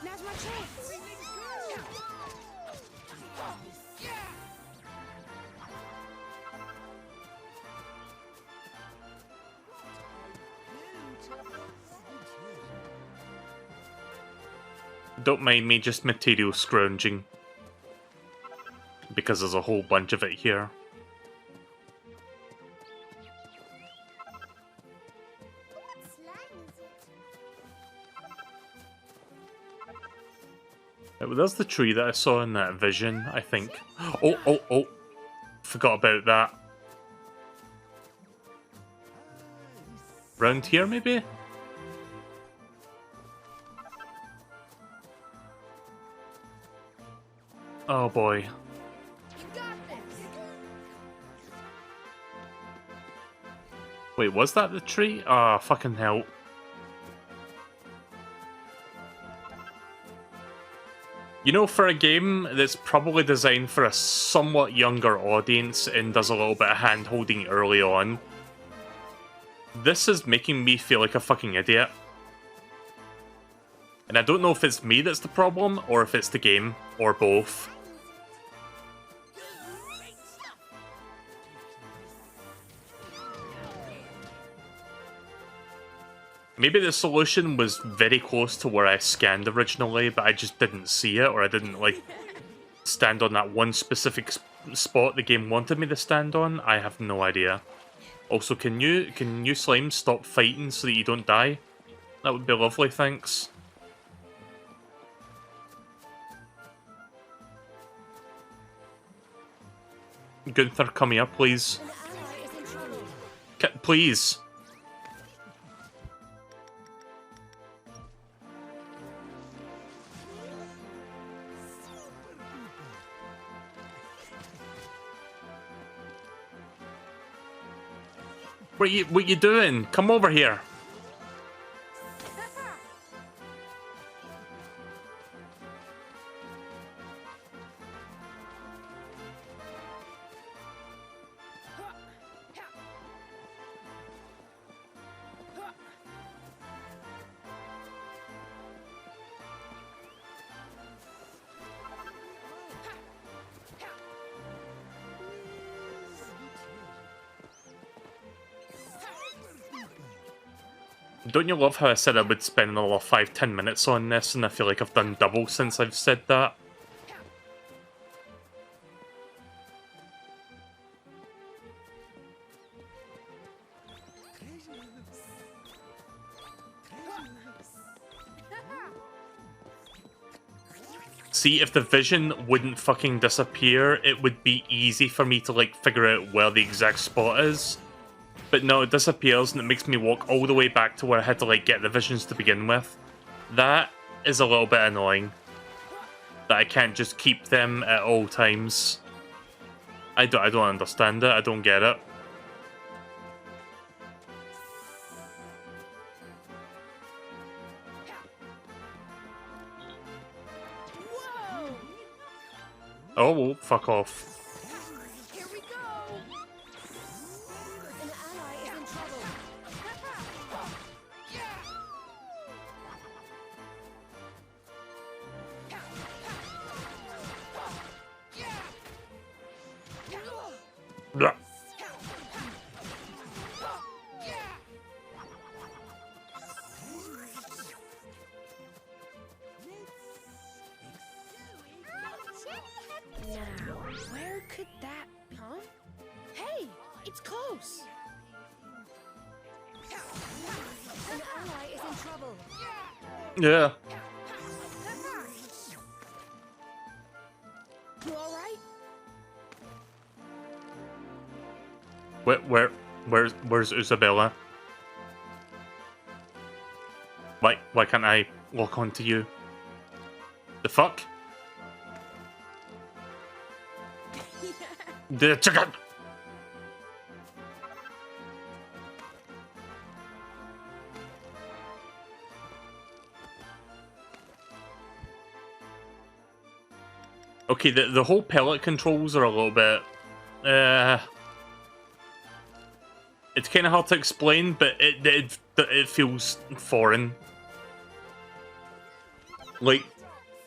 Now's my chance. Don't mind me just material scrounging. Because there's a whole bunch of it here. There's the tree that I saw in that vision, I think. Oh! Forgot about that. Round here, maybe? Oh boy. You got this. Wait, was that the tree? Ah, fucking hell. You know, for a game that's probably designed for a somewhat younger audience and does a little bit of hand-holding early on, this is making me feel like a fucking idiot. And I don't know if it's me that's the problem, or if it's the game, or both. Maybe the solution was very close to where I scanned originally, but I just didn't see it, or I didn't, like, stand on that one specific spot the game wanted me to stand on. I have no idea. Also, can you slime stop fighting so that you don't die? That would be lovely, thanks. Gunther, come here, please. An ally is in trouble. Please. What you doing? Come over here. Don't you love how I said I would spend another 5-10 minutes on this, and I feel like I've done double since I've said that? See, if the vision wouldn't fucking disappear, it would be easy for me to, like, figure out where the exact spot is. But no, it disappears and it makes me walk all the way back to where I had to, like, get the visions to begin with. That is a little bit annoying. That I can't just keep them at all times. I don't understand it. I don't get it. Oh, well, fuck off. Here we go. An ally is in trouble. Blah. Now, where could that be? Huh? Hey, it's close. An ally is in trouble. Yeah. You all right? Where's Isabella? Why can't I lock onto you? The fuck? The chicken. Okay, the whole pellet controls are a little bit it's kind of hard to explain, but it feels foreign. Like,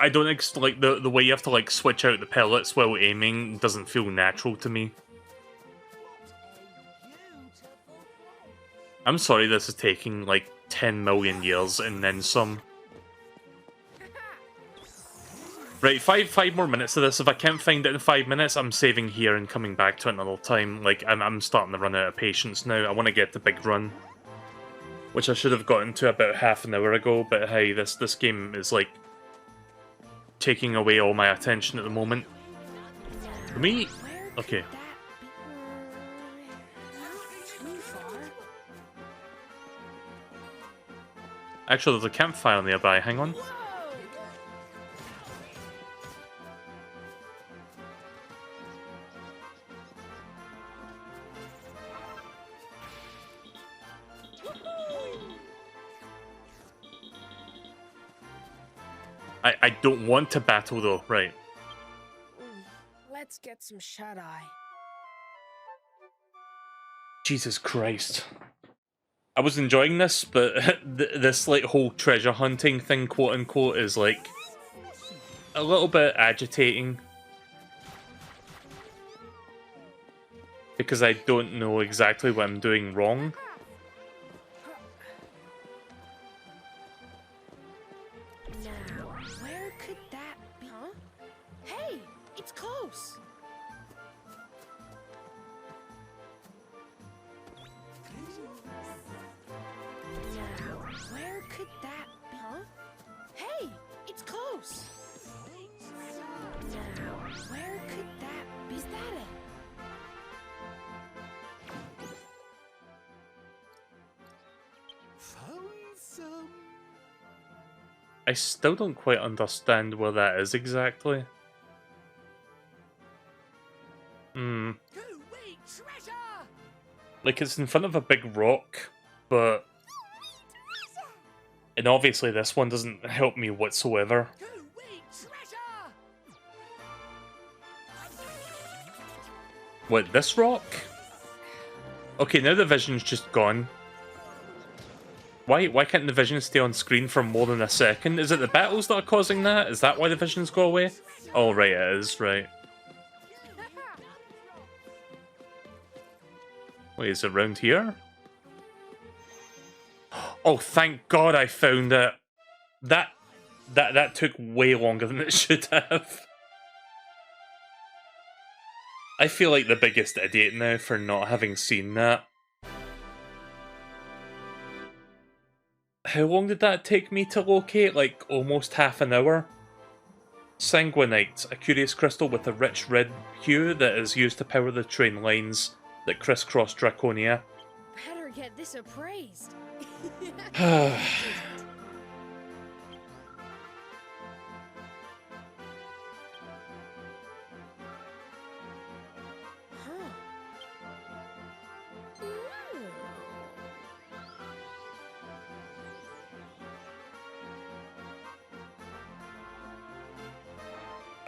I don't like the way you have to, like, switch out the pellets while aiming doesn't feel natural to me. I'm sorry this is taking like 10 million years and then some. Right, five more minutes of this. If I can't find it in 5 minutes, I'm saving here and coming back to it another time. Like, I'm starting to run out of patience now. I want to get the big run, which I should have gotten to about half an hour ago. But hey, this game is like taking away all my attention at the moment. For me, okay. Actually, there's a campfire nearby. Hang on. I don't want to battle though, right? Let's get some shut-eye. Jesus Christ. I was enjoying this, but this like whole treasure hunting thing, quote unquote, is like a little bit agitating. Because I don't know exactly what I'm doing wrong. I still don't quite understand where that is exactly. Hmm. Like, it's in front of a big rock, but... And obviously this one doesn't help me whatsoever. What, this rock? Okay, now the vision's just gone. Why can't the vision stay on screen for more than a second? Is it the battles that are causing that? Is that why the visions go away? Oh, right, it is, right. Wait, is it around here? Oh, thank God I found it. That took way longer than it should have. I feel like the biggest idiot now for not having seen that. How long did that take me to locate? Like, almost half an hour? Sanguinite, a curious crystal with a rich red hue that is used to power the train lines that crisscross Draconia. Better get this appraised.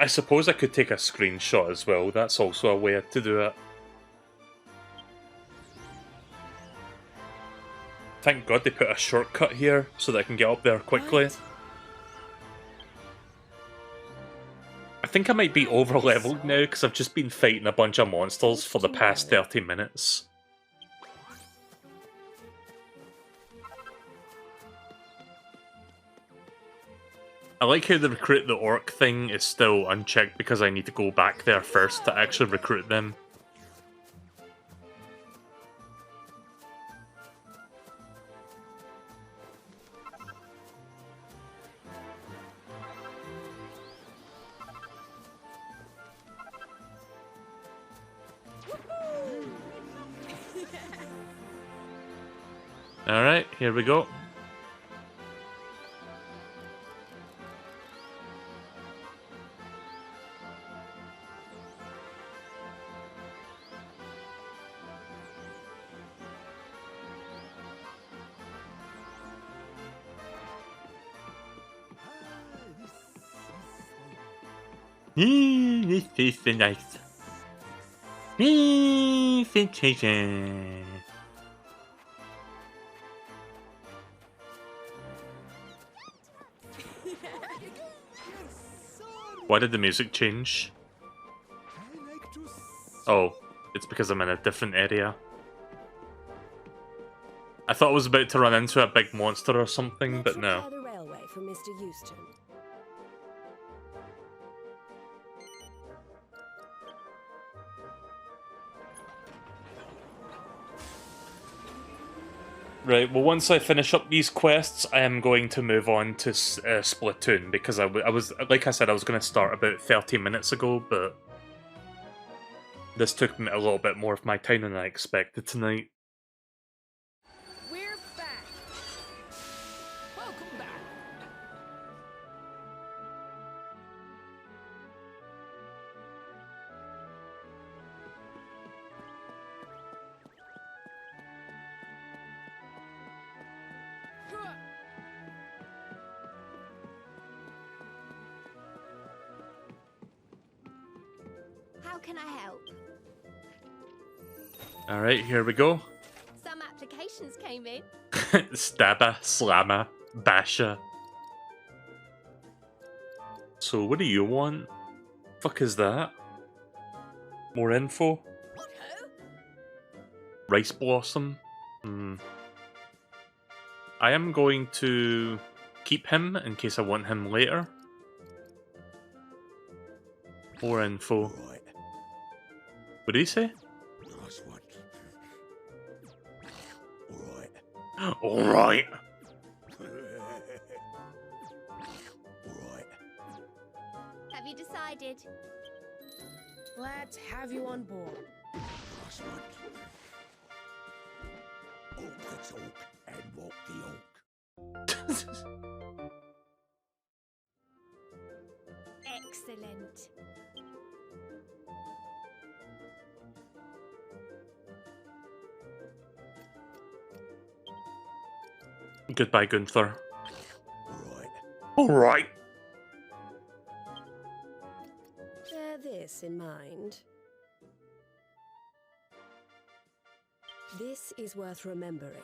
I suppose I could take a screenshot as well, that's also a way to do it. Thank God they put a shortcut here so that I can get up there quickly. What? I think I might be over-leveled now because I've just been fighting a bunch of monsters for the past 30 minutes. I like how the recruit the orc thing is still unchecked because I need to go back there first to actually recruit them. Alright, here we go. This is so nice. Sensation. Why did the music change? Oh, it's because I'm in a different area. I thought I was about to run into a big monster or something, but no. The railway for Mr. Houston. Right, well, once I finish up these quests, I am going to move on to Splatoon, because I was, like I said, I was going to start about 30 minutes ago, but this took me a little bit more of my time than I expected tonight. We're back. Welcome back. How can I help? Alright, here we go. Some applications came in. Stabba, slammer, basher. So, what do you want? Fuck is that? More info? Rice Blossom? I am going to keep him in case I want him later. More info. Right. What did he say? Nice one. Alright. Alright. Alright. Have you decided? Let's have you on board. Nice one. Walk the talk and walk the Excellent. Goodbye, Gunther. Right. Alright. Bear this in mind. This is worth remembering.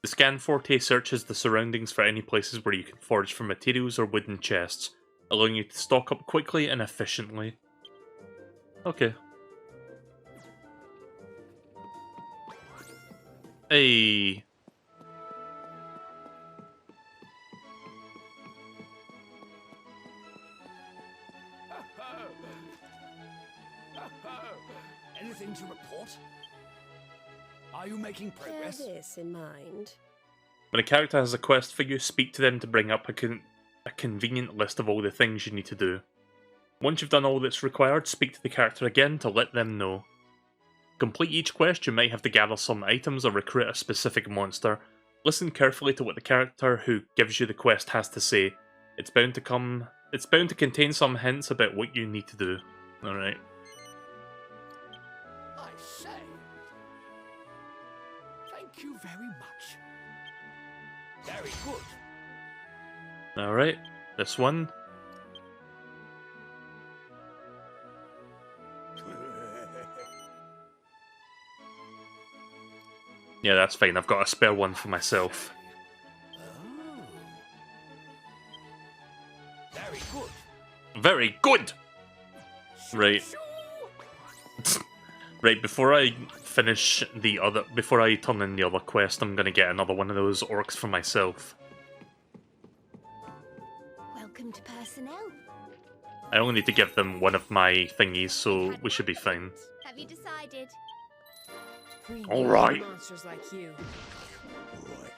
The Scan Forte searches the surroundings for any places where you can forage for materials or wooden chests, allowing you to stock up quickly and efficiently. Okay. Hey. Anything to report? Are you making Bear progress? this in mind. When a character has a quest for you, speak to them to bring up a convenient list of all the things you need to do. Once you've done all that's required, speak to the character again to let them know. Complete each quest, you might have to gather some items or recruit a specific monster. Listen carefully to what the character who gives you the quest has to say. It's bound to contain some hints about what you need to do. Alright. I say. Thank you very much. Very good. Alright. This one. Yeah, that's fine. I've got a spare one for myself. Oh. Very good. Very good! Right. Right, before I finish before I turn in the other quest, I'm gonna get another one of those orcs for myself. Welcome to personnel. I only need to give them one of my thingies, so we should be fine. Have you decided? We All need right. monsters like you. Right.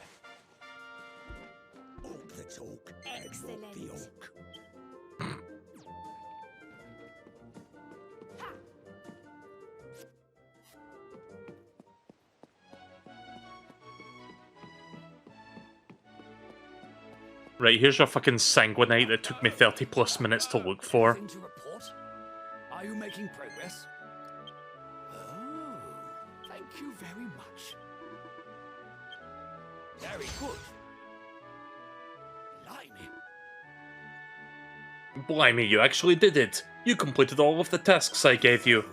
Oak the talk. And not the Excellent. oak. Right, here's your fucking sanguinite that took me 30 plus minutes to look for. Anything to report? Are you making progress? Oh, thank you very much. Very good. Blimey. Blimey, you actually did it! You completed all of the tasks I gave you.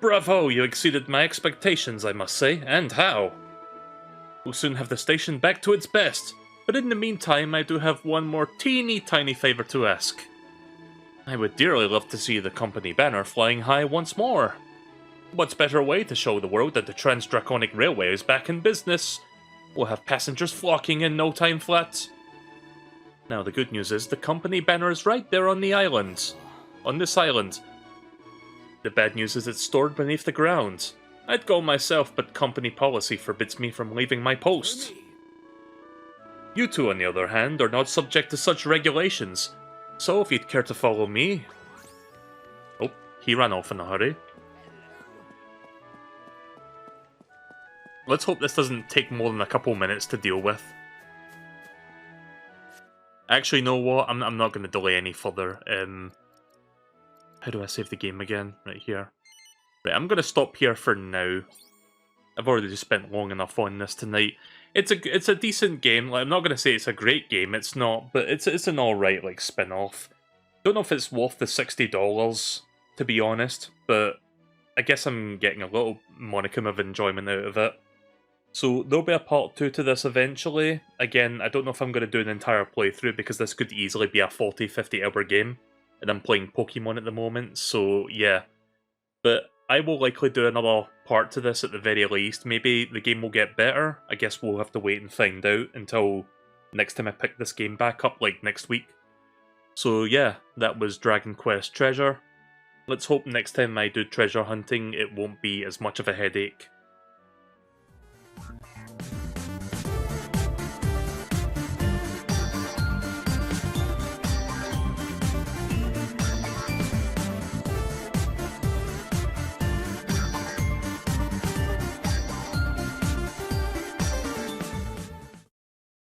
Bravo, you exceeded my expectations, I must say, and how? We'll soon have the station back to its best, but in the meantime I do have one more teeny tiny favour to ask. I would dearly love to see the company banner flying high once more. What's better way to show the world that the Trans-Draconic Railway is back in business? We'll have passengers flocking in no time flat. Now the good news is the company banner is right there on the island. On this island. The bad news is it's stored beneath the ground. I'd go myself, but company policy forbids me from leaving my post. You two, on the other hand, are not subject to such regulations, so if you'd care to follow me... Oh, he ran off in a hurry. Let's hope this doesn't take more than a couple minutes to deal with. Actually, you know what? I'm not going to delay any further. How do I save the game again? Right here. Right, I'm going to stop here for now. I've already just spent long enough on this tonight. It's a decent game. Like, I'm not going to say it's a great game. It's not, but it's an alright like spin-off. Don't know if it's worth the $60, to be honest, but I guess I'm getting a little monicum of enjoyment out of it. So there'll be a part 2 to this eventually. Again, I don't know if I'm going to do an entire playthrough because this could easily be a 40-50 hour game. And I'm playing Pokemon at the moment, so yeah. But I will likely do another part to this at the very least. Maybe the game will get better. I guess we'll have to wait and find out until next time I pick this game back up, like next week. So yeah, that was Dragon Quest Treasure. Let's hope next time I do treasure hunting it won't be as much of a headache.